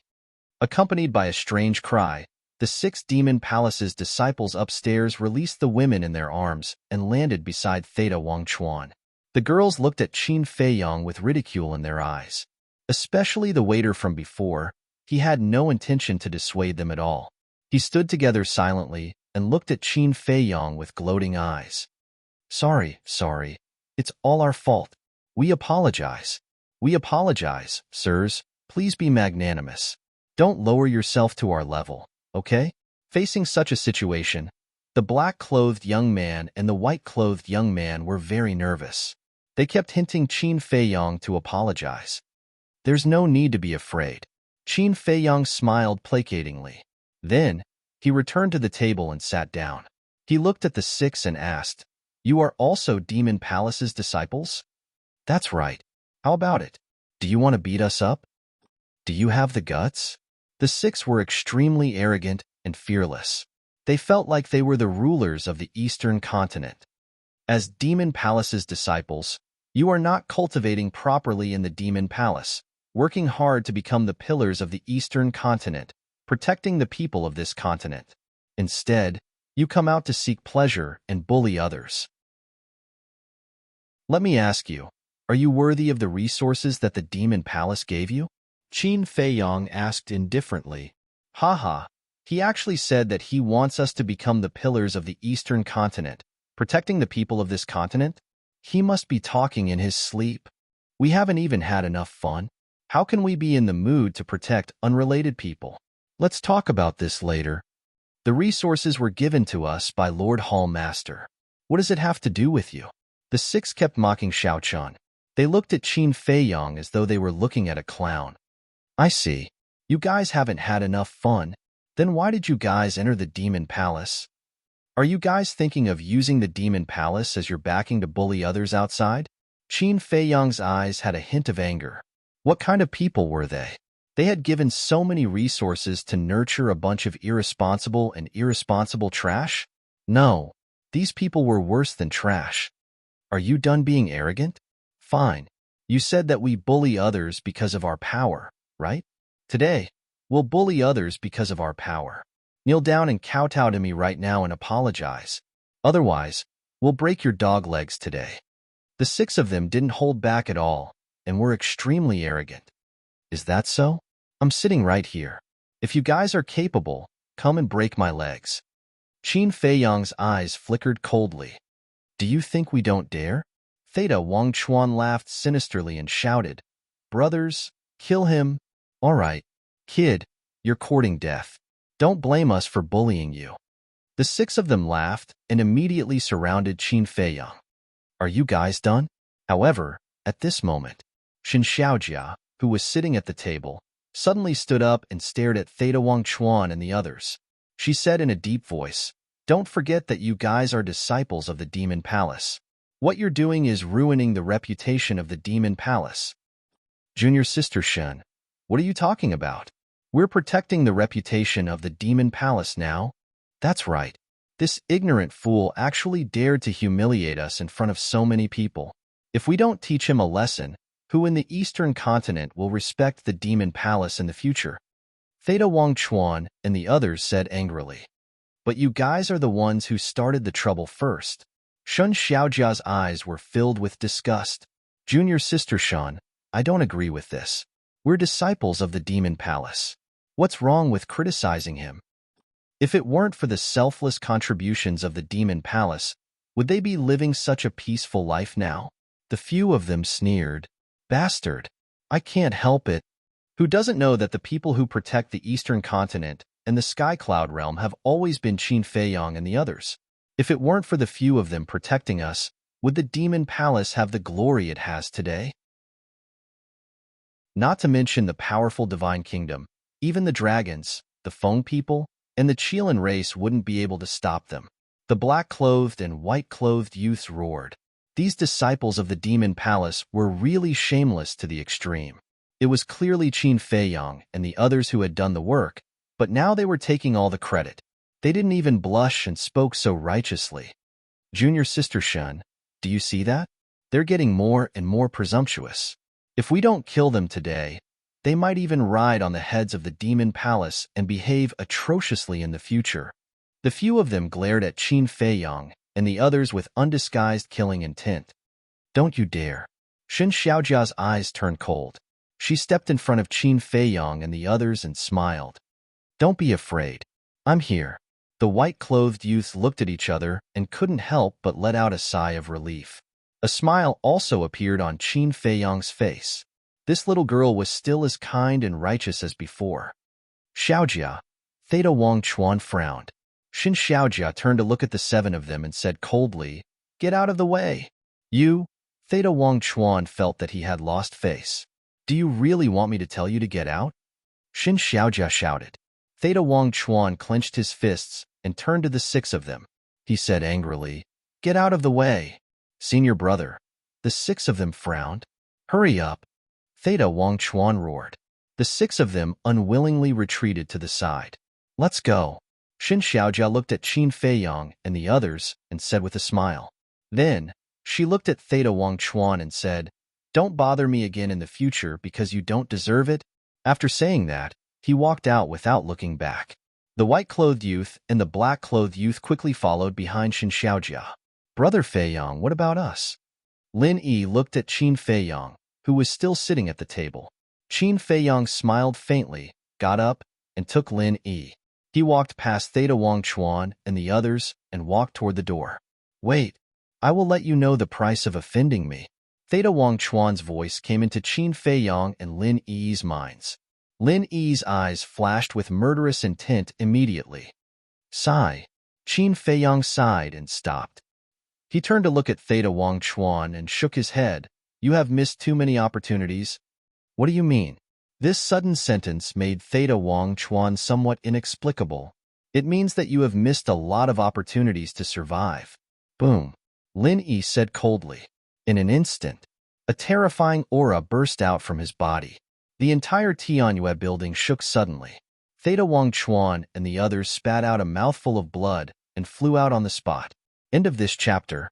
A: Accompanied by a strange cry, the 6 demon palace's disciples upstairs released the women in their arms and landed beside Theta Wangchuan. The girls looked at Qin Feiyang with ridicule in their eyes. Especially the waiter from before, he had no intention to dissuade them at all. He stood together silently and looked at Qin Feiyang with gloating eyes. Sorry, it's all our fault. We apologize, sirs. Please be magnanimous. Don't lower yourself to our level, okay? Facing such a situation, the black-clothed young man and the white-clothed young man were very nervous. They kept hinting Qin Feiyang to apologize. There's no need to be afraid. Qin Feiyang smiled placatingly. Then, he returned to the table and sat down. He looked at the 6 and asked, you are also Demon Palace's disciples? That's right. How about it? Do you want to beat us up? Do you have the guts? The 6 were extremely arrogant and fearless. They felt like they were the rulers of the Eastern continent. As Demon Palace's disciples, you are not cultivating properly in the Demon Palace, working hard to become the pillars of the Eastern continent, protecting the people of this continent. Instead, you come out to seek pleasure and bully others. Let me ask you, are you worthy of the resources that the Demon Palace gave you? Qin Feiyang asked indifferently. Haha, he actually said that he wants us to become the pillars of the Eastern continent, protecting the people of this continent? He must be talking in his sleep. We haven't even had enough fun. How can we be in the mood to protect unrelated people? Let's talk about this later. The resources were given to us by Lord Hall Master. What does it have to do with you? The 6 kept mocking Xiaochan. They looked at Qin Feiyang as though they were looking at a clown. I see. You guys haven't had enough fun. Then why did you guys enter the Demon Palace? Are you guys thinking of using the Demon Palace as your backing to bully others outside? Qin Feiyang's eyes had a hint of anger. What kind of people were they? They had given so many resources to nurture a bunch of irresponsible and irresponsible trash? No, these people were worse than trash. Are you done being arrogant? Fine. You said that we bully others because of our power, right? Today, we'll bully others because of our power. Kneel down and kowtow to me right now and apologize. Otherwise, we'll break your dog legs today. The 6 of them didn't hold back at all and were extremely arrogant. Is that so? I'm sitting right here. If you guys are capable, come and break my legs. Qin Feiyang's eyes flickered coldly. Do you think we don't dare? Theta Wang Chuan laughed sinisterly and shouted, Brothers, kill him. All right, kid, you're courting death. Don't blame us for bullying you. The 6 of them laughed and immediately surrounded Qin Feiyang. Are you guys done? However, at this moment, Shin Xiaojia, who was sitting at the table, suddenly stood up and stared at Theta Wang Chuan and the others. She said in a deep voice, Don't forget that you guys are disciples of the Demon Palace. What you're doing is ruining the reputation of the Demon Palace. Junior Sister Shen, what are you talking about? We're protecting the reputation of the Demon Palace now. That's right. This ignorant fool actually dared to humiliate us in front of so many people. If we don't teach him a lesson, who in the Eastern continent will respect the Demon Palace in the future? Theta Wang Chuan and the others said angrily. But you guys are the ones who started the trouble first. Shun Xiaojia's eyes were filled with disgust. Junior Sister Shan, I don't agree with this. We're disciples of the Demon Palace. What's wrong with criticizing him? If it weren't for the selfless contributions of the Demon Palace, would they be living such a peaceful life now? The few of them sneered. Bastard. I can't help it. Who doesn't know that the people who protect the Eastern continent and the Sky Cloud realm have always been Qin Feiyang and the others? If it weren't for the few of them protecting us, would the Demon Palace have the glory it has today? Not to mention the powerful Divine Kingdom, even the dragons, the Feng people, and the Qilin race wouldn't be able to stop them. The black-clothed and white-clothed youths roared. These disciples of the Demon Palace were really shameless to the extreme. It was clearly Qin Feiyang and the others who had done the work, but now they were taking all the credit. They didn't even blush and spoke so righteously. Junior Sister Shen, do you see that? They're getting more and more presumptuous. If we don't kill them today, they might even ride on the heads of the Demon Palace and behave atrociously in the future. The few of them glared at Qin Feiyang and the others with undisguised killing intent. Don't you dare. Shin Xiaojia's eyes turned cold. She stepped in front of Qin Feiyang and the others and smiled. Don't be afraid. I'm here. The white-clothed youths looked at each other and couldn't help but let out a sigh of relief. A smile also appeared on Qin Feiyang's face. This little girl was still as kind and righteous as before. Xiaojia, Theta Wang Chuan frowned. Shin Xiaojia turned to look at the 7 of them and said coldly, Get out of the way. You, Theta Wang Chuan felt that he had lost face. Do you really want me to tell you to get out? Shin Xiaojia shouted. Theta Wang Chuan clenched his fists and turned to the 6 of them. He said angrily, Get out of the way. Senior brother. The 6 of them frowned. Hurry up. Theta Wang Chuan roared. The 6 of them unwillingly retreated to the side. Let's go. Shin Xiaojia looked at Qin Feiyang and the others and said with a smile. Then, she looked at Theta Wang Chuan and said, Don't bother me again in the future because you don't deserve it. After saying that, he walked out without looking back. The white-clothed youth and the black-clothed youth quickly followed behind Shin Xiaojia. Brother Feiyang, what about us? Lin Yi looked at Qin Feiyang, who was still sitting at the table. Qin Feiyang smiled faintly, got up, and took Lin Yi. He walked past Theta Wang Chuan and the others and walked toward the door. Wait, I will let you know the price of offending me. Theta Wang Chuan's voice came into Qin Feiyang and Lin Yi's minds. Lin Yi's eyes flashed with murderous intent immediately. Sigh. Qin Feiyang sighed and stopped. He turned to look at Theta Wang Chuan and shook his head. You have missed too many opportunities. What do you mean? This sudden sentence made Theta Wang Chuan somewhat inexplicable. It means that you have missed a lot of opportunities to survive. Boom. Lin Yi said coldly. In an instant, a terrifying aura burst out from his body. The entire Tianyue building shook suddenly. Theta Wang Chuan and the others spat out a mouthful of blood and flew out on the spot. End of this chapter.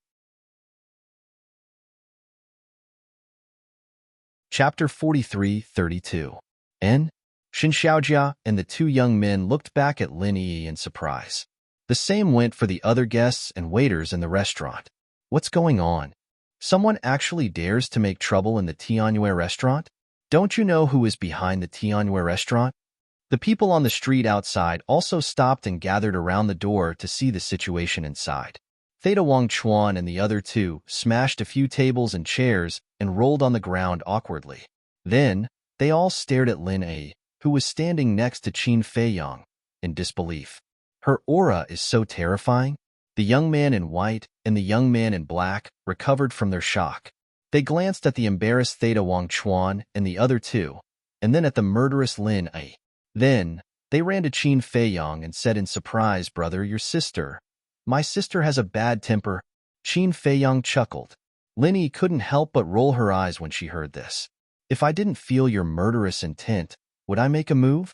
A: Chapter 43-32. N. Shin Xiaojia and the two young men looked back at Lin Yi in surprise. The same went for the other guests and waiters in the restaurant. What's going on? Someone actually dares to make trouble in the Tianyue restaurant? Don't you know who is behind the Tianyue restaurant? The people on the street outside also stopped and gathered around the door to see the situation inside. Theta Wang Chuan and the other two smashed a few tables and chairs and rolled on the ground awkwardly. Then, they all stared at Lin Yi, who was standing next to Qin Feiyang, in disbelief. Her aura is so terrifying. The young man in white and the young man in black recovered from their shock. They glanced at the embarrassed Theta Wang Chuan and the other two, and then at the murderous Lin Yi. Then, they ran to Qin Feiyang and said in surprise, "Brother, your sister. My sister has a bad temper." Qin Feiyang chuckled. Lin Yi couldn't help but roll her eyes when she heard this. "If I didn't feel your murderous intent, would I make a move?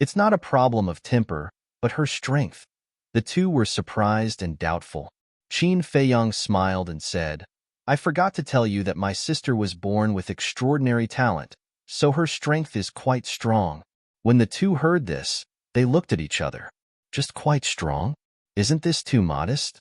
A: It's not a problem of temper, but her strength." The two were surprised and doubtful. Qin Feiyang smiled and said, "I forgot to tell you that my sister was born with extraordinary talent, so her strength is quite strong." When the two heard this, they looked at each other. Just quite strong? Isn't this too modest?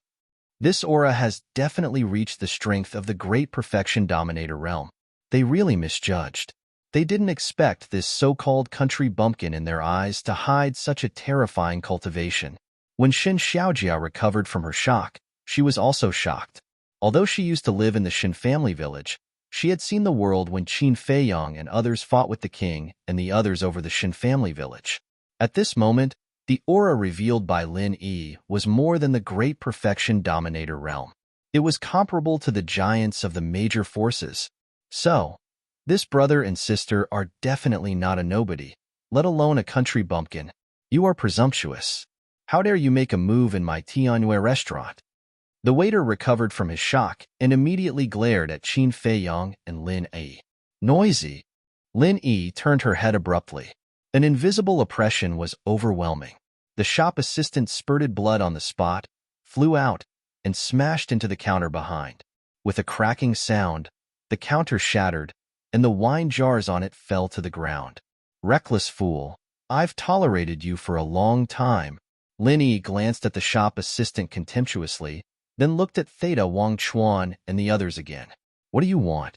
A: This aura has definitely reached the strength of the great perfection dominator realm. They really misjudged. They didn't expect this so-called country bumpkin in their eyes to hide such a terrifying cultivation. When Shin Xiaojia recovered from her shock, she was also shocked. Although she used to live in the Shin family village, she had seen the world when Qin Feiyang and others fought with the king and the others over the Shin family village. At this moment, the aura revealed by Lin Yi was more than the great perfection dominator realm. It was comparable to the giants of the major forces. So, this brother and sister are definitely not a nobody, let alone a country bumpkin. You are presumptuous. How dare you make a move in my Tianyue restaurant? The waiter recovered from his shock and immediately glared at Qin Feiyang and Lin Yi. Noisy. Lin Yi turned her head abruptly. An invisible oppression was overwhelming. The shop assistant spurted blood on the spot, flew out, and smashed into the counter behind. With a cracking sound, the counter shattered, and the wine jars on it fell to the ground. Reckless fool, I've tolerated you for a long time. Lin Yi glanced at the shop assistant contemptuously, then looked at Theta Wang Chuan and the others again. What do you want?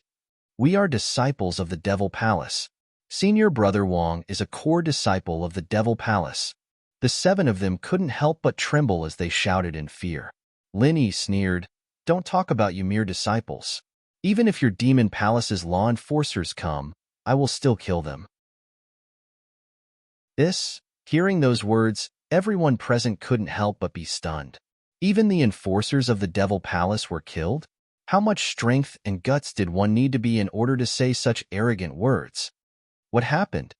A: We are disciples of the Devil Palace. Senior Brother Wang is a core disciple of the Devil Palace. The seven of them couldn't help but tremble as they shouted in fear. Lin Yi sneered, "Don't talk about you mere disciples. Even if your demon palace's law enforcers come, I will still kill them." Hearing those words, everyone present couldn't help but be stunned. Even the enforcers of the Devil Palace were killed? How much strength and guts did one need to be in order to say such arrogant words? What happened?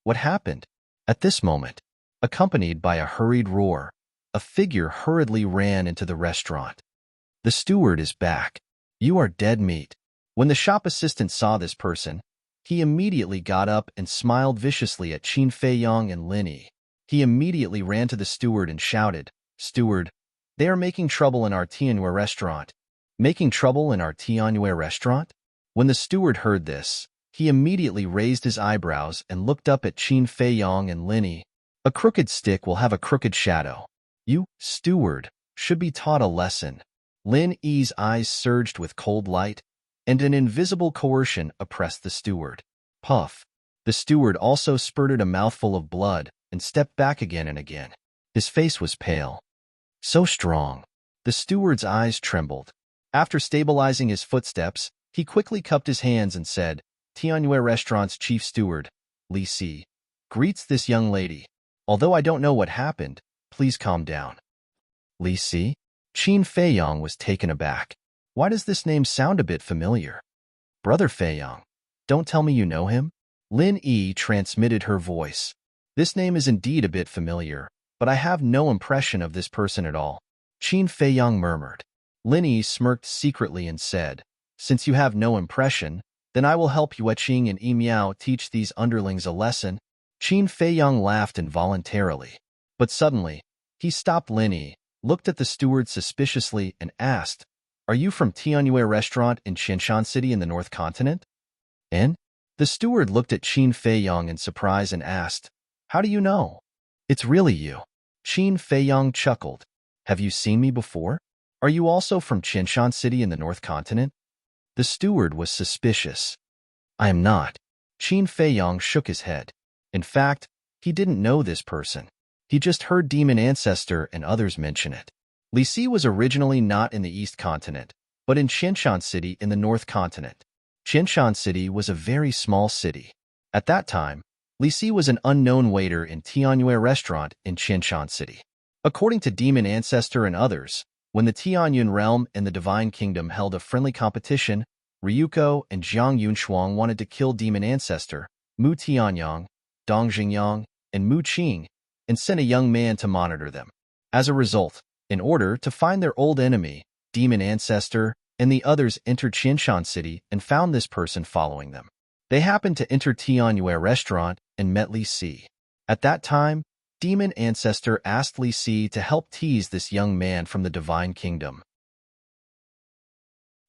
A: What happened? At this moment, accompanied by a hurried roar, a figure hurriedly ran into the restaurant. "The steward is back. You are dead meat." When the shop assistant saw this person, he immediately got up and smiled viciously at Qin Feiyang and Lin Yi. He immediately ran to the steward and shouted, "Steward, they are making trouble in our Tianyue restaurant." Making trouble in our Tianyue restaurant? When the steward heard this, he immediately raised his eyebrows and looked up at Qin Feiyang and Lin Yi. "A crooked stick will have a crooked shadow. You, steward, should be taught a lesson." Lin Yi's eyes surged with cold light, and an invisible coercion oppressed the steward. Puff. The steward also spurted a mouthful of blood and stepped back again and again. His face was pale. So strong. The steward's eyes trembled. After stabilizing his footsteps, he quickly cupped his hands and said, "Tianyue Restaurant's chief steward, Li Si, greets this young lady. Although I don't know what happened, please calm down." Li Si? Qin Feiyang was taken aback. Why does this name sound a bit familiar? Brother Feiyang, don't tell me you know him? Lin Yi transmitted her voice. This name is indeed a bit familiar, but I have no impression of this person at all. Qin Feiyang murmured. Lin Yi smirked secretly and said, "Since you have no impression, Then I will help Yueqing and Yi Miao teach these underlings a lesson. Qin Feiyang laughed involuntarily. But suddenly, he stopped Lin Yi, looked at the steward suspiciously, and asked, "Are you from Tianyue Restaurant in Qinshan City in the North Continent?" And the steward looked at Qin Feiyang in surprise and asked, "How do you know?" "It's really you." Qin Feiyang chuckled. "Have you seen me before? Are you also from Qinshan City in the North Continent?" The steward was suspicious. "I am not." Qin Feiyang shook his head. In fact, he didn't know this person. He just heard Demon Ancestor and others mention it. Li Si was originally not in the East Continent, but in Qinshan City in the North Continent. Qinshan City was a very small city. At that time, Li Si was an unknown waiter in Tianyue Restaurant in Qinshan City. According to Demon Ancestor and others, when the Tianyun realm and the Divine Kingdom held a friendly competition, Ryuko and Jiang Yunshuang wanted to kill Demon Ancestor, Mu Tianyang, Dong Jingyang, and Mu Qing, and sent a young man to monitor them. As a result, in order to find their old enemy, Demon Ancestor, and the others entered Qinshan City and found this person following them. They happened to enter Tianyue Restaurant and met Li Si. At that time, Demon Ancestor asked Li Si to help tease this young man from the Divine Kingdom.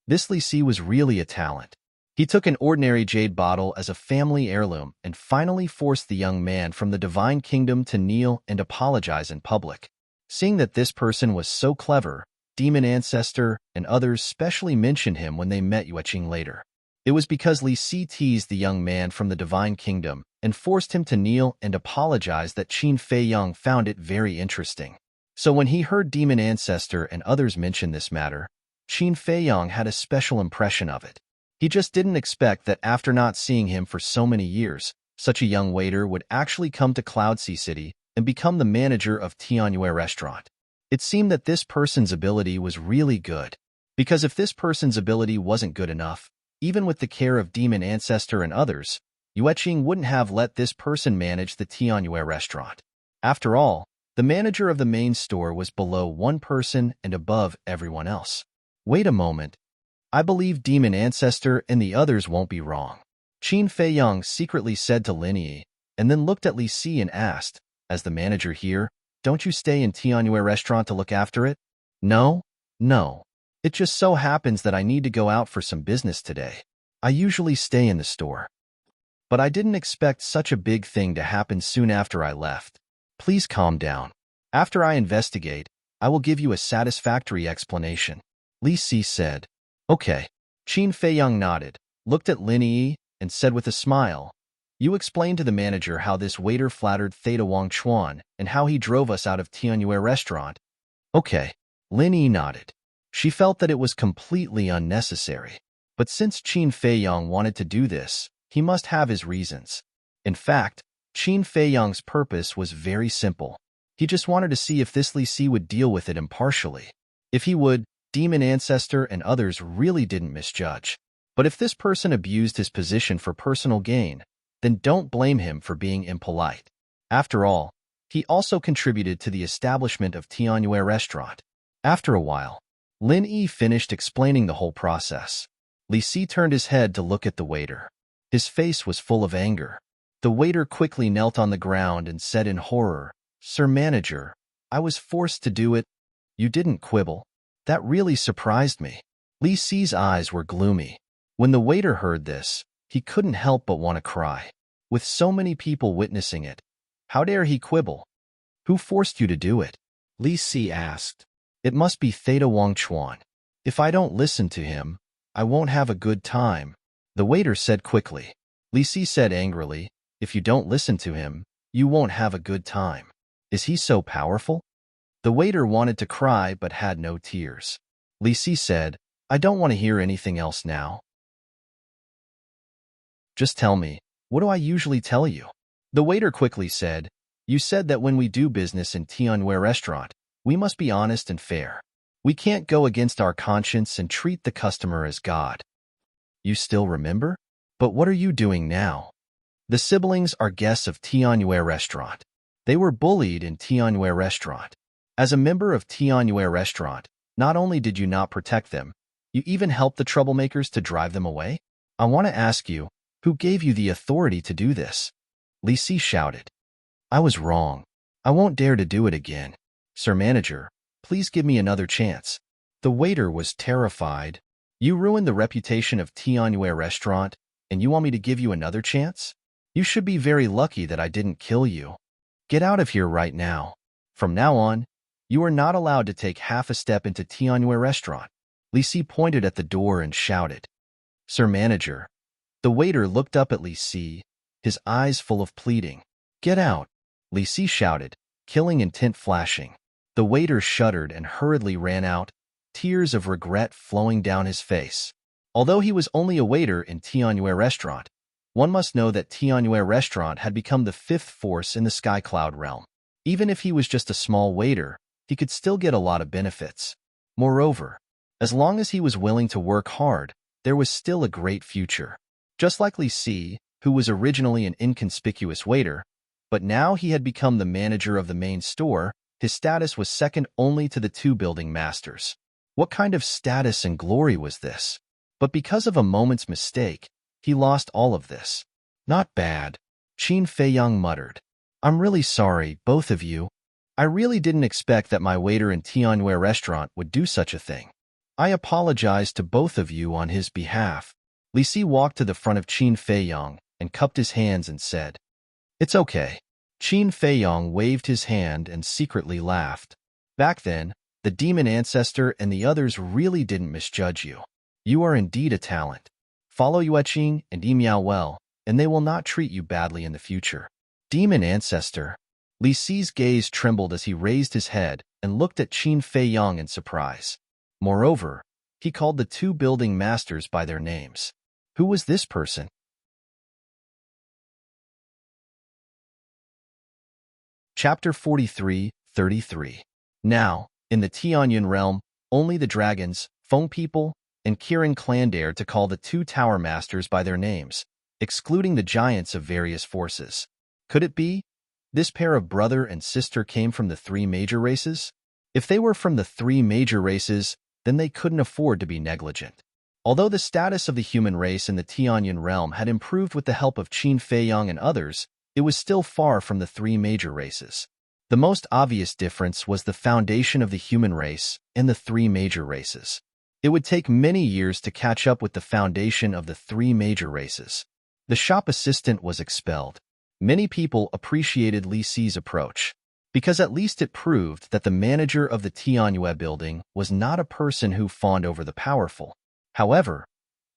A: This Li Si was really a talent. He took an ordinary jade bottle as a family heirloom and finally forced the young man from the Divine Kingdom to kneel and apologize in public. Seeing that this person was so clever, Demon Ancestor and others specially mentioned him when they met Yueqing later. It was because Li Si teased the young man from the Divine Kingdom and forced him to kneel and apologize that Qin Feiyang found it very interesting. So when he heard Demon Ancestor and others mention this matter, Qin Feiyang had a special impression of it. He just didn't expect that after not seeing him for so many years, such a young waiter would actually come to Cloudsea City and become the manager of Tianyue Restaurant. It seemed that this person's ability was really good, because if this person's ability wasn't good enough, even with the care of Demon Ancestor and others, Yueqing wouldn't have let this person manage the Tianyue Restaurant. After all, the manager of the main store was below one person and above everyone else. Wait a moment. I believe Demon Ancestor and the others won't be wrong. Qin Feiyang secretly said to Lin Yi, and then looked at Li Si and asked, "As the manager here, don't you stay in Tianyue Restaurant to look after it?" No. It just so happens that I need to go out for some business today. I usually stay in the store. But I didn't expect such a big thing to happen soon after I left. Please calm down. After I investigate, I will give you a satisfactory explanation." Li Si said. "Okay." Qin Feiyang nodded, looked at Lin Yi, and said with a smile, "You explained to the manager how this waiter flattered Theta Wang Chuan and how he drove us out of Tianyue Restaurant." "Okay." Lin Yi nodded. She felt that it was completely unnecessary. But since Qin Feiyang wanted to do this, he must have his reasons. In fact, Qin Feiyang's purpose was very simple. He just wanted to see if this Li Si would deal with it impartially. If he would, Demon Ancestor and others really didn't misjudge. But if this person abused his position for personal gain, then don't blame him for being impolite. After all, he also contributed to the establishment of Tianyue Restaurant. After a while, Lin Yi finished explaining the whole process. Li Si turned his head to look at the waiter. His face was full of anger. The waiter quickly knelt on the ground and said in horror, "Sir Manager, I was forced to do it. You didn't quibble." That really surprised me. Li Si's eyes were gloomy. When the waiter heard this, he couldn't help but want to cry. With so many people witnessing it, how dare he quibble? "Who forced you to do it?" Li Si asked. "It must be Theta Wang Chuan. If I don't listen to him, I won't have a good time," the waiter said quickly. Li Si said angrily, "If you don't listen to him, you won't have a good time. Is he so powerful?" The waiter wanted to cry but had no tears. Li Si said, "I don't want to hear anything else now. Just tell me, what do I usually tell you?" The waiter quickly said, "You said that when we do business in Tianyue Restaurant, we must be honest and fair. We can't go against our conscience and treat the customer as God. You still remember? But what are you doing now?" The siblings are guests of Tianyue Restaurant. They were bullied in Tianyue Restaurant. As a member of Tianyue Restaurant, not only did you not protect them, you even helped the troublemakers to drive them away? I want to ask you, who gave you the authority to do this? Li Si shouted. I was wrong. I won't dare to do it again. Sir Manager, please give me another chance. The waiter was terrified. You ruined the reputation of Tianyue Restaurant, and you want me to give you another chance? You should be very lucky that I didn't kill you. Get out of here right now. From now on, you are not allowed to take half a step into Tianyue Restaurant. Li Si pointed at the door and shouted. Sir Manager. The waiter looked up at Li Si, his eyes full of pleading. Get out. Li Si shouted, killing intent flashing. The waiter shuddered and hurriedly ran out, tears of regret flowing down his face. Although he was only a waiter in Tianyue Restaurant, one must know that Tianyue Restaurant had become the fifth force in the Sky Cloud realm. Even if he was just a small waiter, he could still get a lot of benefits. Moreover, as long as he was willing to work hard, there was still a great future. Just like Li Si, who was originally an inconspicuous waiter, but now he had become the manager of the main store, his status was second only to the two building masters. What kind of status and glory was this? But because of a moment's mistake, he lost all of this. Not bad, Qin Feiyang muttered. I'm really sorry, both of you. I really didn't expect that my waiter in Tianyue Restaurant would do such a thing. I apologize to both of you on his behalf. Li Si walked to the front of Qin Feiyang and cupped his hands and said, It's okay. Qin Feiyang waved his hand and secretly laughed. Back then, the demon ancestor and the others really didn't misjudge you. You are indeed a talent. Follow Yueqing and Yimiao well, and they will not treat you badly in the future. Demon ancestor. Li Si's gaze trembled as he raised his head and looked at Qin Feiyang in surprise. Moreover, he called the two building masters by their names. Who was this person? Chapter 43:33. Now, in the Tianyun realm, only the dragons, Feng people, and Kirin clan dared to call the two tower masters by their names, excluding the giants of various forces. Could it be? This pair of brother and sister came from the three major races? If they were from the three major races, then they couldn't afford to be negligent. Although the status of the human race in the Tianyun realm had improved with the help of Qin Feiyang and others, it was still far from the three major races. The most obvious difference was the foundation of the human race and the three major races. It would take many years to catch up with the foundation of the three major races. The shop assistant was expelled. Many people appreciated Li Si's approach, because at least it proved that the manager of the Tianyue building was not a person who fawned over the powerful. However,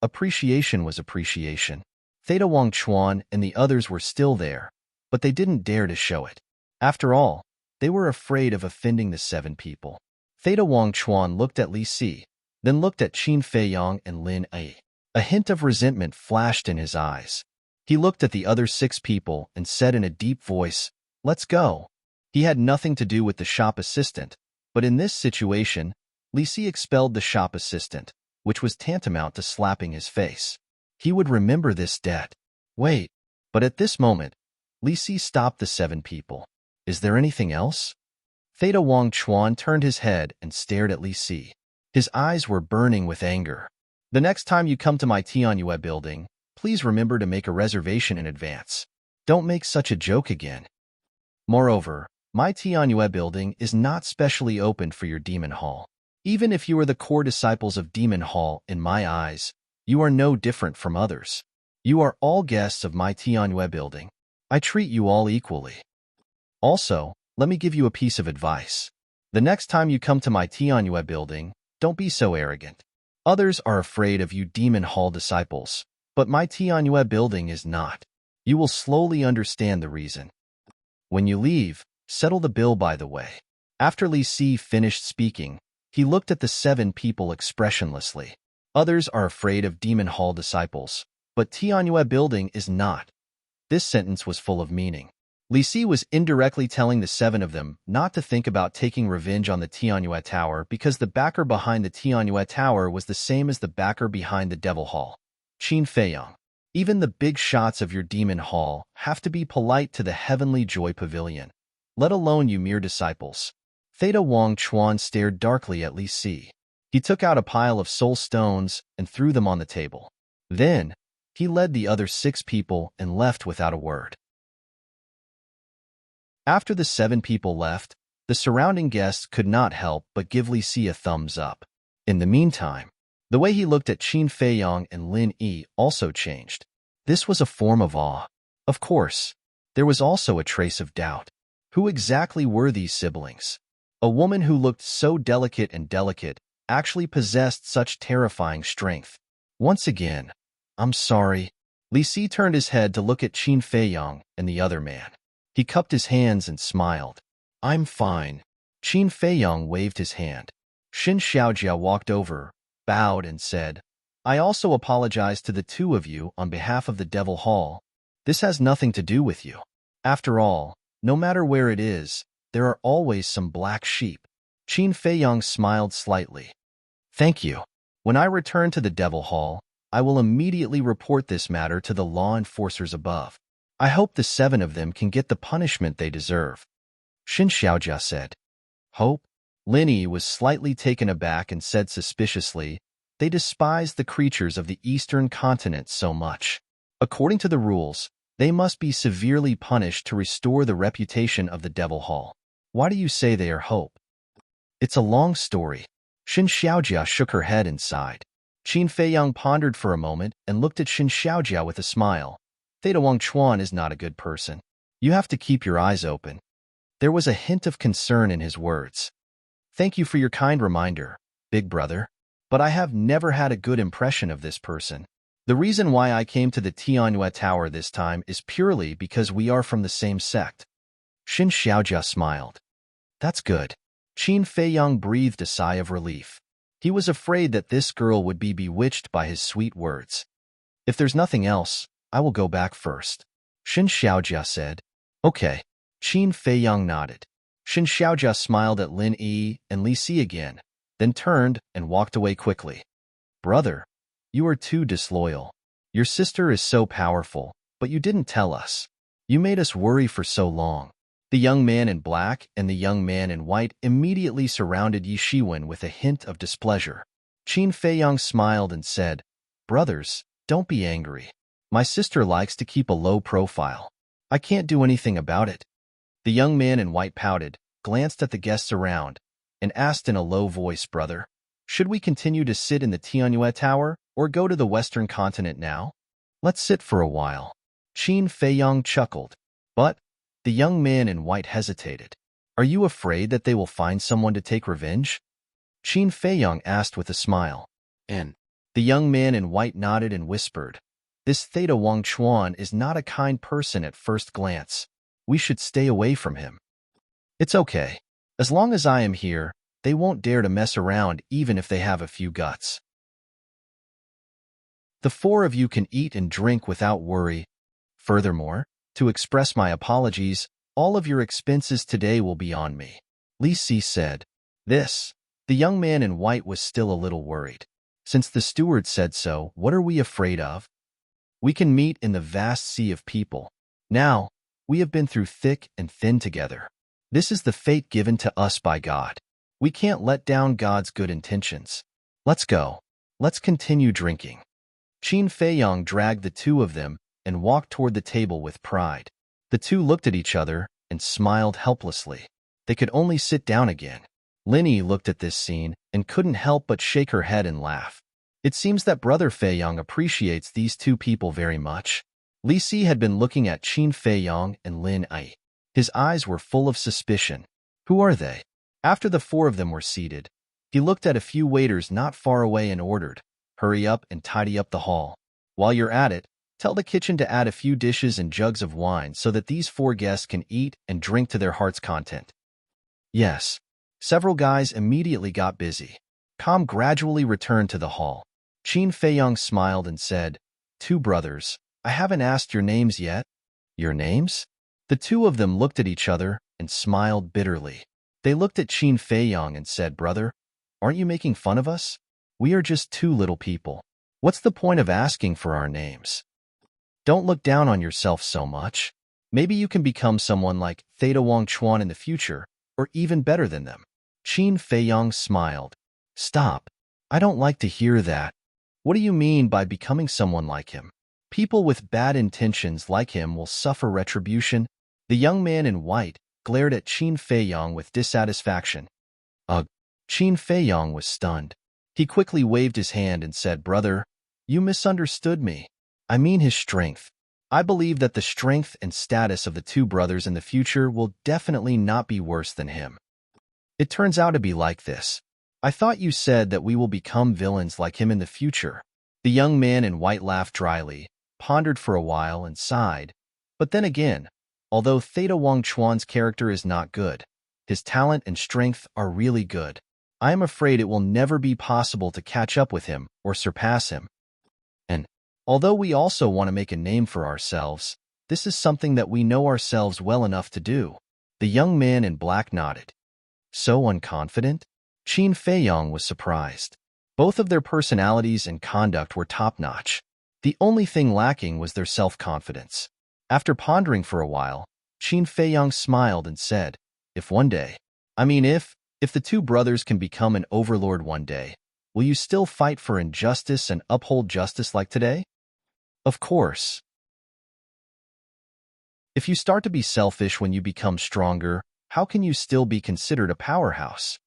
A: appreciation was appreciation. Theta Wang Chuan and the others were still there, but they didn't dare to show it. After all, they were afraid of offending the seven people. Theta Wang Chuan looked at Li Si, then looked at Qin Feiyang and Lin Ai. A hint of resentment flashed in his eyes. He looked at the other six people and said in a deep voice, Let's go. He had nothing to do with the shop assistant, but in this situation, Li Si expelled the shop assistant, which was tantamount to slapping his face. He would remember this debt. Wait, but at this moment, Li Si stopped the seven people. Is there anything else? Theta Wang Chuan turned his head and stared at Li Si. His eyes were burning with anger. The next time you come to my Tianyue building, please remember to make a reservation in advance. Don't make such a joke again. Moreover, my Tianyue building is not specially opened for your demon hall. Even if you are the core disciples of demon hall in my eyes, you are no different from others. You are all guests of my Tianyue building. I treat you all equally. Also, let me give you a piece of advice. The next time you come to my Tianyue building, don't be so arrogant. Others are afraid of you demon hall disciples, but my Tianyue building is not. You will slowly understand the reason. When you leave, settle the bill by the way. After Li Si finished speaking, he looked at the seven people expressionlessly. Others are afraid of demon hall disciples, but Tianyue building is not. This sentence was full of meaning. Li Si was indirectly telling the seven of them not to think about taking revenge on the Tianyue Tower because the backer behind the Tianyue Tower was the same as the backer behind the Devil Hall. Qin Feiyang. Even the big shots of your demon hall have to be polite to the Heavenly Joy Pavilion, let alone you mere disciples. Theta Wang Chuan stared darkly at Li Si. He took out a pile of soul stones and threw them on the table. Then, He led the other 6 people and left without a word. After the 7 people left, the surrounding guests could not help but give Li Si a thumbs up. In the meantime, the way he looked at Qin Feiyong and Lin Yi also changed. This was a form of awe. Of course, there was also a trace of doubt. Who exactly were these siblings? A woman who looked so delicate actually possessed such terrifying strength. Once again, I'm sorry. Li Si turned his head to look at Qin Feiyong and the other man. He cupped his hands and smiled. I'm fine. Qin Feiyong waved his hand. Xin Xiaojia walked over, bowed and said, I also apologize to the 2 of you on behalf of the Devil Hall. This has nothing to do with you. After all, no matter where it is, there are always some black sheep. Qin Feiyong smiled slightly. Thank you. When I return to the Devil Hall, I will immediately report this matter to the law enforcers above. I hope the 7 of them can get the punishment they deserve. Xin Xiaojia said. Hope? Lin Yi was slightly taken aback and said suspiciously, they despise the creatures of the eastern continent so much. According to the rules, they must be severely punished to restore the reputation of the Devil Hall. Why do you say they are hope? It's a long story. Xin Xiaojia shook her head and sighed. Qin Feiyong pondered for a moment and looked at Xin Xiaojia with a smile. Theta Wangchuan is not a good person. You have to keep your eyes open. There was a hint of concern in his words. Thank you for your kind reminder, big brother. But I have never had a good impression of this person. The reason why I came to the Tianyue Tower this time is purely because we are from the same sect. Xin Xiaojia smiled. That's good. Qin Feiyong breathed a sigh of relief. He was afraid that this girl would be bewitched by his sweet words. If there's nothing else, I will go back first. Xin Xiaojia said. Okay. Qin Feiyong nodded. Xin Xiaojia smiled at Lin Yi and Li Si again, then turned and walked away quickly. Brother, you are too disloyal. Your sister is so powerful, but you didn't tell us. You made us worry for so long. The young man in black and the young man in white immediately surrounded Yi Shiwen with a hint of displeasure. Qin Feiyong smiled and said, Brothers, don't be angry. My sister likes to keep a low profile. I can't do anything about it. The young man in white pouted, glanced at the guests around, and asked in a low voice, Brother, should we continue to sit in the Tianyue Tower or go to the Western continent now? Let's sit for a while. Qin Feiyong chuckled. But the young man in white hesitated. Are you afraid that they will find someone to take revenge? Qin Feiyong asked with a smile. And the young man in white nodded and whispered, This Theta Wangchuan is not a kind person at first glance. We should stay away from him. It's okay. As long as I am here, they won't dare to mess around even if they have a few guts. The 4 of you can eat and drink without worry. Furthermore, to express my apologies, all of your expenses today will be on me. Li Si said. The young man in white was still a little worried. Since the steward said so, what are we afraid of? We can meet in the vast sea of people. Now, we have been through thick and thin together. This is the fate given to us by God. We can't let down God's good intentions. Let's go. Let's continue drinking. Qin Feiyong dragged the 2 of them and walked toward the table with pride. The 2 looked at each other and smiled helplessly. They could only sit down again. Lin Yi looked at this scene and couldn't help but shake her head and laugh. It seems that Brother Feiyong appreciates these 2 people very much. Li Si had been looking at Qin Feiyong and Lin Yi. His eyes were full of suspicion. Who are they? After the 4 of them were seated, he looked at a few waiters not far away and ordered, Hurry up and tidy up the hall. While you're at it, tell the kitchen to add a few dishes and jugs of wine so that these 4 guests can eat and drink to their heart's content. Yes. Several guys immediately got busy. Calm gradually returned to the hall. Qin Feiyong smiled and said, 2 brothers, I haven't asked your names yet. Your names? The 2 of them looked at each other and smiled bitterly. They looked at Qin Feiyong and said, Brother, aren't you making fun of us? We are just 2 little people. What's the point of asking for our names? Don't look down on yourself so much. Maybe you can become someone like Theta Wangchuan in the future, or even better than them. Qin Feiyong smiled. Stop. I don't like to hear that. What do you mean by becoming someone like him? People with bad intentions like him will suffer retribution. The young man in white glared at Qin Feiyong with dissatisfaction. Ugh! Qin Feiyong was stunned. He quickly waved his hand and said, "Brother, you misunderstood me. I mean his strength. I believe that the strength and status of the two brothers in the future will definitely not be worse than him. It turns out to be like this. I thought you said that we will become villains like him in the future." The young man in white laughed dryly, pondered for a while, and sighed. But then again, although Theta Wang Chuan's character is not good, his talent and strength are really good. I am afraid it will never be possible to catch up with him or surpass him. And although we also want to make a name for ourselves, this is something that we know ourselves well enough to do. The young man in black nodded. So unconfident? Qin Feiyong was surprised. Both of their personalities and conduct were top-notch. The only thing lacking was their self-confidence. After pondering for a while, Qin Feiyong smiled and said, if the two brothers can become an overlord one day, will you still fight for injustice and uphold justice like today? Of course. If you start to be selfish when you become stronger, how can you still be considered a powerhouse?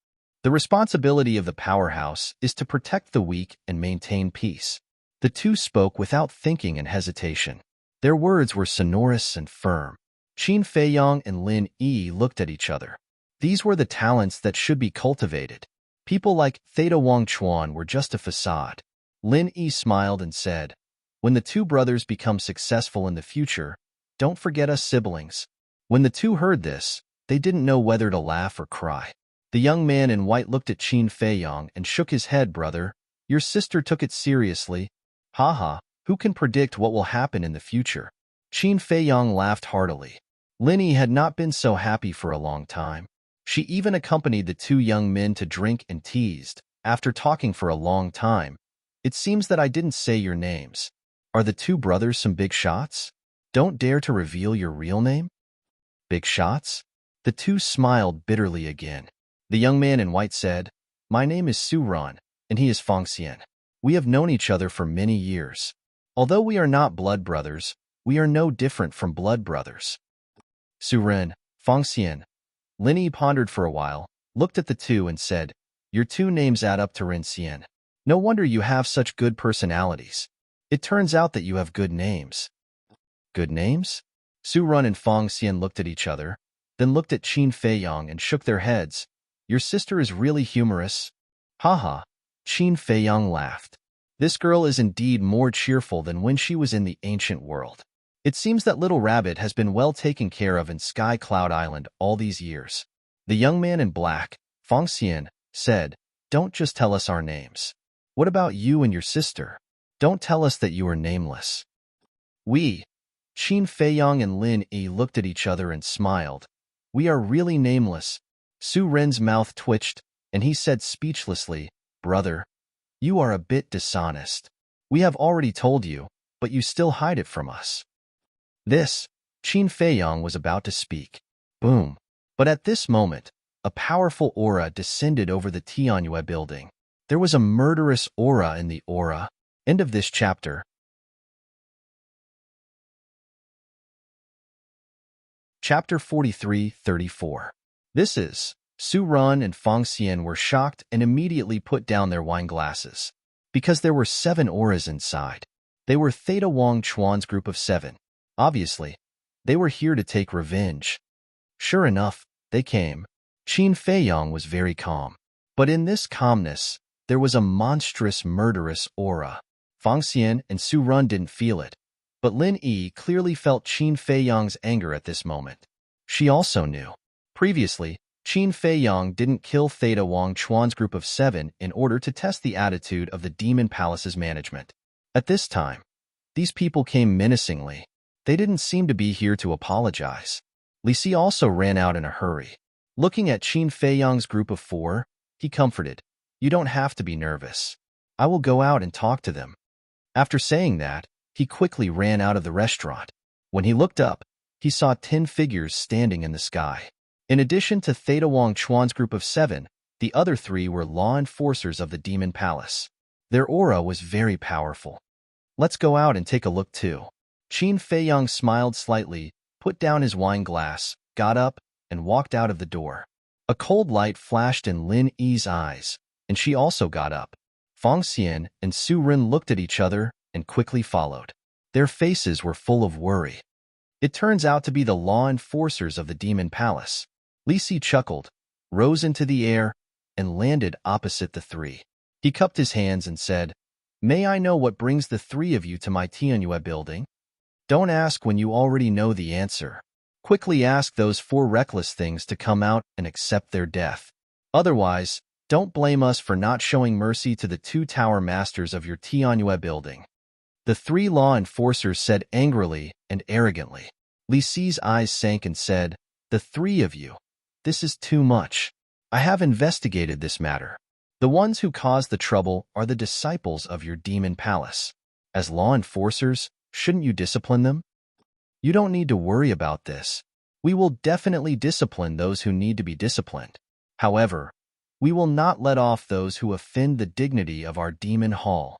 A: The responsibility of the powerhouse is to protect the weak and maintain peace. The two spoke without thinking and hesitation. Their words were sonorous and firm. Qin Feiyong and Lin Yi looked at each other. These were the talents that should be cultivated. People like Theta Wang Chuan were just a facade. Lin Yi smiled and said, when the two brothers become successful in the future, don't forget us siblings. When the two heard this, they didn't know whether to laugh or cry. The young man in white looked at Qin Feiyong and shook his head. Brother, your sister took it seriously. Haha, who can predict what will happen in the future? Qin Feiyong laughed heartily. Lin Yi had not been so happy for a long time. She even accompanied the two young men to drink and teased. After talking for a long time, it seems that I didn't say your names. Are the two brothers some big shots? Don't dare to reveal your real name? Big shots? The two smiled bitterly again. The young man in white said, my name is Su Ran, and he is Fong Xian. We have known each other for many years. Although we are not blood brothers, we are no different from blood brothers. Su Ran, Fong Xian. Lin Yi pondered for a while, looked at the two and said, your two names add up to Ren Xian. No wonder you have such good personalities. It turns out that you have good names. Good names? Su Ran and Fong Xian looked at each other, then looked at Qin Feiyong and shook their heads. Your sister is really humorous. Haha. Qin Feiyong laughed. This girl is indeed more cheerful than when she was in the ancient world. It seems that Little Rabbit has been well taken care of in Sky Cloud Island all these years. The young man in black, Fong Xian, said, don't just tell us our names. What about you and your sister? Don't tell us that you are nameless. We, Qin Feiyong and Lin Yi looked at each other and smiled. We are really nameless. Su Ren's mouth twitched, and he said speechlessly, brother, you are a bit dishonest. We have already told you, but you still hide it from us. This, Qin Feiyong was about to speak. Boom. But at this moment, a powerful aura descended over the Tianyue building. There was a murderous aura in the aura. End of this chapter. Chapter 43-34. This is, Su Ran and Fong Xian were shocked and immediately put down their wine glasses. Because there were 7 auras inside. They were Theta Wang Chuan's group of 7. Obviously, they were here to take revenge. Sure enough, they came. Qin Feiyong was very calm. But in this calmness, there was a monstrous, murderous aura. Fong Xian and Su Ran didn't feel it. But Lin Yi clearly felt Qin Feiyong's anger at this moment. She also knew. Previously, Qin Feiyong didn't kill Theta Wang Chuan's group of 7 in order to test the attitude of the Demon Palace's management. At this time, these people came menacingly. They didn't seem to be here to apologize. Li Si also ran out in a hurry. Looking at Qin Feiyong's group of 4, he comforted, you don't have to be nervous. I will go out and talk to them. After saying that, he quickly ran out of the restaurant. When he looked up, he saw 10 figures standing in the sky. In addition to Theta Wang Chuan's group of 7, the other 3 were law enforcers of the Demon Palace. Their aura was very powerful. Let's go out and take a look too. Qin Feiyang smiled slightly, put down his wine glass, got up, and walked out of the door. A cold light flashed in Lin Yi's eyes, and she also got up. Feng Xian and Su Ren looked at each other and quickly followed. Their faces were full of worry. It turns out to be the law enforcers of the Demon Palace. Li Si chuckled, rose into the air, and landed opposite the three. He cupped his hands and said, "May I know what brings the three of you to my Tianyue building?" Don't ask when you already know the answer. Quickly ask those four reckless things to come out and accept their death. Otherwise, don't blame us for not showing mercy to the two tower masters of your Tianyue building. The three law enforcers said angrily and arrogantly. Li Si's eyes sank and said, "The three of you. This is too much. I have investigated this matter. The ones who caused the trouble are the disciples of your demon palace. As law enforcers, shouldn't you discipline them? You don't need to worry about this. We will definitely discipline those who need to be disciplined. However, we will not let off those who offend the dignity of our demon hall.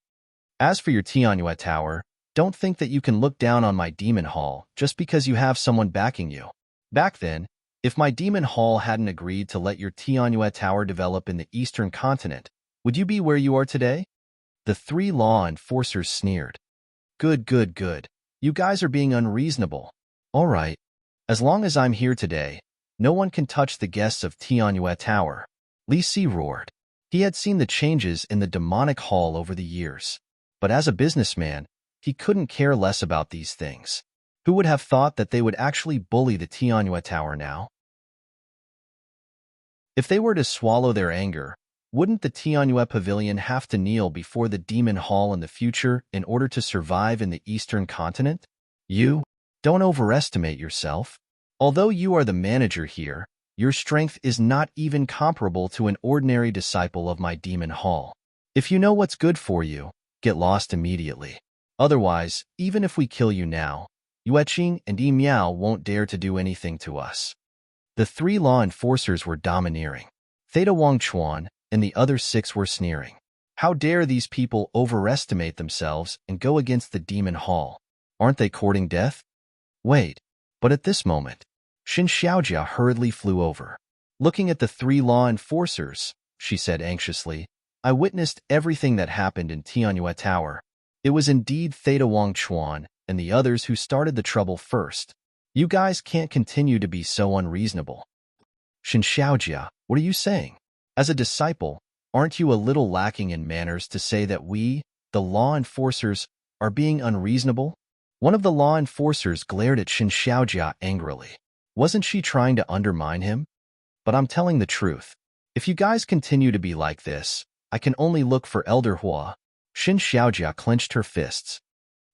A: As for your Tianyue Tower, don't think that you can look down on my demon hall just because you have someone backing you. Back then, if my demon hall hadn't agreed to let your Tianyue Tower develop in the eastern continent, would you be where you are today?" The three law enforcers sneered. Good. You guys are being unreasonable. All right. As long as I'm here today, no one can touch the guests of Tianyue Tower. Li Si roared. He had seen the changes in the demonic hall over the years. But as a businessman, he couldn't care less about these things. Who would have thought that they would actually bully the Tianyue Tower now? If they were to swallow their anger, wouldn't the Tianyue Pavilion have to kneel before the Demon Hall in the future in order to survive in the Eastern Continent? You, don't overestimate yourself. Although you are the manager here, your strength is not even comparable to an ordinary disciple of my Demon Hall. If you know what's good for you, get lost immediately. Otherwise, even if we kill you now, Yueqing and Yi Miao won't dare to do anything to us. The three law enforcers were domineering. Theta Wangchuan and the other six were sneering. How dare these people overestimate themselves and go against the Demon Hall? Aren't they courting death? Wait, but at this moment, Xin Xiaojia hurriedly flew over. Looking at the three law enforcers, she said anxiously, "I witnessed everything that happened in Tianyue Tower. It was indeed Theta Wangchuan and the others who started the trouble first. You guys can't continue to be so unreasonable." "Xin Xiaojia, what are you saying? As a disciple, aren't you a little lacking in manners to say that we, the law enforcers, are being unreasonable?" One of the law enforcers glared at Xin Xiaojia angrily. Wasn't she trying to undermine him? But I'm telling the truth. If you guys continue to be like this, I can only look for Elder Hua. Xin Xiaojia clenched her fists.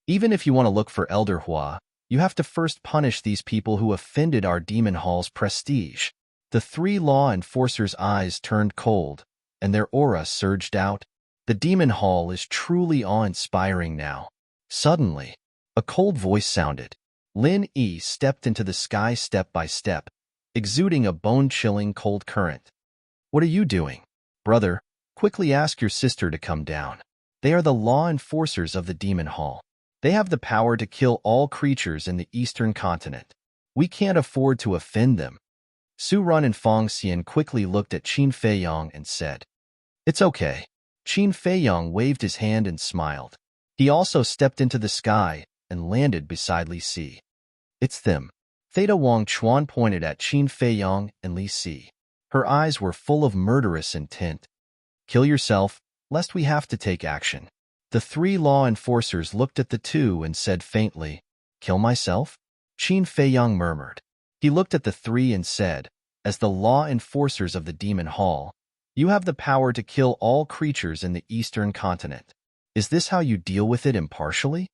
A: Even if you want to look for Elder Hua, you have to first punish these people who offended our demon hall's prestige. The three law enforcers' eyes turned cold, and their aura surged out. The demon hall is truly awe-inspiring now. Suddenly, a cold voice sounded. Lin Yi stepped into the sky step by step, exuding a bone-chilling cold current. "What are you doing? Brother, quickly ask your sister to come down. They are the law enforcers of the Demon Hall. They have the power to kill all creatures in the Eastern Continent. We can't afford to offend them." Su Run and Feng Xian quickly looked at Qin Feiyang and said, "It's okay." Qin Feiyang waved his hand and smiled. He also stepped into the sky and landed beside Li Si. "It's them." Theta Wangchuan pointed at Qin Feiyang and Li Si. Her eyes were full of murderous intent. "Kill yourself, lest we have to take action." The three law enforcers looked at the two and said faintly, "Kill myself?" Qin Feiyang murmured. He looked at the three and said, "As the law enforcers of the Demon Hall, you have the power to kill all creatures in the Eastern Continent. Is this how you deal with it impartially?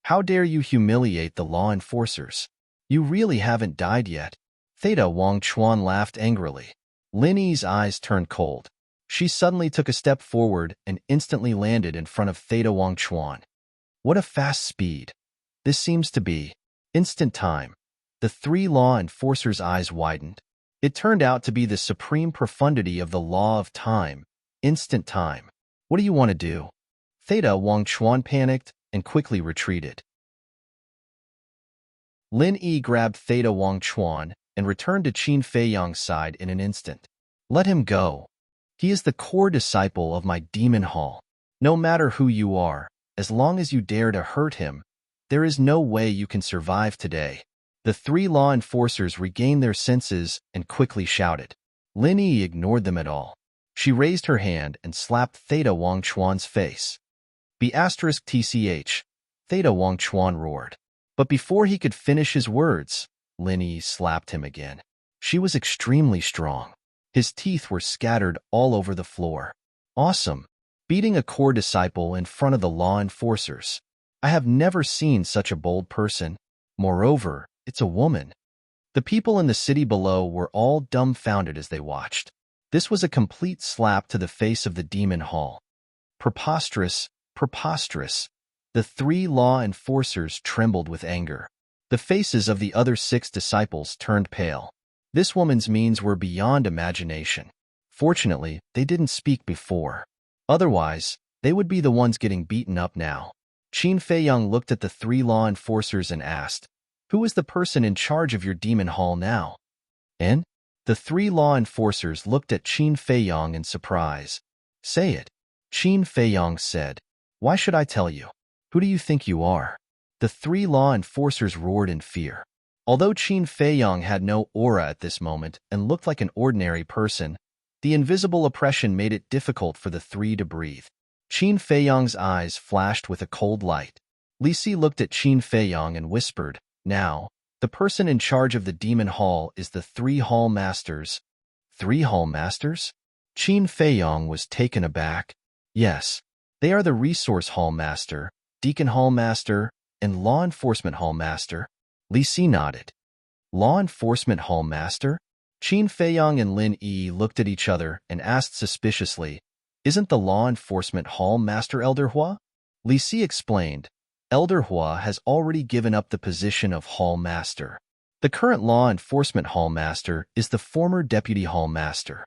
A: How dare you humiliate the law enforcers? You really haven't died yet." Theta Wangchuan laughed angrily. Lin Yi's eyes turned cold. She suddenly took a step forward and instantly landed in front of Theta Wangchuan. What a fast speed. This seems to be instant time. The three law enforcers' eyes widened. It turned out to be the supreme profundity of the law of time, instant time. "What do you want to do?" Theta Wangchuan panicked and quickly retreated. Lin Yi grabbed Theta Wang Chuan and returned to Qin Fei Yang's side in an instant. Let him go. He is the core disciple of my demon hall. No matter who you are, as long as you dare to hurt him, there is no way you can survive today. The three law enforcers regained their senses and quickly shouted. Lin Yi ignored them at all. She raised her hand and slapped Theta Wang Chuan's face. B*TCH, Theta Wang Chuan roared. But before he could finish his words, Lin Yi slapped him again. She was extremely strong. His teeth were scattered all over the floor. Awesome. Beating a core disciple in front of the law enforcers. I have never seen such a bold person. Moreover, it's a woman. The people in the city below were all dumbfounded as they watched. This was a complete slap to the face of the demon hall. Preposterous, preposterous. The three law enforcers trembled with anger. The faces of the other 6 disciples turned pale. This woman's means were beyond imagination. Fortunately, they didn't speak before. Otherwise, they would be the ones getting beaten up now. Qin Fei Yang looked at the 3 law enforcers and asked, "Who is the person in charge of your demon hall now?" And the 3 law enforcers looked at Qin Fei Yang in surprise. Say it. Qin Fei Yang said, "Why should I tell you? Who do you think you are?" The 3 law enforcers roared in fear. Although Qin Fei Yang had no aura at this moment and looked like an ordinary person, the invisible oppression made it difficult for the 3 to breathe. Qin Fei Yang's eyes flashed with a cold light. Li Si looked at Qin Fei Yang and whispered, "Now, the person in charge of the demon hall is the 3 hall masters." 3 hall masters? Qin Fei Yang was taken aback. Yes, they are the resource hall master, deacon hall master, and law enforcement hall master. Li Si nodded. Law enforcement hall master? Qin Fei Yang and Lin Yi looked at each other and asked suspiciously, "Isn't the law enforcement hall master Elder Hua?" Li Si explained, "Elder Hua has already given up the position of hall master. The current law enforcement hall master is the former deputy hall master."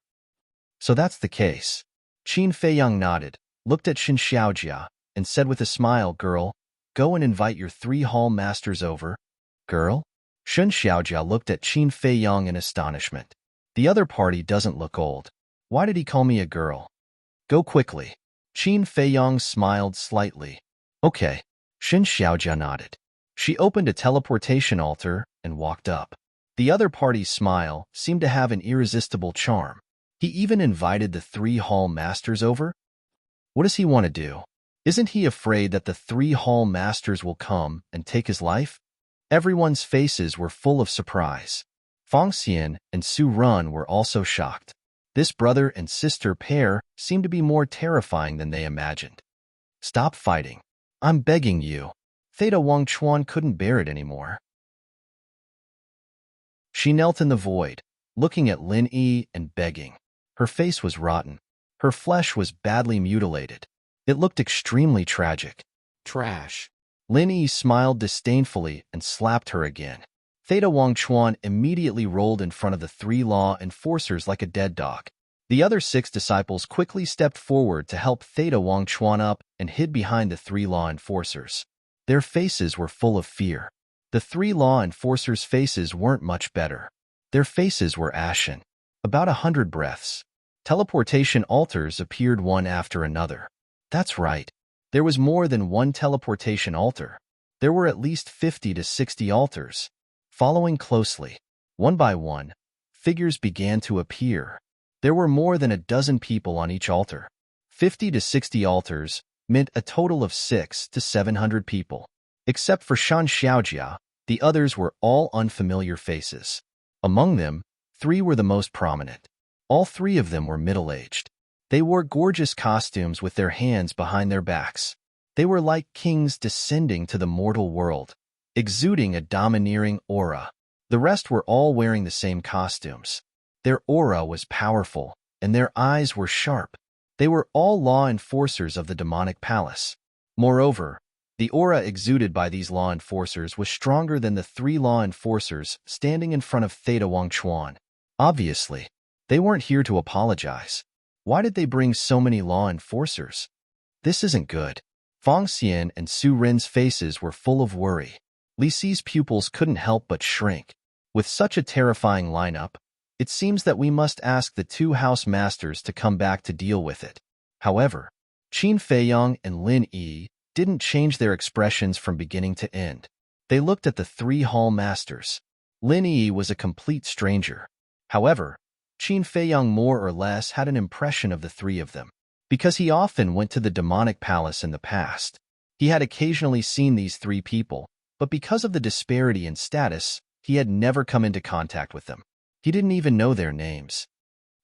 A: So that's the case. Qin Fei Yang nodded, looked at Shin Xiaojia, and said with a smile, "Girl, go and invite your 3 hall masters over." Girl? Shin Xiaojia looked at Qin Fei Yang in astonishment. The other party doesn't look old. Why did he call me a girl? Go quickly. Qin Fei Yang smiled slightly. Okay. Shin Xiaojia nodded. She opened a teleportation altar and walked up. The other party's smile seemed to have an irresistible charm. He even invited the 3 hall masters over? What does he want to do? Isn't he afraid that the 3 hall masters will come and take his life? Everyone's faces were full of surprise. Fong Xian and Su Run were also shocked. This brother and sister pair seemed to be more terrifying than they imagined. Stop fighting. I'm begging you. Theta Wang Chuan couldn't bear it anymore. She knelt in the void, looking at Lin Yi and begging. Her face was rotten. Her flesh was badly mutilated. It looked extremely tragic. Trash. Lin Yi smiled disdainfully and slapped her again. Theta Wang Chuan immediately rolled in front of the 3 law enforcers like a dead dog. The other 6 disciples quickly stepped forward to help Theta Wang Chuan up and hid behind the 3 law enforcers. Their faces were full of fear. The 3 law enforcers' faces weren't much better. Their faces were ashen. About 100 breaths. Teleportation altars appeared one after another. That's right. There was more than one teleportation altar. There were at least 50 to 60 altars. Following closely, one by one, figures began to appear. There were more than a dozen people on each altar. 50 to 60 altars meant a total of 600 to 700 people. Except for Shan Xiaojia, the others were all unfamiliar faces. Among them, 3 were the most prominent. All 3 of them were middle-aged. They wore gorgeous costumes with their hands behind their backs. They were like kings descending to the mortal world, exuding a domineering aura. The rest were all wearing the same costumes. Their aura was powerful, and their eyes were sharp. They were all law enforcers of the demonic palace. Moreover, the aura exuded by these law enforcers was stronger than the 3 law enforcers standing in front of Theta Wang Chuan. Obviously, they weren't here to apologize. Why did they bring so many law enforcers? This isn't good. Fong Xian and Su Rin's faces were full of worry. Li Si's pupils couldn't help but shrink. With such a terrifying lineup, it seems that we must ask the two house masters to come back to deal with it. However, Qin Feiyang and Lin Yi didn't change their expressions from beginning to end. They looked at the three hall masters. Lin Yi was a complete stranger. However, Qin Feiyang more or less had an impression of the three of them. Because he often went to the demonic palace in the past, he had occasionally seen these three people, but because of the disparity in status, he had never come into contact with them. He didn't even know their names.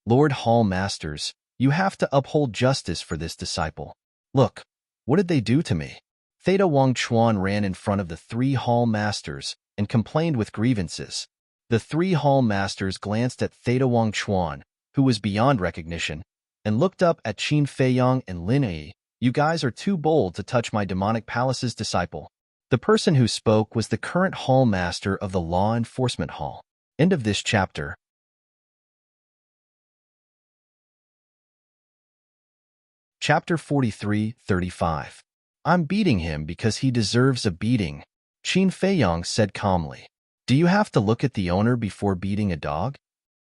A: Lord Hall Masters, you have to uphold justice for this disciple. Look, what did they do to me? Theta Wang Chuan ran in front of the three hall masters and complained with grievances. The three hall masters glanced at Theta Wang Chuan, who was beyond recognition, and looked up at Qin Feiyang and Lin Yi. You guys are too bold to touch my demonic palace's disciple. The person who spoke was the current hall master of the Law Enforcement Hall. End of this chapter. Chapter 43-35. I'm beating him because he deserves a beating, Qin Feiyang said calmly. Do you have to look at the owner before beating a dog?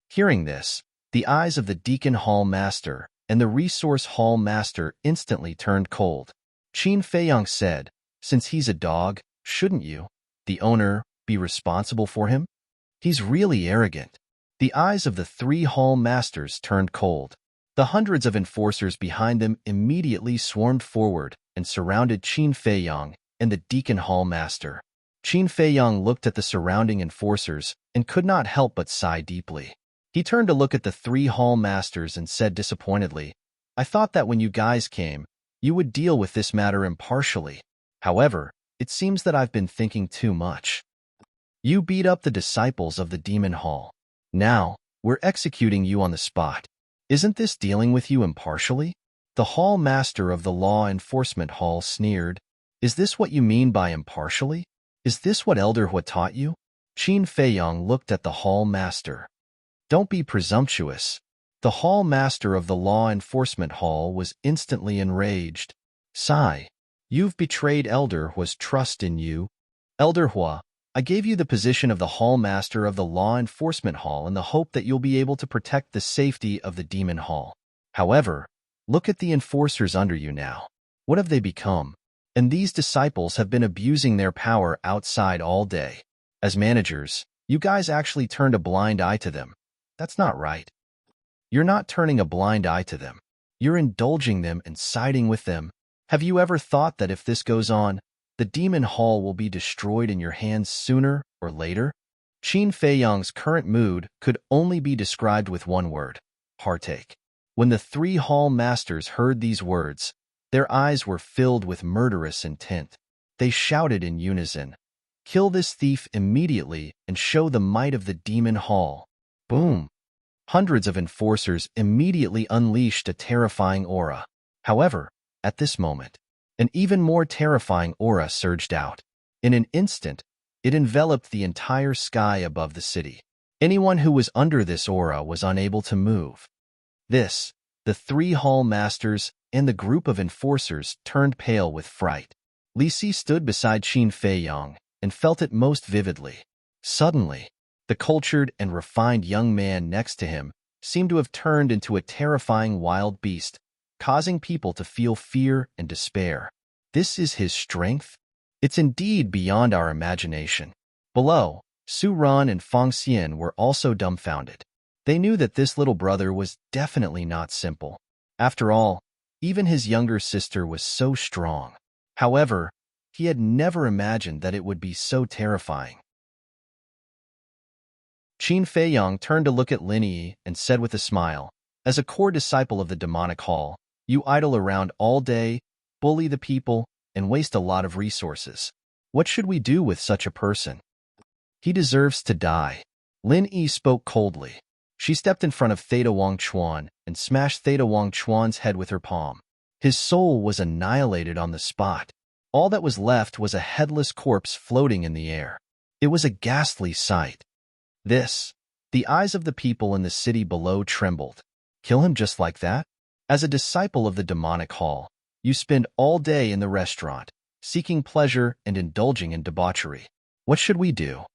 A: Hearing this, the eyes of the Deacon Hall Master and the Resource Hall Master instantly turned cold. Qin Feiyang said, since he's a dog, shouldn't you, the owner, be responsible for him? He's really arrogant. The eyes of the three hall masters turned cold. The hundreds of enforcers behind them immediately swarmed forward and surrounded Qin Feiyang and the Deacon Hall Master. Qin Feiyang looked at the surrounding enforcers and could not help but sigh deeply. He turned to look at the three hall masters and said disappointedly, I thought that when you guys came, you would deal with this matter impartially. However, it seems that I've been thinking too much. You beat up the disciples of the Demon Hall. Now, we're executing you on the spot. Isn't this dealing with you impartially? The Hall Master of the Law Enforcement Hall sneered. Is this what you mean by impartially? Is this what Elder Hua taught you? Qin Feiyang looked at the Hall Master. Don't be presumptuous. The Hall Master of the Law Enforcement Hall was instantly enraged. Sigh. You've betrayed Elder Hua's trust in you. Elder Hua, I gave you the position of the Hall Master of the Law Enforcement Hall in the hope that you'll be able to protect the safety of the Demon Hall. However, look at the enforcers under you now. What have they become? And these disciples have been abusing their power outside all day. As managers, you guys actually turned a blind eye to them. That's not right. You're not turning a blind eye to them. You're indulging them and siding with them. Have you ever thought that if this goes on, the Demon Hall will be destroyed in your hands sooner or later? Qin Feiyang's current mood could only be described with one word: heartache. When the three hall masters heard these words, their eyes were filled with murderous intent. They shouted in unison, "Kill this thief immediately and show the might of the Demon Hall." Boom! Hundreds of enforcers immediately unleashed a terrifying aura. However, at this moment, an even more terrifying aura surged out. In an instant, it enveloped the entire sky above the city. Anyone who was under this aura was unable to move. The three hall masters and the group of enforcers turned pale with fright. Li Si stood beside Qin Feiyang and felt it most vividly. Suddenly, the cultured and refined young man next to him seemed to have turned into a terrifying wild beast, causing people to feel fear and despair. This is his strength? It's indeed beyond our imagination. Below, Su Ran and Fong Xian were also dumbfounded. They knew that this little brother was definitely not simple. After all, even his younger sister was so strong. However, he had never imagined that it would be so terrifying. Qin Feiyang turned to look at Lin Yi and said with a smile, as a core disciple of the demonic hall, you idle around all day, bully the people, and waste a lot of resources. What should we do with such a person? He deserves to die. Lin Yi spoke coldly. She stepped in front of Theta Wang Chuan and smashed Theta Wang Chuan's head with her palm. His soul was annihilated on the spot. All that was left was a headless corpse floating in the air. It was a ghastly sight. The eyes of the people in the city below trembled. Kill him just like that? As a disciple of the demonic hall, You spend all day in the restaurant, seeking pleasure and indulging in debauchery. What should we do?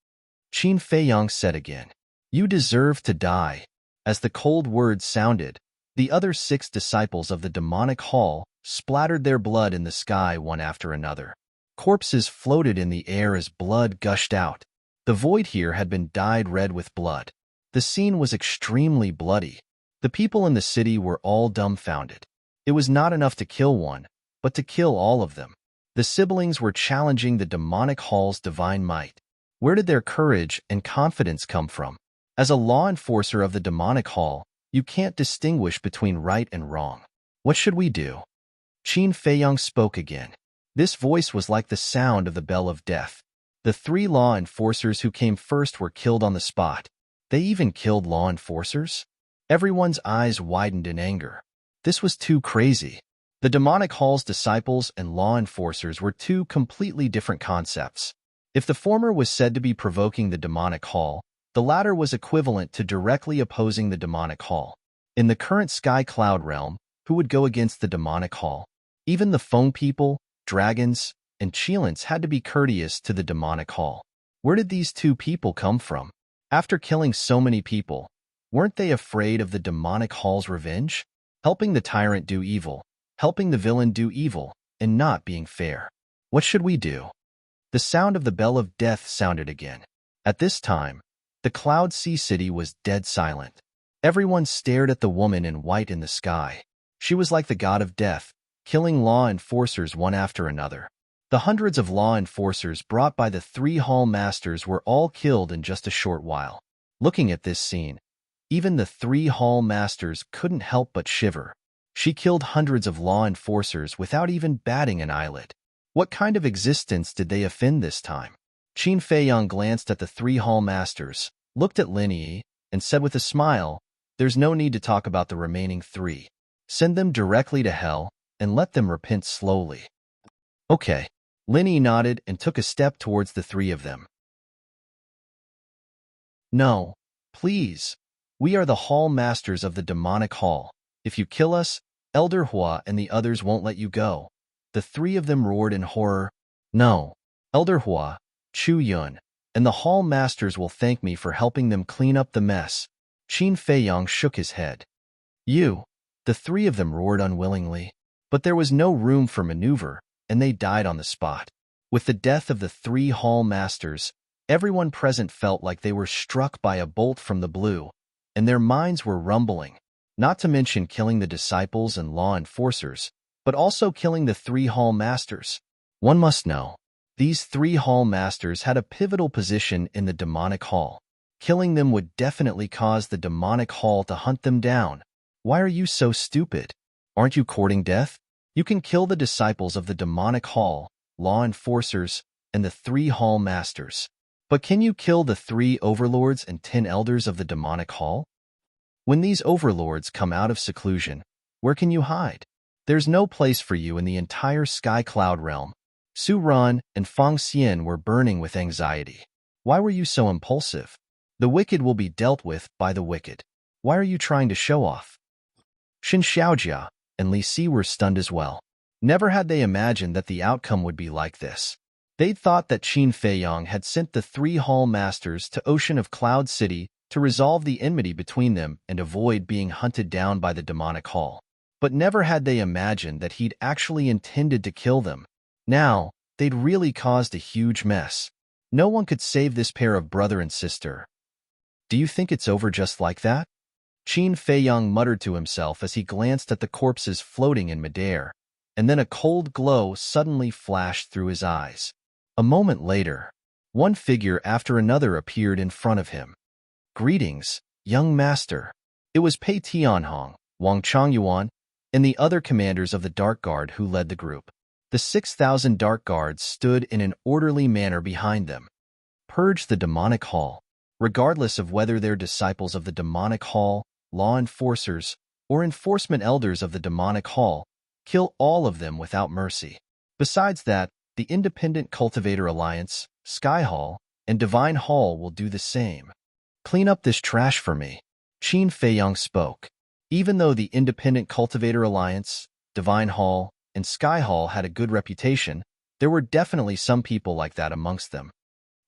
A: Qin Feiyang said again. You deserve to die. As the cold words sounded, the other 6 disciples of the demonic hall splattered their blood in the sky one after another. Corpses floated in the air as blood gushed out. The void here had been dyed red with blood. The scene was extremely bloody. The people in the city were all dumbfounded. It was not enough to kill one, but to kill all of them. The siblings were challenging the demonic hall's divine might. Where did their courage and confidence come from? As a law enforcer of the demonic hall, you can't distinguish between right and wrong. What should we do? Qin Feiyang spoke again. This voice was like the sound of the bell of death. The 3 law enforcers who came first were killed on the spot. They even killed law enforcers? Everyone's eyes widened in anger. This was too crazy. The demonic hall's disciples and law enforcers were 2 completely different concepts. If the former was said to be provoking the demonic hall, the latter was equivalent to directly opposing the demonic hall. In the current sky cloud realm, who would go against the demonic hall? Even the Feng people, dragons, and Qilins had to be courteous to the demonic hall. Where did these 2 people come from? After killing so many people, weren't they afraid of the demonic hall's revenge? Helping the tyrant do evil, helping the villain do evil, and not being fair. What should we do? The sound of the bell of death sounded again. At this time, the Cloud Sea City was dead silent. Everyone stared at the woman in white in the sky. She was like the god of death, killing law enforcers one after another. The hundreds of law enforcers brought by the 3 hall masters were all killed in just a short while. Looking at this scene, even the 3 hall masters couldn't help but shiver. She killed hundreds of law enforcers without even batting an eyelid. What kind of existence did they offend this time? Qin Feiyang glanced at the 3 hall masters, looked at Lin Yi, and said with a smile, "There's no need to talk about the remaining 3. Send them directly to hell, and let them repent slowly." Okay. Lin Yi nodded and took a step towards the 3 of them. No, please. We are the hall masters of the demonic hall. If you kill us, Elder Hua and the others won't let you go. The 3 of them roared in horror. No. Elder Hua, Chu Yun, and the hall masters will thank me for helping them clean up the mess. Qin Feiyang shook his head. You. The 3 of them roared unwillingly. But there was no room for maneuver, and they died on the spot. With the death of the 3 hall masters, everyone present felt like they were struck by a bolt from the blue, and their minds were rumbling, not to mention killing the disciples and law enforcers, but also killing the 3 hall masters. One must know, these 3 hall masters had a pivotal position in the demonic hall. Killing them would definitely cause the demonic hall to hunt them down. Why are you so stupid? Aren't you courting death? You can kill the disciples of the demonic hall, law enforcers, and the 3 hall masters. But can you kill the 3 overlords and 10 elders of the demonic hall? When these overlords come out of seclusion, where can you hide? There's no place for you in the entire sky cloud realm. Su Ran and Fang Xian were burning with anxiety. Why were you so impulsive? The wicked will be dealt with by the wicked. Why are you trying to show off? Xin Xiaojia and Li Si were stunned as well. Never had they imagined that the outcome would be like this. They'd thought that Qin Feiyang had sent the 3 hall masters to Ocean of Cloud City to resolve the enmity between them and avoid being hunted down by the demonic hall. But never had they imagined that he'd actually intended to kill them. Now, they'd really caused a huge mess. No one could save this pair of brother and sister. Do you think it's over just like that? Qin Feiyang muttered to himself as he glanced at the corpses floating in midair, and then a cold glow suddenly flashed through his eyes. A moment later, one figure after another appeared in front of him. Greetings, young master. It was Pei Tianhong, Wang Changyuan, and the other commanders of the Dark Guard who led the group. The 6,000 Dark Guards stood in an orderly manner behind them. Purge the demonic hall. Regardless of whether they're disciples of the demonic hall, law enforcers, or enforcement elders of the demonic hall, kill all of them without mercy. Besides that, the Independent Cultivator Alliance, Sky Hall, and Divine Hall will do the same. Clean up this trash for me. Qin Feiyang spoke. Even though the Independent Cultivator Alliance, Divine Hall, and Sky Hall had a good reputation, there were definitely some people like that amongst them.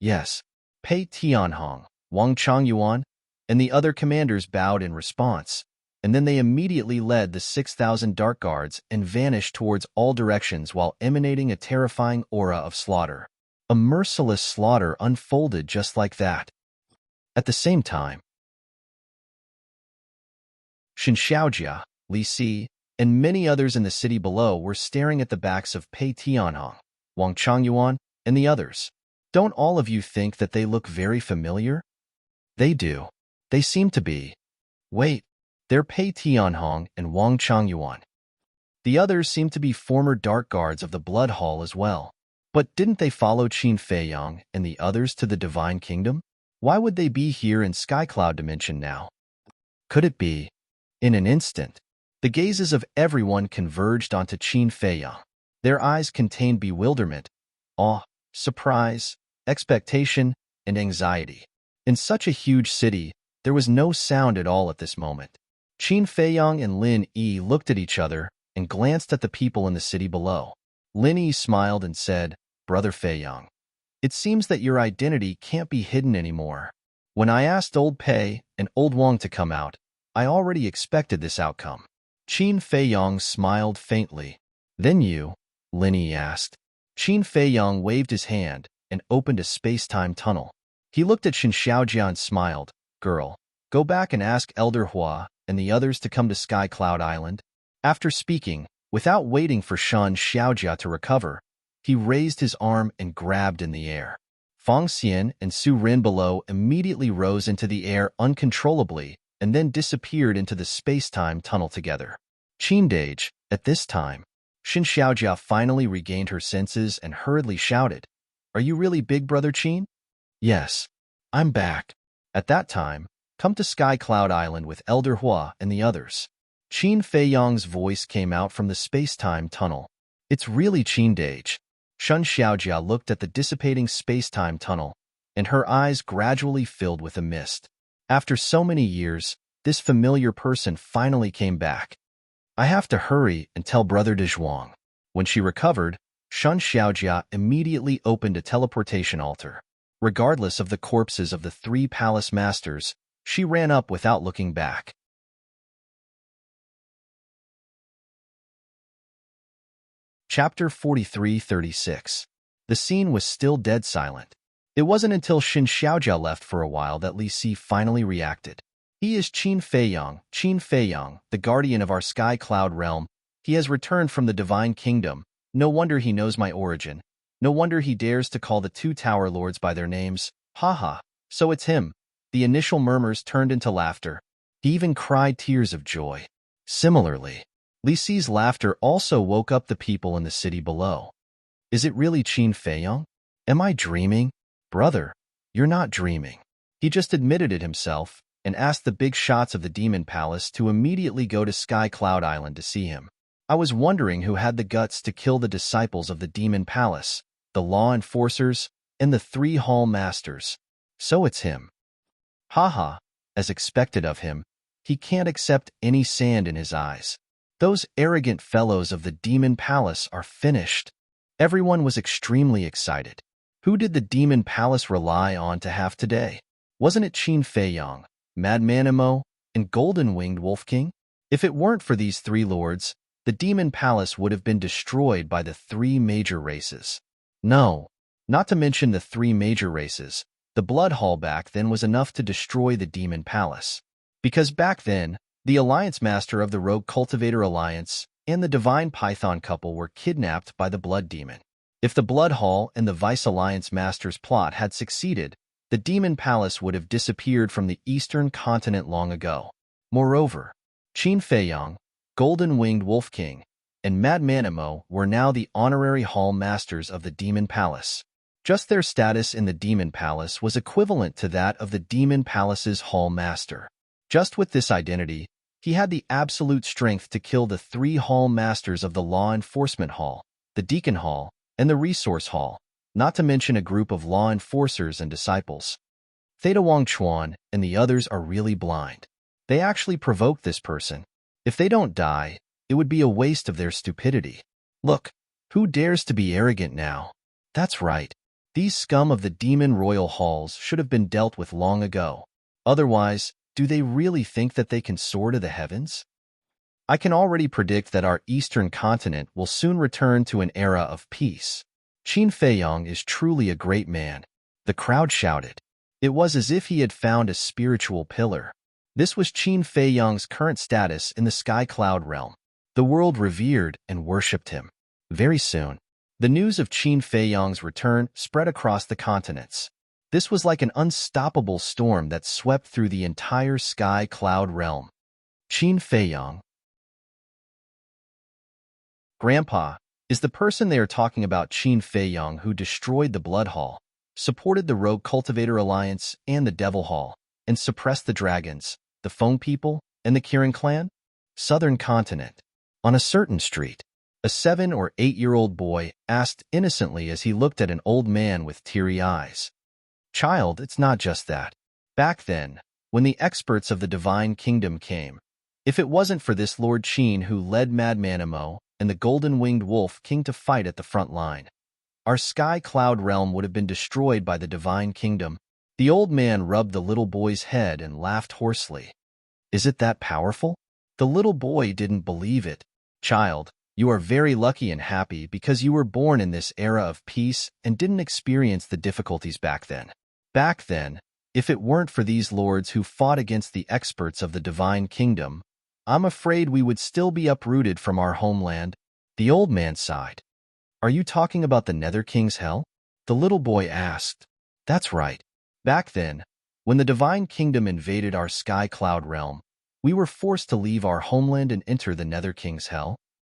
A: Yes, Pei Tianhong, Wang Changyuan, and the other commanders bowed in response, and then they immediately led the 6,000 dark guards and vanished towards all directions while emanating a terrifying aura of slaughter. A merciless slaughter unfolded just like that. At the same time, Xin Xiaojia, Li Si, and many others in the city below were staring at the backs of Pei Tianhong, Wang Changyuan, and the others. Don't all of you think that they look very familiar? They do. They seem to be. Wait, they're Pei Tianhong and Wang Changyuan. The others seem to be former dark guards of the Blood Hall as well. But didn't they follow Qin Feiyang and the others to the Divine Kingdom? Why would they be here in Skycloud Dimension now? Could it be? In an instant, the gazes of everyone converged onto Qin Feiyang. Their eyes contained bewilderment, awe, surprise, expectation, and anxiety. In such a huge city, there was no sound at all at this moment. Qin Feiyang and Lin Yi looked at each other and glanced at the people in the city below. Lin Yi smiled and said, "Brother Feiyang, it seems that your identity can't be hidden anymore. When I asked Old Pei and Old Wang to come out, I already expected this outcome." Qin Feiyang smiled faintly. "Then you?" Lin Yi asked. Qin Feiyang waved his hand and opened a space-time tunnel. He looked at Xin Xiaojia and smiled. "Girl, go back and ask Elder Hua and the others to come to Sky Cloud Island." After speaking, without waiting for Xin Xiaojia to recover, he raised his arm and grabbed in the air. Fang Xian and Su Rin below immediately rose into the air uncontrollably and then disappeared into the space-time tunnel together. Qindage, at this time, Xin Xiaojia finally regained her senses and hurriedly shouted, "Are you really Big Brother Qin?" "Yes, I'm back." At that time, come to Sky Cloud Island with Elder Hua and the others. Qin Feiyang's voice came out from the space-time tunnel. "It's really Qindage." Xin Xiaojia looked at the dissipating space-time tunnel, and her eyes gradually filled with a mist. After so many years, this familiar person finally came back. "I have to hurry and tell Brother De Zhuang." When she recovered, Xin Xiaojia immediately opened a teleportation altar. Regardless of the corpses of the 3 palace masters, she ran up without looking back. Chapter 43-36. The scene was still dead silent. It wasn't until Xin Xiaojia left for a while that Li Si finally reacted. "He is Qin Feiyang, the guardian of our Sky Cloud realm. He has returned from the Divine Kingdom. No wonder he knows my origin. No wonder he dares to call the 2 Tower Lords by their names. Ha, so it's him." The initial murmurs turned into laughter. He even cried tears of joy. Similarly, Li Si's laughter also woke up the people in the city below. "Is it really Qin Feiyang? Am I dreaming?" "Brother, you're not dreaming." He just admitted it himself and asked the big shots of the Demon Palace to immediately go to Sky Cloud Island to see him. "I was wondering who had the guts to kill the disciples of the Demon Palace, the law enforcers, and the 3 hall masters. So it's him." Haha, as expected of him, he can't accept any sand in his eyes. Those arrogant fellows of the Demon Palace are finished. Everyone was extremely excited. Who did the Demon Palace rely on to have today? Wasn't it Qin Feiyang, Madman Imo, and Golden-Winged Wolf King? If it weren't for these 3 lords, the Demon Palace would have been destroyed by the 3 major races. No, not to mention the 3 major races. The Blood Hall back then was enough to destroy the Demon Palace. Because back then, the Alliance Master of the Rogue Cultivator Alliance and the Divine Python couple were kidnapped by the Blood Demon. If the Blood Hall and the Vice Alliance Master's plot had succeeded, the Demon Palace would have disappeared from the Eastern continent long ago. Moreover, Qin Feiyang, Golden-Winged Wolf King, and Madman Imo were now the honorary Hall Masters of the Demon Palace. Just their status in the Demon Palace was equivalent to that of the Demon Palace's Hall Master. Just with this identity, he had the absolute strength to kill the 3 Hall Masters of the Law Enforcement Hall, the Deacon Hall, and the Resource Hall, not to mention a group of law enforcers and disciples. Theta Wang Chuan and the others are really blind. They actually provoked this person. If they don't die, it would be a waste of their stupidity. Look, who dares to be arrogant now? That's right. These scum of the demon royal halls should have been dealt with long ago. Otherwise, do they really think that they can soar to the heavens? I can already predict that our eastern continent will soon return to an era of peace. Qin Feiyong is truly a great man. The crowd shouted. It was as if he had found a spiritual pillar. This was Qin Feiyong's current status in the sky cloud realm. The world revered and worshipped him. Very soon, the news of Qin Feiyong's return spread across the continents. This was like an unstoppable storm that swept through the entire sky cloud realm. Qin Feiyong, Grandpa, is the person they are talking about. Qin Feiyong, who destroyed the Blood Hall, supported the Rogue Cultivator Alliance and the Devil Hall, and suppressed the dragons, the Feng people, and the Kirin clan? Southern continent. On a certain street, a 7- or 8-year-old boy asked innocently as he looked at an old man with teary eyes. Child, it's not just that. Back then, when the experts of the Divine Kingdom came, if it wasn't for this Lord Qin who led Madman Emo and the Golden-Winged Wolf King to fight at the front line, our sky cloud realm would have been destroyed by the Divine Kingdom. The old man rubbed the little boy's head and laughed hoarsely. Is it that powerful? The little boy didn't believe it. Child, you are very lucky and happy because you were born in this era of peace and didn't experience the difficulties back then. Back then, if it weren't for these lords who fought against the experts of the Divine Kingdom, I'm afraid we would still be uprooted from our homeland. The old man sighed. Are you talking about the Nether King's hell? The little boy asked. That's right. Back then, when the Divine Kingdom invaded our sky cloud realm, we were forced to leave our homeland and enter the Nether King's hell.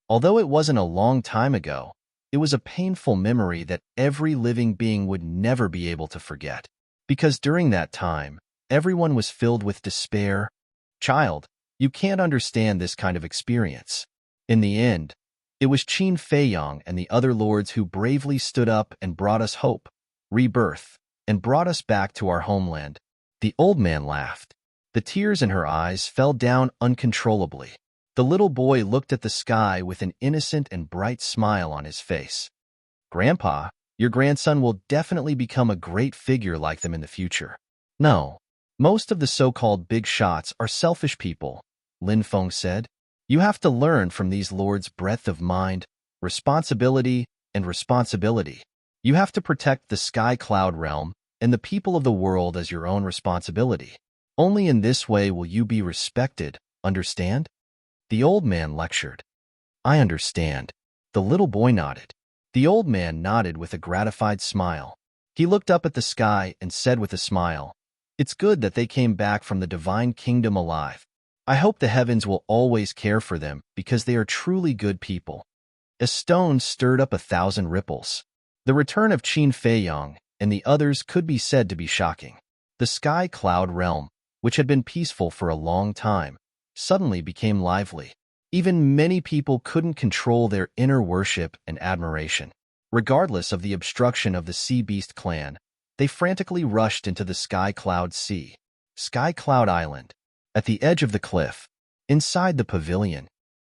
A: Although it wasn't a long time ago, it was a painful memory that every living being would never be able to forget. Because during that time, everyone was filled with despair. Child, you can't understand this kind of experience. In the end, it was Qin Feiyong and the other lords who bravely stood up and brought us hope, rebirth, and brought us back to our homeland. The old man laughed. The tears in her eyes fell down uncontrollably. The little boy looked at the sky with an innocent and bright smile on his face. Grandpa, your grandson will definitely become a great figure like them in the future. No, most of the so-called big shots are selfish people, Lin Feng said. You have to learn from these lords' breadth of mind, responsibility, and responsibility. You have to protect the sky cloud realm and the people of the world as your own responsibility. Only in this way will you be respected, understand? The old man lectured. I understand. The little boy nodded. The old man nodded with a gratified smile. He looked up at the sky and said with a smile, It's good that they came back from the Divine Kingdom alive. I hope the heavens will always care for them because they are truly good people. A stone stirred up 1,000 ripples. The return of Qin Feiyong and the others could be said to be shocking. The sky cloud realm, which had been peaceful for a long time, suddenly became lively. Even many people couldn't control their inner worship and admiration. Regardless of the obstruction of the Sea Beast clan, they frantically rushed into the Sky Cloud Sea. Sky Cloud Island. At the edge of the cliff, inside the pavilion.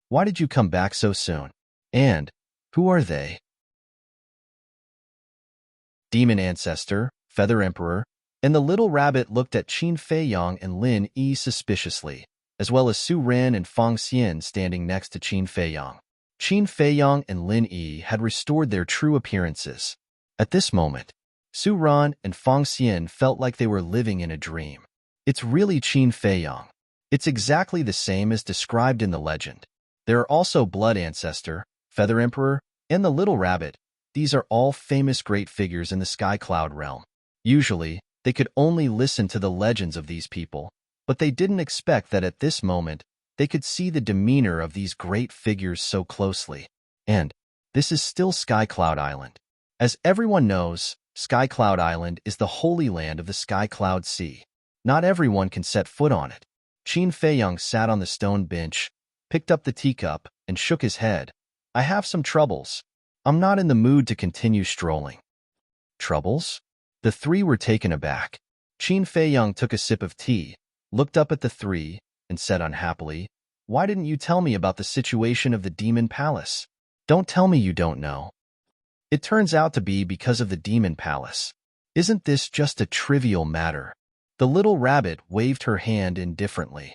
A: Why did you come back so soon? And who are they? Demon Ancestor, Feather Emperor, and the little rabbit looked at Qin Feiyong and Lin Yi suspiciously, as well as Su Ren and Fang Xian standing next to Qin Feiyong. Qin Feiyong and Lin Yi had restored their true appearances. At this moment, Su Ren and Fang Xian felt like they were living in a dream. It's really Qin Feiyong. It's exactly the same as described in the legend. There are also Blood Ancestor, Feather Emperor, and the Little Rabbit. These are all famous great figures in the Sky Cloud realm. Usually, they could only listen to the legends of these people, but they didn't expect that at this moment, they could see the demeanor of these great figures so closely. And this is still Sky Cloud Island. As everyone knows, Sky Cloud Island is the holy land of the Sky Cloud Sea. Not everyone can set foot on it. Qin Feiyong sat on the stone bench, picked up the teacup, and shook his head. I have some troubles. I'm not in the mood to continue strolling. Troubles? The three were taken aback. Qin Feiyong took a sip of tea, looked up at the three, and said unhappily, Why didn't you tell me about the situation of the Demon Palace? Don't tell me you don't know. It turns out to be because of the demon palace. Isn't this just a trivial matter? The little rabbit waved her hand indifferently.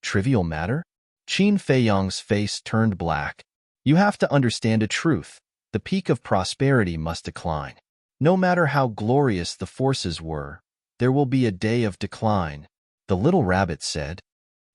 A: Trivial matter? Qin Feiyang's face turned black. You have to understand a truth. The peak of prosperity must decline. No matter how glorious the forces were, there will be a day of decline, the little rabbit said.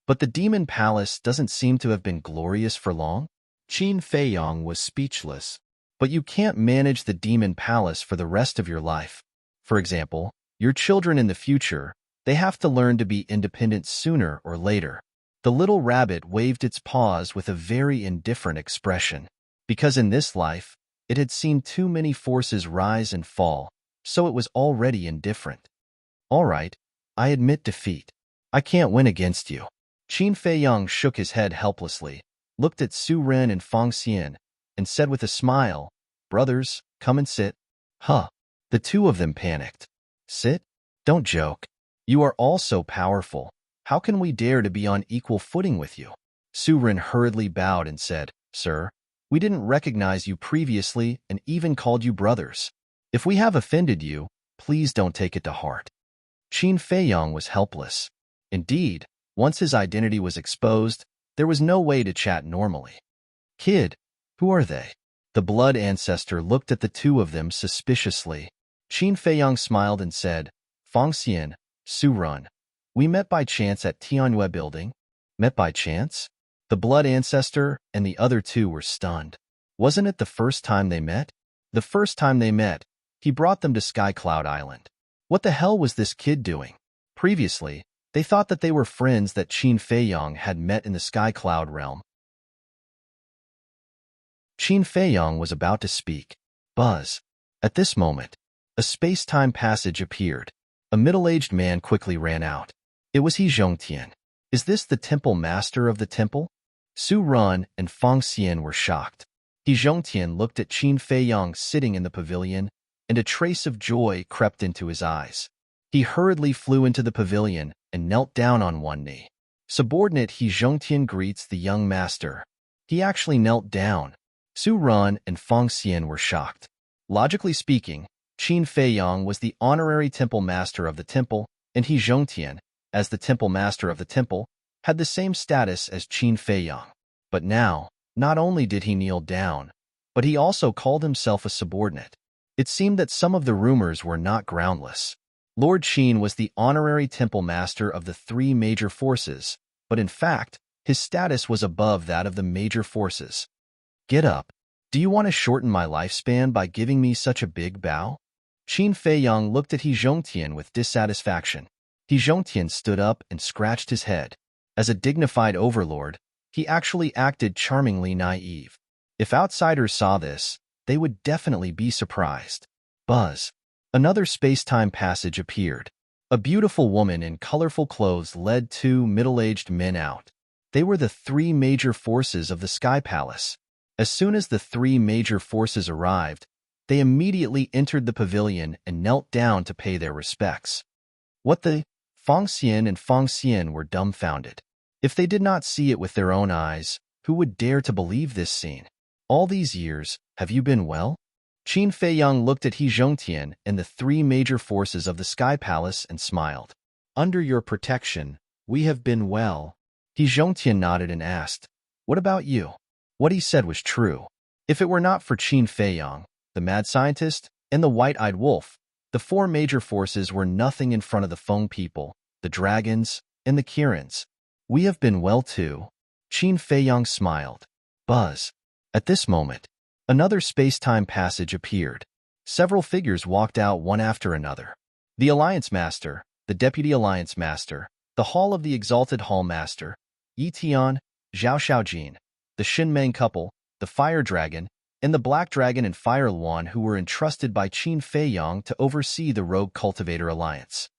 A: But the demon palace doesn't seem to have been glorious for long. Qin Feiyang was speechless. But you can't manage the demon palace for the rest of your life. For example, your children in the future, they have to learn to be independent sooner or later. The little rabbit waved its paws with a very indifferent expression. Because in this life, it had seen too many forces rise and fall, so it was already indifferent. All right, I admit defeat. I can't win against you. Qin Feiyang shook his head helplessly, looked at Su Ren and Fang Xian, and said with a smile, "Brothers, come and sit." Huh. The two of them panicked. Sit? Don't joke. You are all so powerful. How can we dare to be on equal footing with you? Su Ren hurriedly bowed and said, "Sir, we didn't recognize you previously and even called you brothers. If we have offended you, please don't take it to heart." Qin Feiyang was helpless. Indeed, once his identity was exposed, there was no way to chat normally. Kid, who are they? The blood ancestor looked at the two of them suspiciously. Qin Feiyang smiled and said, "Fang Xian, Su Ren, we met by chance at Tianyue building." Met by chance? The blood ancestor and the other two were stunned. Wasn't it the first time they met? The first time they met, he brought them to Sky Cloud Island. What the hell was this kid doing? Previously, they thought that they were friends that Qin Feiyang had met in the Sky Cloud realm. Qin Feiyang was about to speak. Buzz. At this moment, a space-time passage appeared. A middle-aged man quickly ran out. It was He Zhongtian. Is this the temple master of the temple? Su Ren and Fang Xian were shocked. He Zhongtian looked at Qin Feiyang sitting in the pavilion, and a trace of joy crept into his eyes. He hurriedly flew into the pavilion and knelt down on one knee. Subordinate He Zhongtian greets the young master. He actually knelt down. Su Ren and Fang Xian were shocked. Logically speaking, Qin Feiyang was the honorary temple master of the temple, and He Zhongtian, as the temple master of the temple, had the same status as Qin Feiyang. But now, not only did he kneel down, but he also called himself a subordinate. It seemed that some of the rumors were not groundless. Lord Qin was the honorary temple master of the three major forces, but in fact, his status was above that of the major forces. Get up. Do you want to shorten my lifespan by giving me such a big bow? Qin Feiyang looked at He Zhongtian with dissatisfaction. He Zhongtian stood up and scratched his head. As a dignified overlord, he actually acted charmingly naive. If outsiders saw this, they would definitely be surprised. Buzz. Another space-time passage appeared. A beautiful woman in colorful clothes led two middle-aged men out. They were the three major forces of the Sky Palace. As soon as the three major forces arrived, they immediately entered the pavilion and knelt down to pay their respects. What the? Fang Xian and Fang Xian were dumbfounded. If they did not see it with their own eyes, who would dare to believe this scene? All these years, have you been well? Qin Feiyang looked at He Zhongtian and the three major forces of the Sky Palace and smiled. Under your protection, we have been well. He Zhongtian nodded and asked, "What about you?" What he said was true. If it were not for Qin Feiyang, the mad scientist, and the white-eyed wolf, the four major forces were nothing in front of the Feng people, the dragons, and the Kirins. We have been well too. Qin Feiyang smiled. Buzz. At this moment, another space-time passage appeared. Several figures walked out one after another. The Alliance Master, the Deputy Alliance Master, the Hall of the Exalted Hall Master, Yi Tian, Zhao Xiaojin, the Shinmeng couple, the Fire Dragon, and the Black Dragon and Fire Luan, who were entrusted by Qin Feiyang to oversee the Rogue Cultivator Alliance.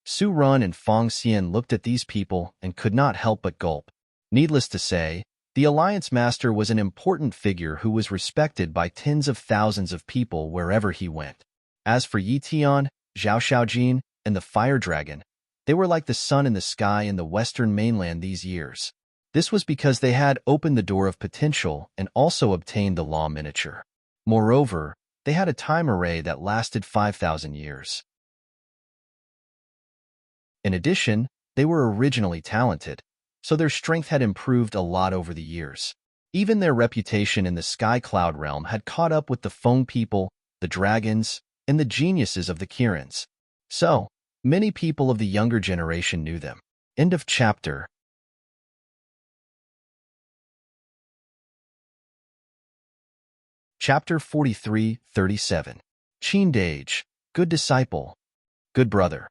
A: Su Ren and Fang Xian looked at these people and could not help but gulp. Needless to say, the Alliance Master was an important figure who was respected by tens of thousands of people wherever he went. As for Yi Tian, Zhao Xiaojin, and the Fire Dragon, they were like the sun in the sky in the western mainland these years. This was because they had opened the door of potential and also obtained the law miniature. Moreover, they had a time array that lasted 5,000 years. In addition, they were originally talented, so their strength had improved a lot over the years. Even their reputation in the Sky Cloud realm had caught up with the Feng people, the dragons, and the geniuses of the Kirans. So, many people of the younger generation knew them. End of chapter. Chapter 43-37. Qin Dage, Good Disciple, Good Brother.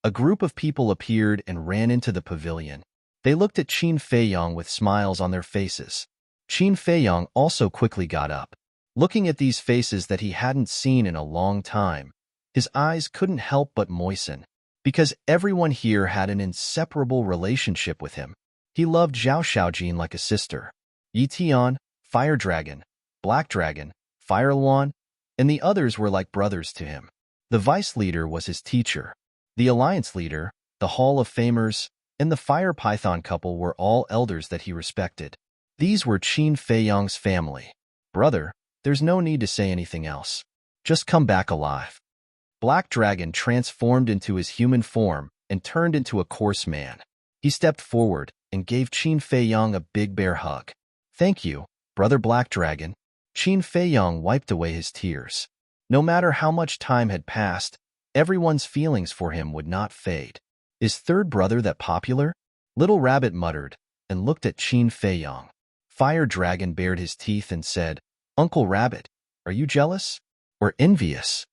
A: A group of people appeared and ran into the pavilion. They looked at Qin Feiyong with smiles on their faces. Qin Feiyong also quickly got up. Looking at these faces that he hadn't seen in a long time, his eyes couldn't help but moisten, because everyone here had an inseparable relationship with him. He loved Zhao Xiaojin like a sister. Yi Tian, Fire Dragon, Black Dragon, Fire Luan, and the others were like brothers to him. The vice leader was his teacher. The alliance leader, the Hall of Famers, and the Fire Python couple were all elders that he respected. These were Qin Feiyong's family. Brother, there's no need to say anything else. Just come back alive. Black Dragon transformed into his human form and turned into a coarse man. He stepped forward and gave Qin Feiyong a big bear hug. Thank you, Brother Black Dragon. Qin Feiyong wiped away his tears. No matter how much time had passed, everyone's feelings for him would not fade. Is third brother that popular? Little Rabbit muttered and looked at Qin Feiyong. Fire Dragon bared his teeth and said, Uncle Rabbit, are you jealous or envious?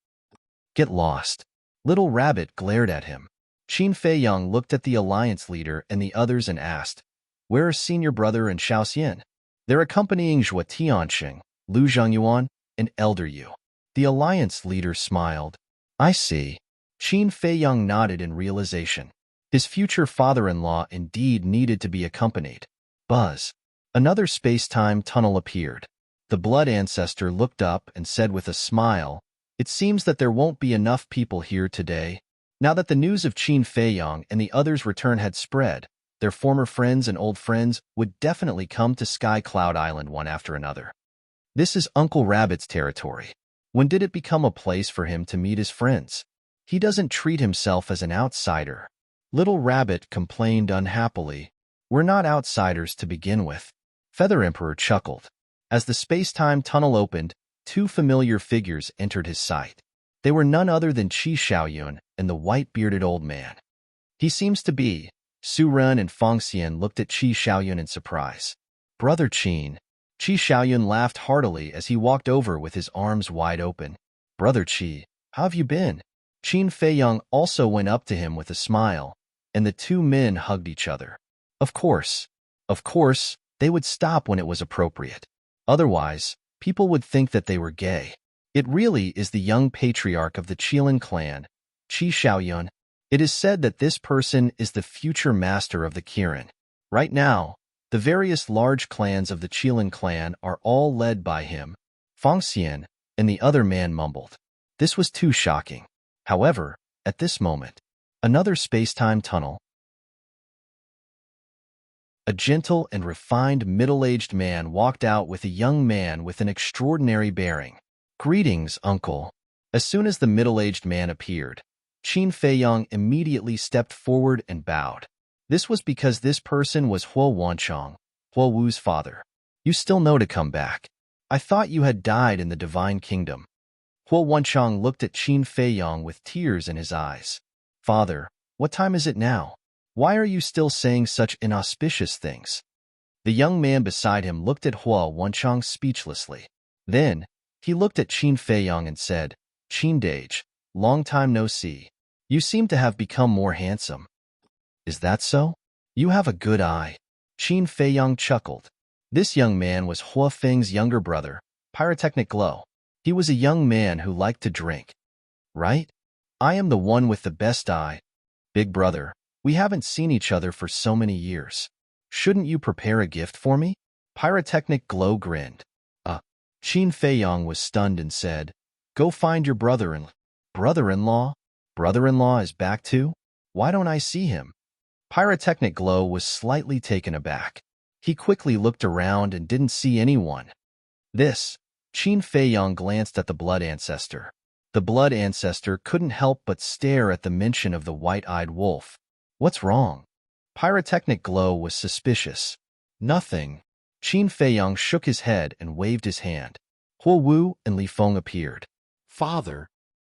A: Get lost. Little Rabbit glared at him. Qin Feiyong looked at the alliance leader and the others and asked, Where are senior brother and Xiaoxian? They're accompanying Zhuo Tianxing, Lu Zhongyuan, and Elder Yu. The alliance leader smiled. I see. Qin Feiyong nodded in realization. His future father-in-law indeed needed to be accompanied. Buzz. Another space-time tunnel appeared. The blood ancestor looked up and said with a smile, It seems that there won't be enough people here today. Now that the news of Qin Feiyong and the others' return had spread, their former friends and old friends would definitely come to Sky Cloud Island one after another. This is Uncle Rabbit's territory. When did it become a place for him to meet his friends? He doesn't treat himself as an outsider. Little Rabbit complained unhappily. We're not outsiders to begin with. Feather Emperor chuckled. As the space-time tunnel opened, two familiar figures entered his sight. They were none other than Qi Xiaoyun and the white-bearded old man. He seems to be. Su Ren and Feng Xian looked at Qi Xiaoyun in surprise. Brother Qin. Qi Xiaoyun laughed heartily as he walked over with his arms wide open. Brother Qi, how have you been? Qin Feiyong also went up to him with a smile, and the two men hugged each other. Of course, they would stop when it was appropriate. Otherwise, people would think that they were gay. It really is the young patriarch of the Qilin clan, Qi Xiaoyun. It is said that this person is the future master of the Kirin. Right now, the various large clans of the Qilin clan are all led by him. Feng Xian and the other man mumbled. This was too shocking. However, at this moment, another space-time tunnel. A gentle and refined middle-aged man walked out with a young man with an extraordinary bearing. Greetings, uncle. As soon as the middle-aged man appeared, Qin Feiyong immediately stepped forward and bowed. This was because this person was Huo Wanchong, Huo Wu's father. You still know to come back. I thought you had died in the Divine Kingdom. Huo Wanchong looked at Qin Feiyong with tears in his eyes. Father, what time is it now? Why are you still saying such inauspicious things? The young man beside him looked at Huo Wanchong speechlessly. Then, he looked at Qin Feiyong and said, Qin Dage, long time no see. You seem to have become more handsome. Is that so? You have a good eye. Qin Feiyong chuckled. This young man was Hua Feng's younger brother, Pyrotechnic Glow. He was a young man who liked to drink. Right? I am the one with the best eye. Big brother, we haven't seen each other for so many years. Shouldn't you prepare a gift for me? Pyrotechnic Glow grinned. Qin Feiyong was stunned and said, Go find your brother-in-law. Brother-in-law? Brother-in-law is back too? Why don't I see him? Pyrotechnic Glow was slightly taken aback. He quickly looked around and didn't see anyone. This, Qin Feiyang glanced at the blood ancestor. The blood ancestor couldn't help but stare at the mention of the white-eyed wolf. What's wrong? Pyrotechnic glow was suspicious. Nothing. Qin Feiyang shook his head and waved his hand. Huo Wu and Li Feng appeared.
B: Father,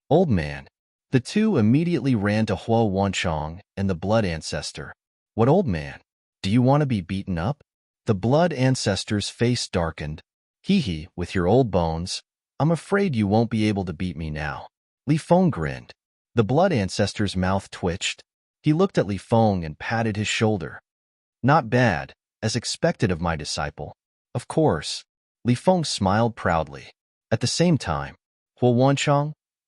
A: Old man. The two immediately ran to Huo Wanchong and the blood ancestor. What old man? Do you want to be beaten up? The blood ancestor's face darkened. Hee, with your old bones, I'm afraid you won't be able to beat me now. Li Feng grinned. The blood ancestor's mouth twitched. He looked at Li Feng and patted his shoulder. Not bad, as expected of my disciple. Of course. Li Feng smiled proudly. At the same time, Huo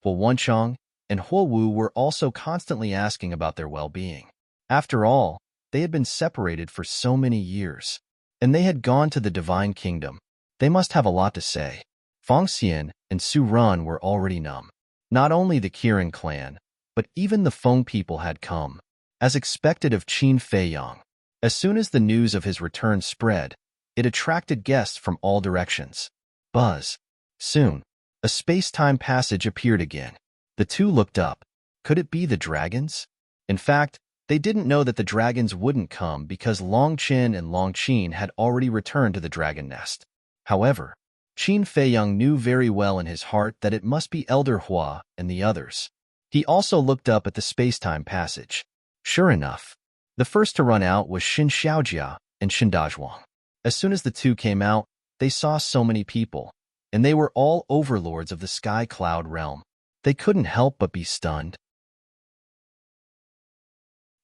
A: Wanchong, and Huo Wu were also constantly asking about their well-being. After all, they had been separated for so many years, and they had gone to the Divine Kingdom. They must have a lot to say. Feng Xian and Su Ran were already numb. Not only the Kirin clan, but even the Feng people had come, as expected of Qin Feiyang. As soon as the news of his return spread, it attracted guests from all directions. Buzz. Soon, a space-time passage appeared again. The two looked up. Could it be the dragons? In fact, they didn't know that the dragons wouldn't come because Long Qin and Long Qin had already returned to the dragon nest. However, Qin Feiyang knew very well in his heart that it must be Elder Hua and the others. He also looked up at the space-time passage. Sure enough, the first to run out was Xin Xiaojia and Xin Dazhuang. As soon as the two came out, they saw so many people, and they were all overlords of the Sky Cloud realm. They couldn't help but be stunned.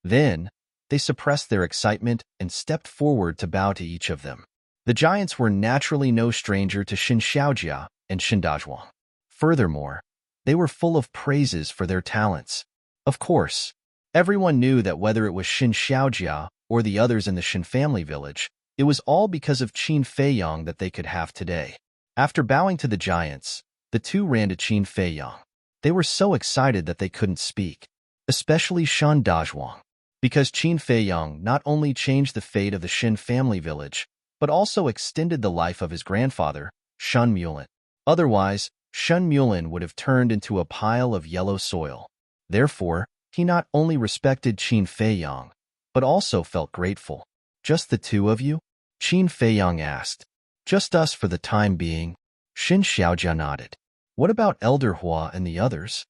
A: Then, they suppressed their excitement and stepped forward to bow to each of them. The giants were naturally no stranger to Xin Xiaojia and Xin Dazhuang. Furthermore, they were full of praises for their talents. Of course, everyone knew that whether it was Xin Xiaojia or the others in the Xin family village, it was all because of Qin Feiyang that they could have today. After bowing to the giants, the two ran to Qin Feiyang. They were so excited that they couldn't speak, especially Shan Dazhuang, because Qin Feiyang not only changed the fate of the Xin family village, but also extended the life of his grandfather, Shen Mulin. Otherwise, Shen Mulin would have turned into a pile of yellow soil. Therefore, he not only respected Qin Feiyang, but also felt grateful. Just the two of you? Qin Feiyang asked. Just us for the time being. Xin Xiaojia nodded. What about Elder Hua and the others?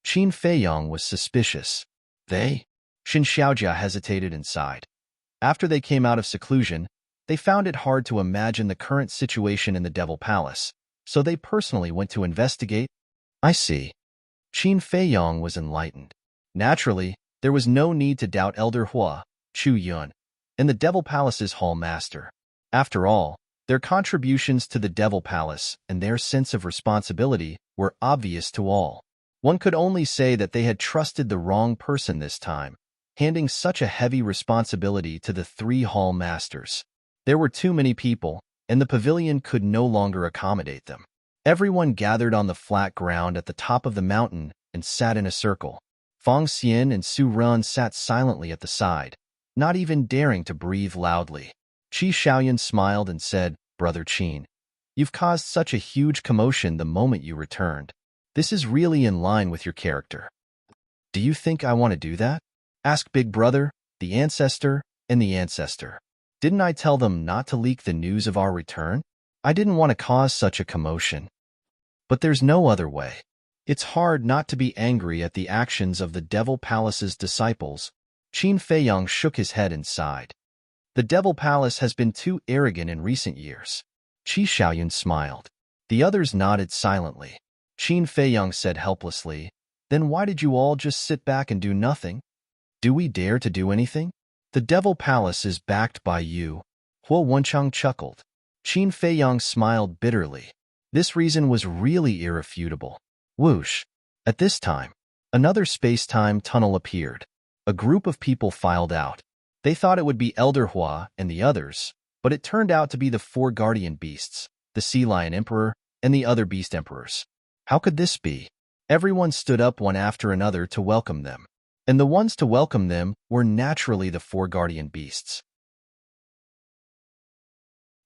A: Qin Feiyang was suspicious. They? Xin Xiaojia hesitated and sighed. After they came out of seclusion, they found it hard to imagine the current situation in the Devil Palace, so they personally went to investigate. I see. Qin Feiyang was enlightened. Naturally, there was no need to doubt Elder Hua, Chu Yun, and the Devil Palace's Hall Master. After all, their contributions to the Devil Palace and their sense of responsibility were obvious to all. One could only say that they had trusted the wrong person this time, handing such a heavy responsibility to the three Hall Masters. There were too many people, and the pavilion could no longer accommodate them. Everyone gathered on the flat ground at the top of the mountain and sat in a circle. Feng Xian and Su Ran sat silently at the side, not even daring to breathe loudly. Qi Xiaoyan smiled and said, Brother Qin, you've caused such a huge commotion the moment you returned. This is really in line with your character. Do you think I want to do that? Asked Big Brother, the ancestor, and the ancestor. Didn't I tell them not to leak the news of our return? I didn't want to cause such a commotion. But there's no other way. It's hard not to be angry at the actions of the Devil Palace's disciples. Qin Feiyang shook his head and sighed. The Devil Palace has been too arrogant in recent years. Qi Xiaoyun smiled. The others nodded silently. Qin Feiyang said helplessly, Then why did you all just sit back and do nothing? Do we dare to do anything? The Devil Palace is backed by you. Huo Wenchang chuckled. Qin Feiyang smiled bitterly. This reason was really irrefutable. Whoosh. At this time, another space-time tunnel appeared. A group of people filed out. They thought it would be Elder Hua and the others, but it turned out to be the four guardian beasts, the Sea Lion Emperor, and the other beast emperors. How could this be? Everyone stood up one after another to welcome them, and the ones to welcome them were naturally the four guardian beasts.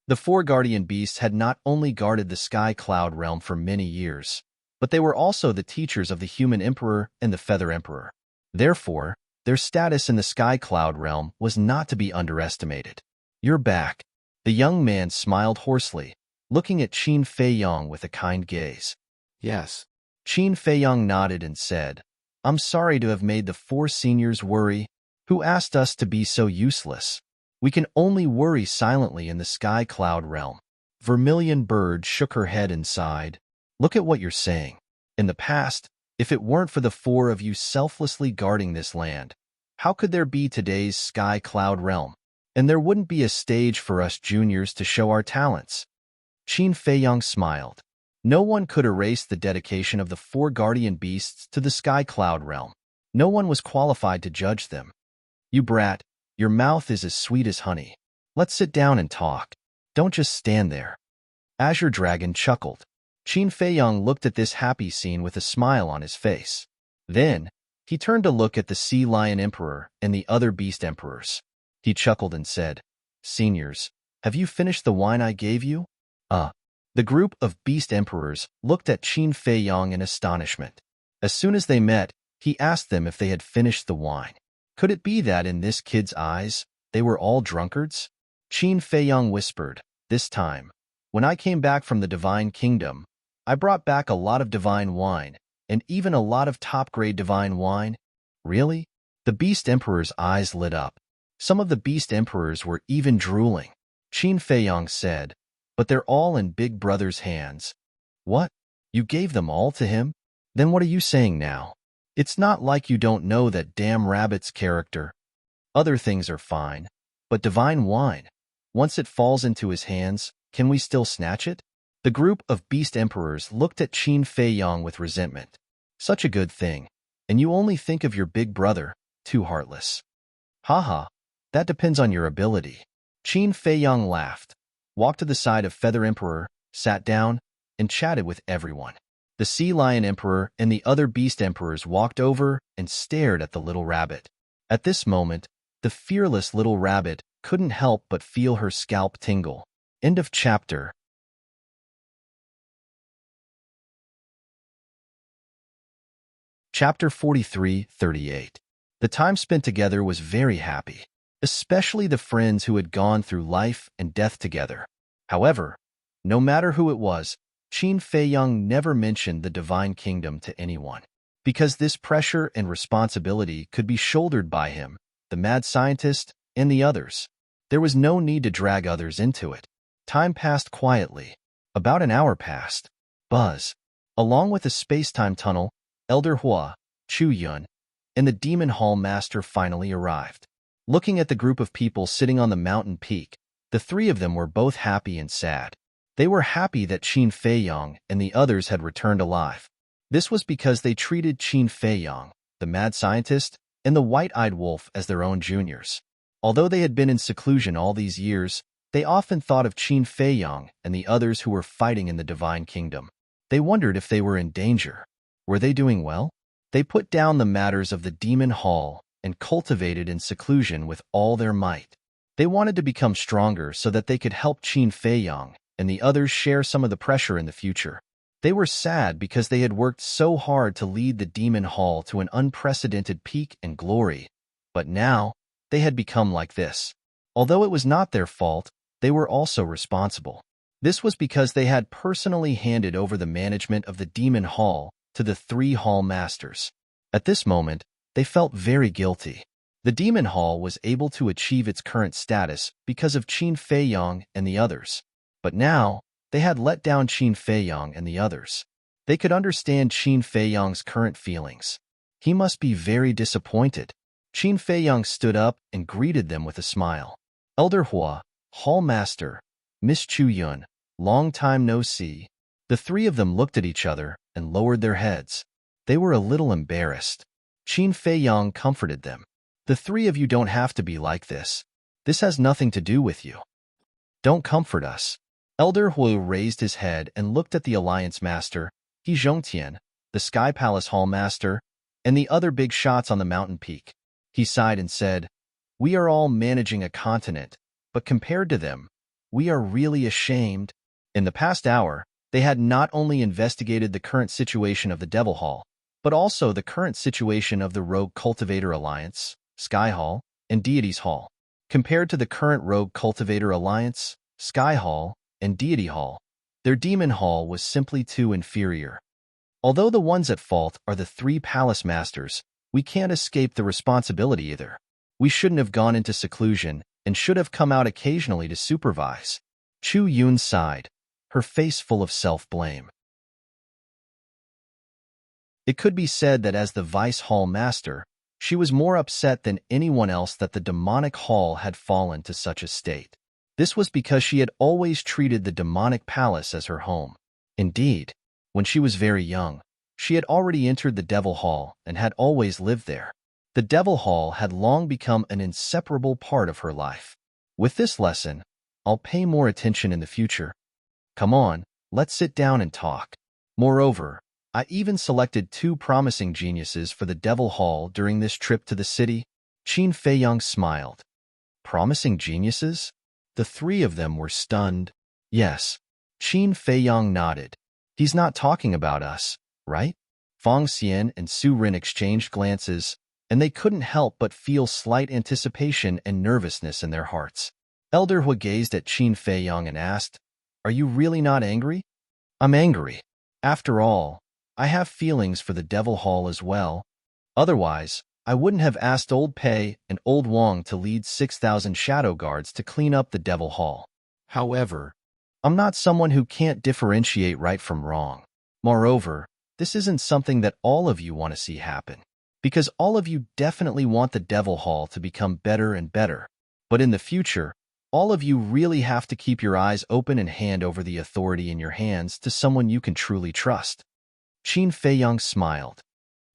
A: The four guardian beasts had not only guarded the sky cloud realm for many years, but they were also the teachers of the human emperor and the feather emperor. Therefore, their status in the sky cloud realm was not to be underestimated. "You're back." The young man smiled hoarsely, looking at Qin Feiyang with a kind gaze.
B: Yes.
A: Qin Feiyang nodded and said, "I'm sorry to have made the four seniors worry. Who asked us to be so useless? We can only worry silently in the sky cloud realm." Vermilion Bird shook her head and sighed. "Look at what you're saying. In the past, if it weren't for the four of you selflessly guarding this land, how could there be today's sky cloud realm? And there wouldn't be a stage for us juniors to show our talents." Qin Feiyang smiled. No one could erase the dedication of the four guardian beasts to the sky cloud realm. No one was qualified to judge them. "You brat, your mouth is as sweet as honey. Let's sit down and talk. Don't just stand there." Azure Dragon chuckled. Qin Feiyang looked at this happy scene with a smile on his face. Then, he turned to look at the Sea Lion Emperor and the other Beast Emperors. He chuckled and said, "Seniors, have you finished the wine I gave you?" The group of Beast Emperors looked at Qin Feiyang in astonishment. As soon as they met, he asked them if they had finished the wine. Could it be that in this kid's eyes, they were all drunkards? Qin Feiyang whispered, "This time, when I came back from the Divine Kingdom, I brought back a lot of divine wine, and even a lot of top-grade divine wine." "Really?" The Beast Emperor's eyes lit up. Some of the Beast Emperors were even drooling. Qin Feiyang said, "But they're all in Big Brother's hands." "What? You gave them all to him? Then what are you saying now? It's not like you don't know that damn rabbit's character. Other things are fine, but divine wine, once it falls into his hands, can we still snatch it?" The group of Beast Emperors looked at Qin Feiyang with resentment. "Such a good thing, and you only think of your big brother, too heartless." "Haha, that depends on your ability." Qin Feiyang laughed, walked to the side of Feather Emperor, sat down, and chatted with everyone. The Sea Lion Emperor and the other Beast Emperors walked over and stared at the little rabbit. At this moment, the fearless little rabbit couldn't help but feel her scalp tingle. End of chapter. Chapter 43-38. The time spent together was very happy, especially the friends who had gone through life and death together. However, no matter who it was, Qin Feiyang never mentioned the Divine Kingdom to anyone, because this pressure and responsibility could be shouldered by him, the mad scientist, and the others. There was no need to drag others into it. Time passed quietly. About an hour passed. Buzz, along with the space-time tunnel, Elder Hua, Chu Yun, and the Demon Hall Master finally arrived. Looking at the group of people sitting on the mountain peak, the three of them were both happy and sad. They were happy that Qin Feiyang and the others had returned alive. This was because they treated Qin Feiyang, the mad scientist, and the white-eyed wolf as their own juniors. Although they had been in seclusion all these years, they often thought of Qin Feiyang and the others who were fighting in the Divine Kingdom. They wondered if they were in danger. Were they doing well? They put down the matters of the Demon Hall and cultivated in seclusion with all their might. They wanted to become stronger so that they could help Qin Feiyang and the others share some of the pressure in the future. They were sad because they had worked so hard to lead the Demon Hall to an unprecedented peak and glory, but now they had become like this. Although it was not their fault, they were also responsible. This was because they had personally handed over the management of the Demon Hall to the three Hall Masters. At this moment, they felt very guilty. The Demon Hall was able to achieve its current status because of Qin Feiyang and the others. But now, they had let down Qin Feiyang and the others. They could understand Qin Feiyang's current feelings. He must be very disappointed. Qin Feiyang stood up and greeted them with a smile. "Elder Hua, Hall Master, Miss Chu Yun, long time no see." The three of them looked at each other and lowered their heads. They were a little embarrassed. Qin Feiyang comforted them. "The three of you don't have to be like this. This has nothing to do with you. Don't comfort us." Elder Hu raised his head and looked at the Alliance Master, He Zhongtian, the Sky Palace Hall Master, and the other big shots on the mountain peak. He sighed and said, "We are all managing a continent, but compared to them, We are really ashamed. In the past hour, they had not only investigated the current situation of the Devil Hall, but also the current situation of the Rogue Cultivator Alliance, Sky Hall, and Deities Hall. Compared to the current Rogue Cultivator Alliance, Sky Hall, and Deity Hall, their Demon Hall was simply too inferior. Although the ones at fault are the three Palace Masters, we can't escape the responsibility either. We shouldn't have gone into seclusion and should have come out occasionally to supervise. Chu Yun sighed, her face full of self-blame. It could be said that as the Vice Hall Master, she was more upset than anyone else that the demonic hall had fallen to such a state. This was because she had always treated the demonic palace as her home. Indeed, when she was very young, she had already entered the Devil Hall and had always lived there. The Devil Hall had long become an inseparable part of her life. With this lesson, I'll pay more attention in the future. Come on, let's sit down and talk. Moreover, I even selected 2 promising geniuses for the Devil Hall during this trip to the city. Qin Feiyang smiled. Promising geniuses? The 3 of them were stunned. Yes. Qin Feiyang nodded. He's not talking about us, right? Fang Xian and Su Rin exchanged glances, and they couldn't help but feel slight anticipation and nervousness in their hearts. Elder Hua gazed at Qin Feiyang and asked, "Are you really not angry?" "I'm angry. After all, I have feelings for the Devil Hall as well. Otherwise, I wouldn't have asked Old Pei and Old Wang to lead 6,000 shadow guards to clean up the Devil Hall. However, I'm not someone who can't differentiate right from wrong. Moreover, this isn't something that all of you want to see happen, because all of you definitely want the Devil Hall to become better and better. But in the future, all of you really have to keep your eyes open and hand over the authority in your hands to someone you can truly trust." Qin Feiyang smiled.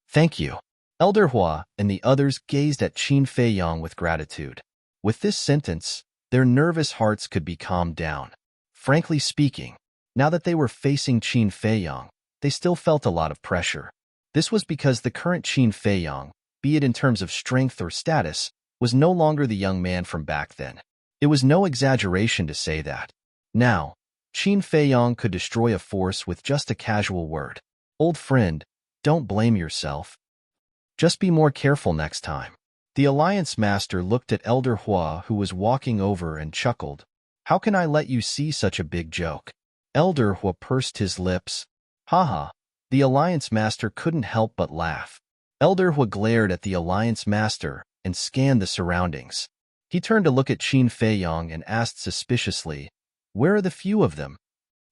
A: "Thank you." Elder Hua and the others gazed at Qin Feiyang with gratitude. With this sentence, their nervous hearts could be calmed down. Frankly speaking, now that they were facing Qin Feiyang, they still felt a lot of pressure. This was because the current Qin Feiyang, be it in terms of strength or status, was no longer the young man from back then. It was no exaggeration to say that. Now, Qin Feiyang could destroy a force with just a casual word. "Old friend, don't blame yourself. Just be more careful next time." The Alliance Master looked at Elder Hua, who was walking over, and chuckled. "How can I let you see such a big joke?" Elder Hua pursed his lips. Haha, the Alliance Master couldn't help but laugh. Elder Hua glared at the Alliance Master and scanned the surroundings. He turned to look at Qin Feiyang and asked suspiciously, "Where are the few of them?"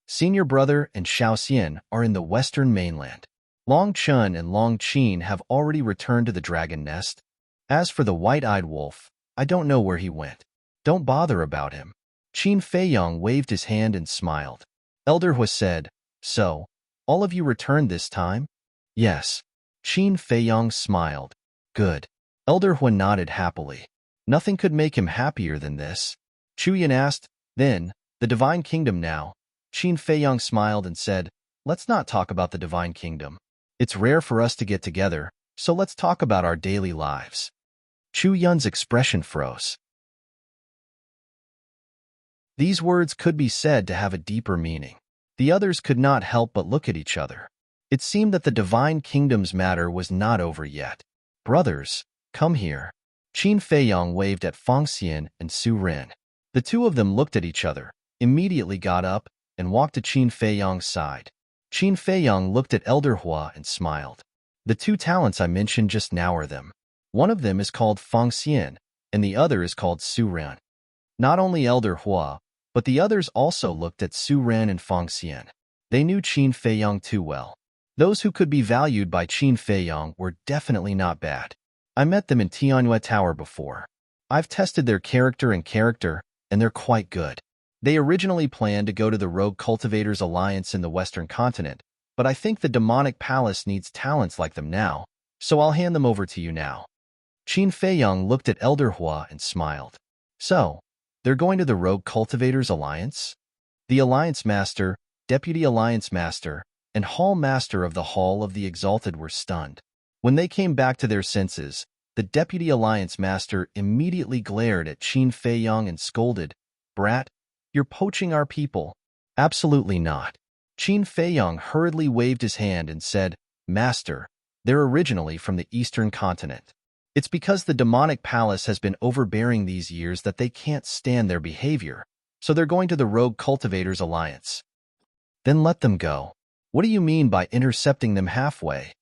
A: "Senior Brother and Xiao Xian are in the western mainland. Long Chun and Long Qin have already returned to the Dragon Nest. As for the white-eyed wolf, I don't know where he went. Don't bother about him." Qin Feiyang waved his hand and smiled. Elder Hua said, "So, all of you returned this time?" "Yes." Qin Feiyang smiled. "Good." Elder Hua nodded happily. Nothing could make him happier than this. Chu Yan asked, "Then, the Divine Kingdom now?" Qin Feiyang smiled and said, "Let's not talk about the Divine Kingdom. It's rare for us to get together, so let's talk about our daily lives." Chu Yan's expression froze. These words could be said to have a deeper meaning. The others could not help but look at each other. It seemed that the Divine Kingdom's matter was not over yet. "Brothers, come here." Qin Feiyang waved at Fang Xian and Su Rin. The 2 of them looked at each other, immediately got up, and walked to Qin Feiyang's side. Qin Feiyang looked at Elder Hua and smiled. "The 2 talents I mentioned just now are them. One of them is called Fang Xian, and the other is called Su Rin." Not only Elder Hua, but the others also looked at Su Rin and Fang Xian. They knew Qin Feiyang too well. Those who could be valued by Qin Feiyang were definitely not bad. I met them in Tianyue Tower before. I've tested their character, and they're quite good. They originally planned to go to the Rogue Cultivators Alliance in the Western Continent, but I think the Demonic Palace needs talents like them now, so I'll hand them over to you now. Qin Feiyang looked at Elder Hua and smiled. "So, they're going to the Rogue Cultivators Alliance?" The Alliance Master, Deputy Alliance Master, and Hall Master of the Hall of the Exalted were stunned. When they came back to their senses, the Deputy Alliance Master immediately glared at Qin Feiyang and scolded, "Brat, You're poaching our people. Absolutely not. Qin Feiyang hurriedly waved his hand and said, Master, they're originally from the eastern continent. It's because the demonic palace has been overbearing these years that they can't stand their behavior, so they're going to the Rogue Cultivators Alliance. Then let them go. What do you mean by intercepting them halfway?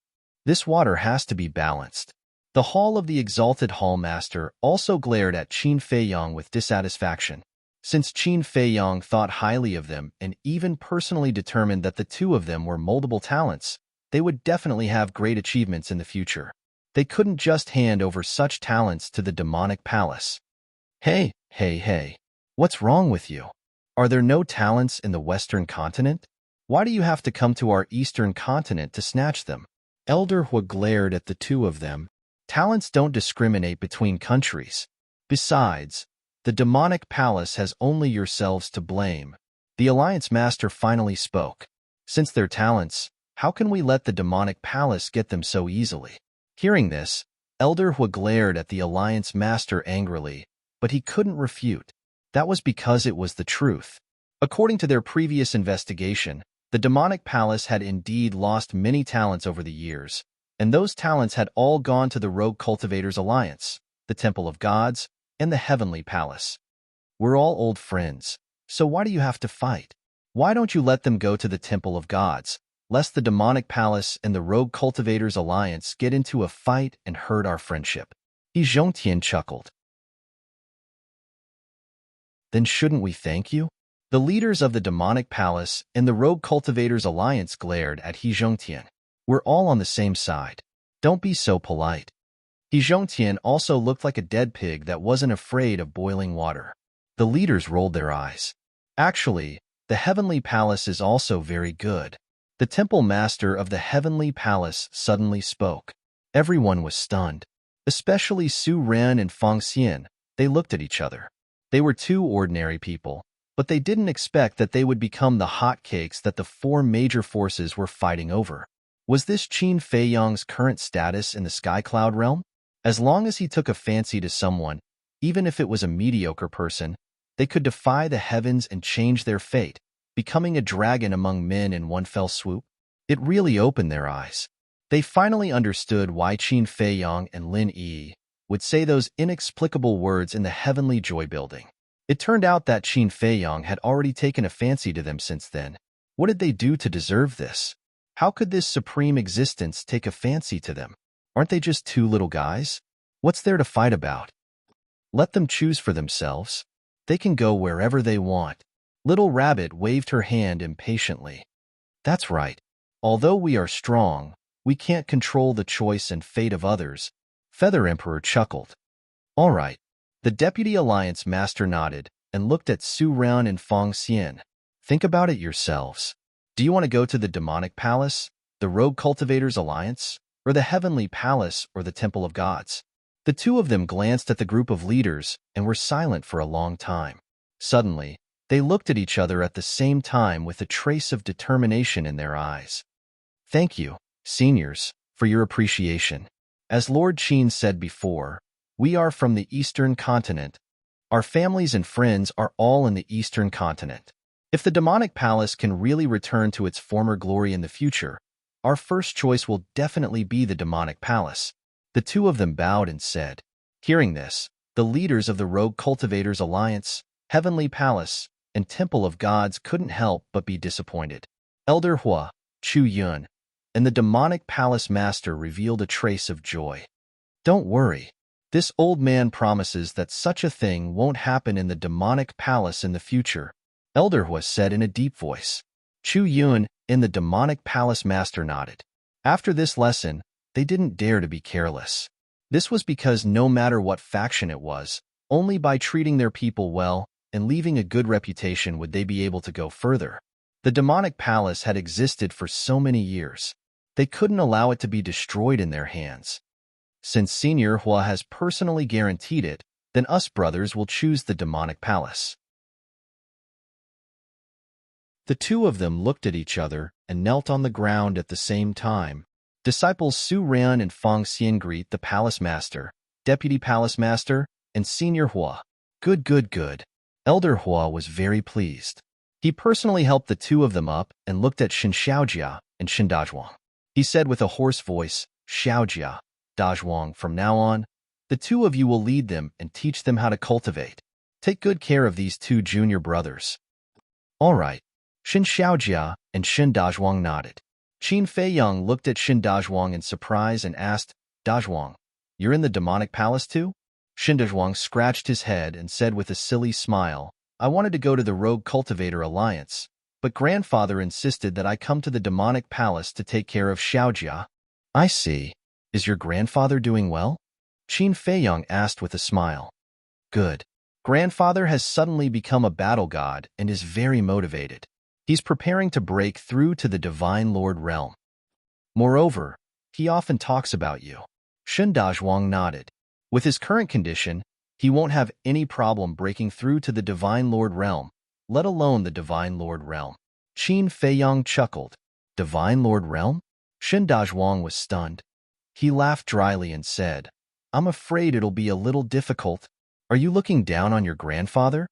A: This water has to be balanced. The Hall of the Exalted Hallmaster also glared at Qin Feiyang with dissatisfaction. Since Qin Feiyang thought highly of them and even personally determined that the two of them were moldable talents, they would definitely have great achievements in the future. They couldn't just hand over such talents to the demonic palace. Hey, what's wrong with you? Are there no talents in the Western continent? Why do you have to come to our Eastern continent to snatch them? Elder Hua glared at the two of them. Talents don't discriminate between countries. Besides, the demonic palace has only yourselves to blame. The Alliance Master finally spoke. Since they're talents, how can we let the demonic palace get them so easily? Hearing this, Elder Hua glared at the Alliance Master angrily, but he couldn't refute. That was because it was the truth. According to their previous investigation, the demonic palace had indeed lost many talents over the years, and those talents had all gone to the Rogue Cultivators Alliance, the Temple of Gods, and the Heavenly Palace. We're all old friends, so why do you have to fight? Why don't you let them go to the Temple of Gods, lest the demonic palace and the Rogue Cultivators Alliance get into a fight and hurt our friendship? He Zhongtian chuckled. Then shouldn't we thank you? The leaders of the demonic palace and the Rogue Cultivators Alliance glared at He Zhongtian. We're all on the same side. Don't be so polite. He Zhongtian also looked like a dead pig that wasn't afraid of boiling water. The leaders rolled their eyes. Actually, the Heavenly Palace is also very good. The Temple Master of the Heavenly Palace suddenly spoke. Everyone was stunned. Especially Su Ren and Feng Xian. They looked at each other. They were two ordinary people, but they didn't expect that they would become the hotcakes that the four major forces were fighting over. Was this Qin Feiyang's current status in the Sky Cloud realm? As long as he took a fancy to someone, even if it was a mediocre person, they could defy the heavens and change their fate, becoming a dragon among men in one fell swoop. It really opened their eyes. They finally understood why Qin Feiyang and Lin Yi would say those inexplicable words in the Heavenly Joy Building. It turned out that Qin Feiyang had already taken a fancy to them since then. What did they do to deserve this? How could this supreme existence take a fancy to them? Aren't they just two little guys? What's there to fight about? Let them choose for themselves. They can go wherever they want. Little Rabbit waved her hand impatiently. That's right. Although we are strong, we can't control the choice and fate of others. Feather Emperor chuckled. All right. The Deputy Alliance Master nodded and looked at Su Ren and Feng Xian. Think about it yourselves. Do you want to go to the Demonic Palace, the Rogue Cultivators Alliance, or the Heavenly Palace or the Temple of Gods? The two of them glanced at the group of leaders and were silent for a long time. Suddenly, they looked at each other at the same time with a trace of determination in their eyes. Thank you, seniors, for your appreciation. As Lord Qin said before, we are from the Eastern Continent. Our families and friends are all in the Eastern Continent. If the Demonic Palace can really return to its former glory in the future, our first choice will definitely be the Demonic Palace. The two of them bowed and said. Hearing this, the leaders of the Rogue Cultivators Alliance, Heavenly Palace, and Temple of Gods couldn't help but be disappointed. Elder Hua, Chu Yun, and the Demonic Palace Master revealed a trace of joy. Don't worry. This old man promises that such a thing won't happen in the Demonic Palace in the future, Elder Hua said in a deep voice. Chu Yun and the Demonic Palace Master nodded. After this lesson, they didn't dare to be careless. This was because no matter what faction it was, only by treating their people well and leaving a good reputation would they be able to go further. The Demonic Palace had existed for so many years. They couldn't allow it to be destroyed in their hands. Since Senior Hua has personally guaranteed it, then us brothers will choose the Demonic Palace. The two of them looked at each other and knelt on the ground at the same time. Disciples Su Ren and Feng Xian greet the Palace Master, Deputy Palace Master, and Senior Hua. Good. Elder Hua was very pleased. He personally helped the two of them up and looked at Shin Xiaojia and Shin Dazhuang. He said with a hoarse voice, Xiaojia, Dazhuang, from now on, the two of you will lead them and teach them how to cultivate. Take good care of these two junior brothers. All right. Shin Xiaojia and Shin Dazhuang nodded. Qin Feiyang looked at Shin Dazhuang in surprise and asked, Dazhuang, you're in the demonic palace too? Shin Dazhuang scratched his head and said with a silly smile, I wanted to go to the Rogue Cultivator Alliance, but grandfather insisted that I come to the demonic palace to take care of Xiaojia. I see. Is your grandfather doing well? Qin Feiyang asked with a smile. Good. Grandfather has suddenly become a battle god and is very motivated. He's preparing to break through to the Divine Lord realm. Moreover, he often talks about you. Shin Dazhuang nodded. With his current condition, he won't have any problem breaking through to the Divine Lord realm, let alone the Divine Lord realm. Qin Feiyang chuckled. Divine Lord realm? Shin Dazhuang was stunned. He laughed dryly and said, I'm afraid it'll be a little difficult. Are you looking down on your grandfather?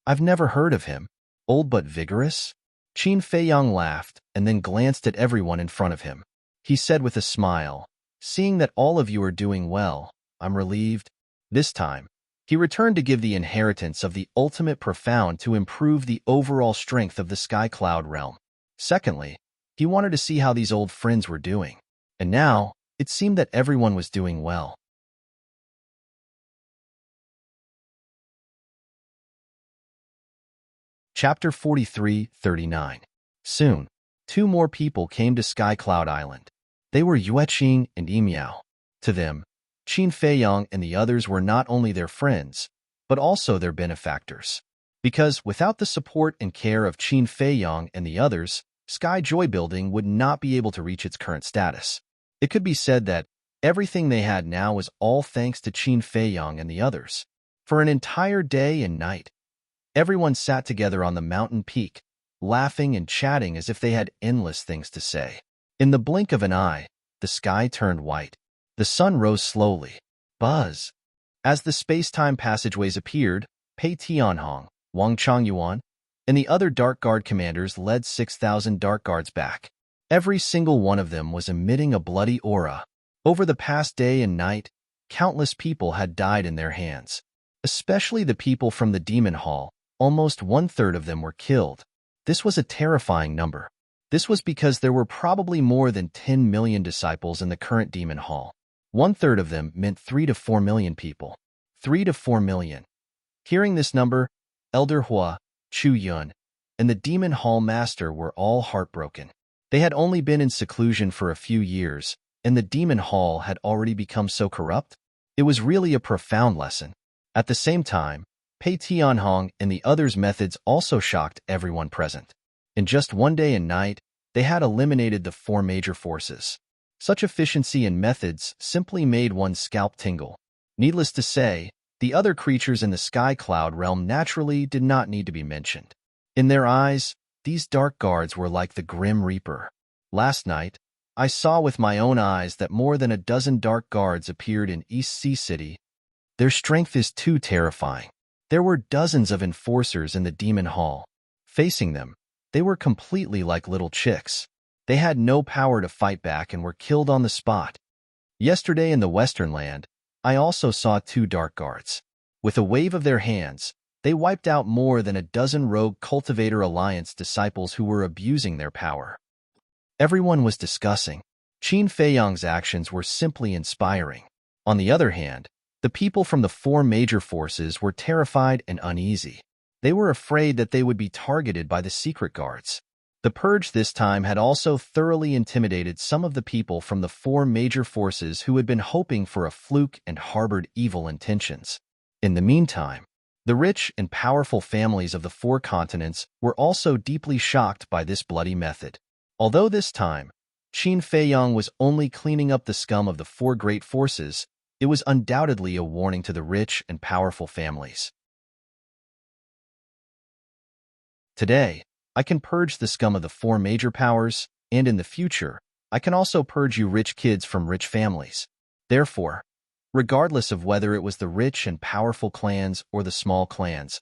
A: I've never heard of him. Old but vigorous? Qin Feiyang laughed and then glanced at everyone in front of him. He said with a smile, seeing that all of you are doing well, I'm relieved. This time, he returned to give the inheritance of the ultimate profound to improve the overall strength of the Sky Cloud realm. Secondly, he wanted to see how these old friends were doing. And now, it seemed that everyone was doing well. Chapter 43-39. Soon, two more people came to Sky Cloud Island. They were Yueqing and Yimiao. To them, Qin Feiyang and the others were not only their friends, but also their benefactors. Because without the support and care of Qin Feiyang and the others, Sky Joy Building would not be able to reach its current status. It could be said that everything they had now was all thanks to Qin Feiyang and the others. For an entire day and night, everyone sat together on the mountain peak, laughing and chatting as if they had endless things to say. In the blink of an eye, the sky turned white. The sun rose slowly. Buzz. As the space-time passageways appeared, Pei Tianhong, Wang Changyuan, and the other Dark Guard commanders led 6,000 Dark Guards back. Every single one of them was emitting a bloody aura. Over the past day and night, countless people had died in their hands. Especially the people from the Demon Hall. Almost one-third of them were killed. This was a terrifying number. This was because there were probably more than 10 million disciples in the current Demon Hall. One-third of them meant 3 to 4 million people. 3 to 4 million. Hearing this number, Elder Hua, Chu Yun, and the Demon Hall Master were all heartbroken. They had only been in seclusion for a few years, and the Demon Hall had already become so corrupt. It was really a profound lesson. At the same time, Pei Tianhong and the others' methods also shocked everyone present. In just one day and night, they had eliminated the 4 major forces. Such efficiency and methods simply made one's scalp tingle. Needless to say, the other creatures in the Sky Cloud realm naturally did not need to be mentioned. In their eyes, these Dark Guards were like the Grim Reaper. Last night, I saw with my own eyes that more than a dozen Dark Guards appeared in East Sea City. Their strength is too terrifying. There were dozens of enforcers in the Demon Hall. Facing them, they were completely like little chicks. They had no power to fight back and were killed on the spot. Yesterday in the Western Land, I also saw 2 Dark Guards. With a wave of their hands, they wiped out more than a dozen Rogue Cultivator Alliance disciples who were abusing their power. Everyone was discussing. Qin Feiyang's actions were simply inspiring. On the other hand, the people from the 4 major forces were terrified and uneasy. They were afraid that they would be targeted by the secret guards. The purge this time had also thoroughly intimidated some of the people from the 4 major forces who had been hoping for a fluke and harbored evil intentions. In the meantime, the rich and powerful families of the 4 continents were also deeply shocked by this bloody method. Although this time, Qin Feiyang was only cleaning up the scum of the 4 great forces, it was undoubtedly a warning to the rich and powerful families. Today, I can purge the scum of the 4 major powers, and in the future, I can also purge you rich kids from rich families. Therefore, regardless of whether it was the rich and powerful clans or the small clans,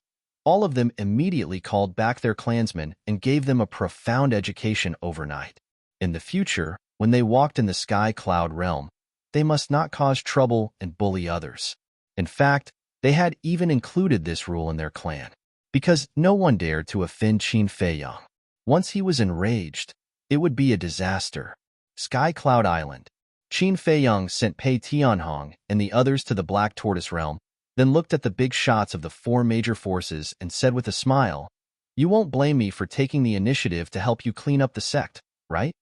A: All of them immediately called back their clansmen and gave them a profound education overnight. In the future, when they walked in the sky cloud realm, they must not cause trouble and bully others. In fact, they had even included this rule in their clan, because no one dared to offend Qin Feiyang. Once he was enraged, it would be a disaster. Sky Cloud Island. Qin Feiyang sent Pei Tianhong and the others to the Black Tortoise realm, then looked at the big shots of the four major forces and said with a smile, "You won't blame me for taking the initiative to help you clean up the sect, right?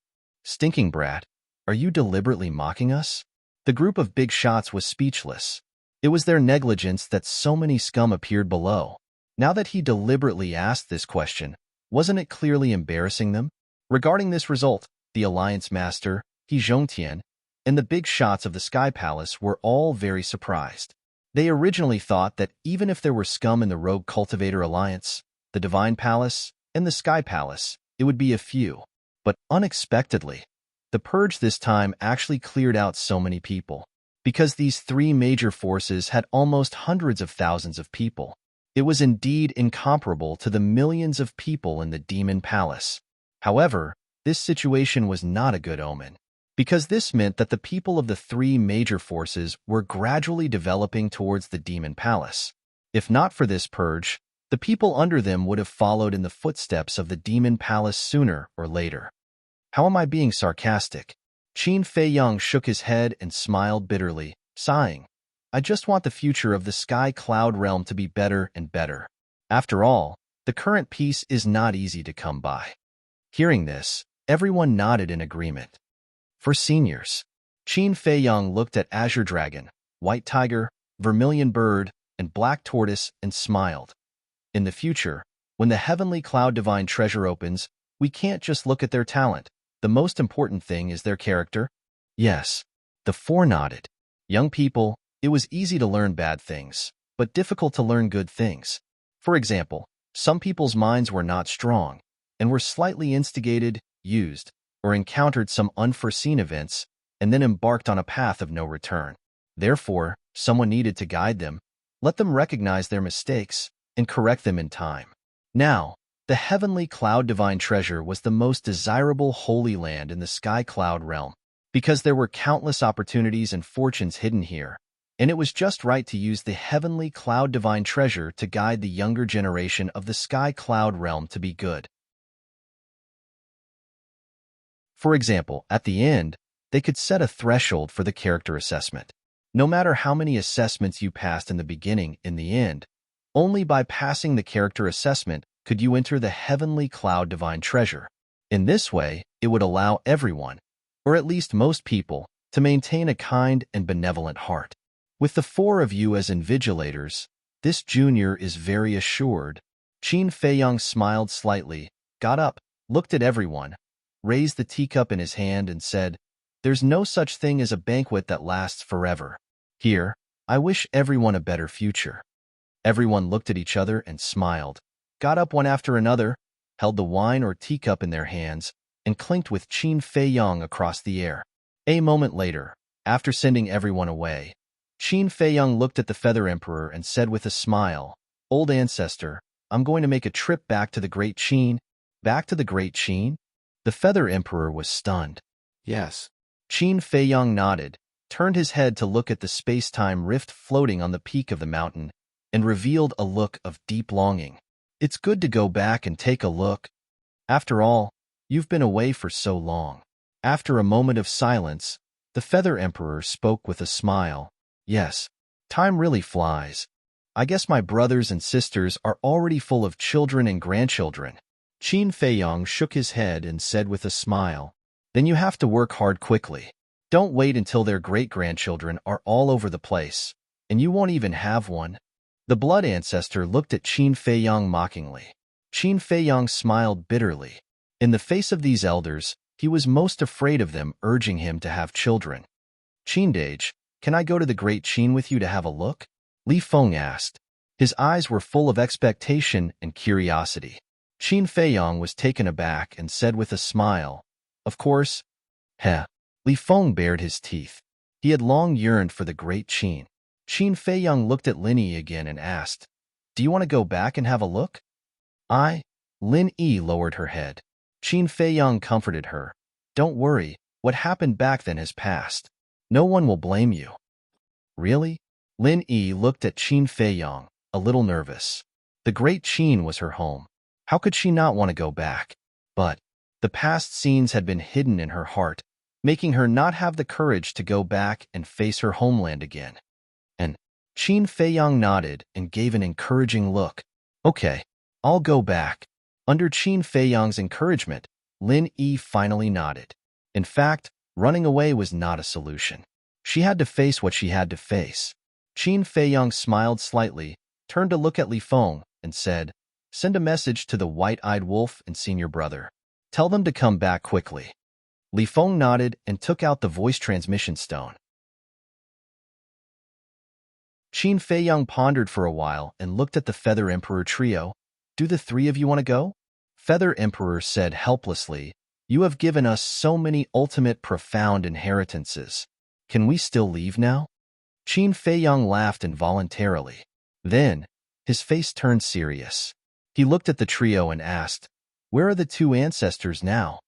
A: Stinking brat, are you deliberately mocking us?" The group of big shots was speechless. It was their negligence that so many scum appeared below. Now that he deliberately asked this question, wasn't it clearly embarrassing them? Regarding this result, the Alliance Master, He Zhongtian, and the big shots of the Sky Palace were all very surprised. They originally thought that even if there were scum in the Rogue Cultivator Alliance, the Divine Palace, and the Sky Palace, it would be a few. But unexpectedly, the purge this time actually cleared out so many people. Because these three major forces had almost hundreds of thousands of people. It was indeed incomparable to the millions of people in the Demon Palace. However, this situation was not a good omen, because this meant that the people of the three major forces were gradually developing towards the Demon Palace. If not for this purge, the people under them would have followed in the footsteps of the Demon Palace sooner or later. How am I being sarcastic? Qin Feiyang shook his head and smiled bitterly, sighing. I just want the future of the Sky Cloud realm to be better and better. After all, the current peace is not easy to come by. Hearing this, everyone nodded in agreement. For seniors, Qin Feiyang looked at Azure Dragon, White Tiger, Vermilion Bird, and Black Tortoise and smiled. In the future, when the Heavenly Cloud Divine Treasure opens, we can't just look at their talent. The most important thing is their character. Yes, the four nodded. Young people, it was easy to learn bad things, but difficult to learn good things. For example, some people's minds were not strong, and were slightly instigated, used, or encountered some unforeseen events, and then embarked on a path of no return. Therefore, someone needed to guide them, let them recognize their mistakes, and correct them in time. Now, the Heavenly Cloud Divine Treasure was the most desirable holy land in the Sky Cloud realm, because there were countless opportunities and fortunes hidden here, and it was just right to use the Heavenly Cloud Divine Treasure to guide the younger generation of the Sky Cloud realm to be good. For example, at the end, they could set a threshold for the character assessment. No matter how many assessments you passed in the beginning, in the end, only by passing the character assessment could you enter the Heavenly Cloud Divine Treasure. In this way, it would allow everyone, or at least most people, to maintain a kind and benevolent heart. With the four of you as invigilators, this junior is very assured. Qin Feiyang smiled slightly, got up, looked at everyone, raised the teacup in his hand and said, "There's no such thing as a banquet that lasts forever. Here, I wish everyone a better future." Everyone looked at each other and smiled, got up one after another, held the wine or teacup in their hands, and clinked with Qin Feiyang across the air. A moment later, after sending everyone away, Qin Feiyang looked at the Feather Emperor and said with a smile, "Old ancestor, I'm going to make a trip back to the Great Qin." Back to the Great Qin? The Feather Emperor was stunned.
B: Yes.
A: Qin Feiyang nodded, turned his head to look at the space-time rift floating on the peak of the mountain, and revealed a look of deep longing. It's good to go back and take a look. After all, you've been away for so long. After a moment of silence, the Feather Emperor spoke with a smile. Yes, time really flies. I guess my brothers and sisters are already full of children and grandchildren. Qin Feiyang shook his head and said with a smile, "Then you have to work hard quickly. Don't wait until their great-grandchildren are all over the place, and you won't even have one." The blood ancestor looked at Qin Feiyang mockingly. Qin Feiyang smiled bitterly. In the face of these elders, he was most afraid of them urging him to have children. "Qindage, can I go to the Great Qin with you to have a look?" Li Feng asked. His eyes were full of expectation and curiosity. Qin Feiyang was taken aback and said with a smile, "Of course." Heh. Li Feng bared his teeth. He had long yearned for the Great Qin. Qin Feiyang looked at Linny again and asked, Do you want to go back and have a look? Lin Yi lowered her head. Qin Feiyang comforted her. Don't worry, what happened back then has passed. No one will blame you. Really? Lin Yi looked at Qin Feiyang, a little nervous. The great Qin was her home. How could she not want to go back? But the past scenes had been hidden in her heart, making her not have the courage to go back and face her homeland again. And Qin Feiyang nodded and gave an encouraging look. Okay, I'll go back. Under Qin Feiyang's encouragement, Lin Yi finally nodded. In fact, running away was not a solution. She had to face what she had to face. Qin Feiyang smiled slightly, turned to look at Li Feng, and said, Send a message to the white-eyed wolf and senior brother. Tell them to come back quickly. Li Feng nodded and took out the voice transmission stone. Qin Feiyang pondered for a while and looked at the Feather Emperor trio. Do the three of you want to go? Feather Emperor said helplessly, You have given us so many ultimate profound inheritances. Can we still leave now? Qin Feiyang laughed involuntarily. Then, his face turned serious. He looked at the trio and asked, Where are the two ancestors now?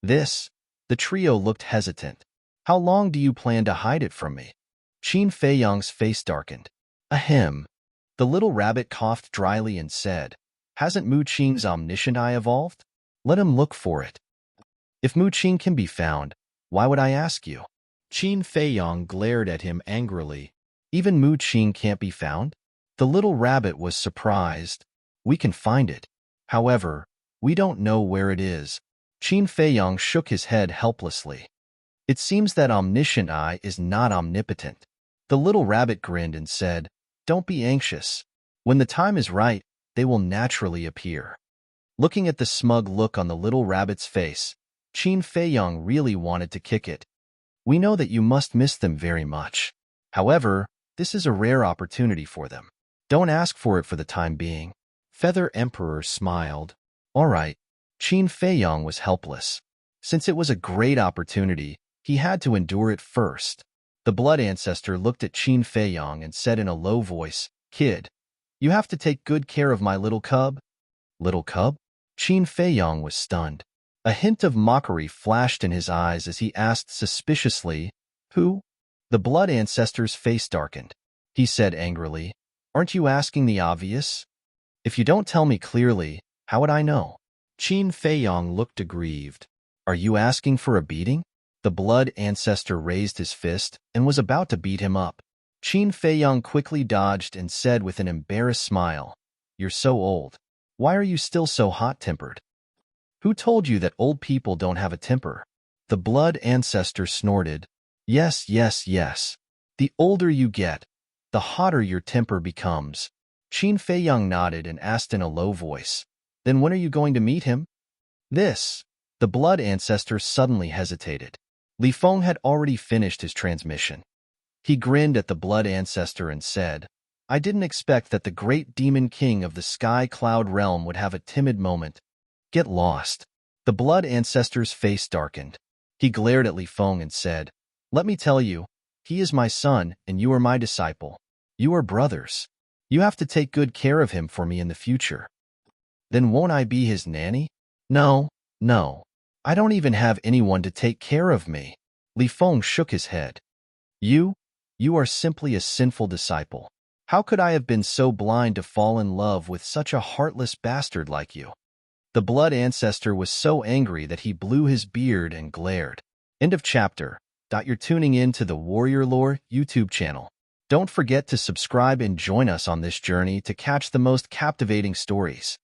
A: The trio looked hesitant. How long do you plan to hide it from me? Qin Feiyang's face darkened. Ahem. The little rabbit coughed dryly and said, Hasn't Mu Qing's omniscient eye evolved? Let him look for it. If Mu Qing can be found, why would I ask you? Qin Feiyang glared at him angrily. Even Mu Qing can't be found? The little rabbit was surprised. We can find it. However, we don't know where it is. Qin Feiyang shook his head helplessly. It seems that omniscient eye is not omnipotent. The little rabbit grinned and said, Don't be anxious. When the time is right, they will naturally appear. Looking at the smug look on the little rabbit's face, Qin Feiyang really wanted to kick it. We know that you must miss them very much. However, this is a rare opportunity for them. Don't ask for it for the time being. Feather Emperor smiled. All right. Qin Feiyang was helpless. Since it was a great opportunity, he had to endure it first. The blood ancestor looked at Qin Feiyang and said in a low voice, Kid, you have to take good care of my little cub. Little cub? Qin Feiyang was stunned. A hint of mockery flashed in his eyes as he asked suspiciously, Who? The blood ancestor's face darkened. He said angrily, Aren't you asking the obvious? If you don't tell me clearly, how would I know? Qin Feiyang looked aggrieved. Are you asking for a beating? The blood ancestor raised his fist and was about to beat him up. Qin Feiyang quickly dodged and said with an embarrassed smile, You're so old. Why are you still so hot-tempered? Who told you that old people don't have a temper? The blood ancestor snorted. Yes. The older you get, the hotter your temper becomes. Qin Feiyang nodded and asked in a low voice, Then when are you going to meet him? The blood ancestor suddenly hesitated. Li Feng had already finished his transmission. He grinned at the blood ancestor and said, I didn't expect that the great demon king of the sky cloud realm would have a timid moment. Get lost. The blood ancestor's face darkened. He glared at Li Feng and said, Let me tell you, he is my son and you are my disciple. You are brothers. You have to take good care of him for me in the future. Then won't I be his nanny? No. I don't even have anyone to take care of me. Li Feng shook his head. You are simply a sinful disciple. How could I have been so blind to fall in love with such a heartless bastard like you? The blood ancestor was so angry that he blew his beard and glared. End of chapter. You're tuning in to the Warrior Lore YouTube channel. Don't forget to subscribe and join us on this journey to catch the most captivating stories.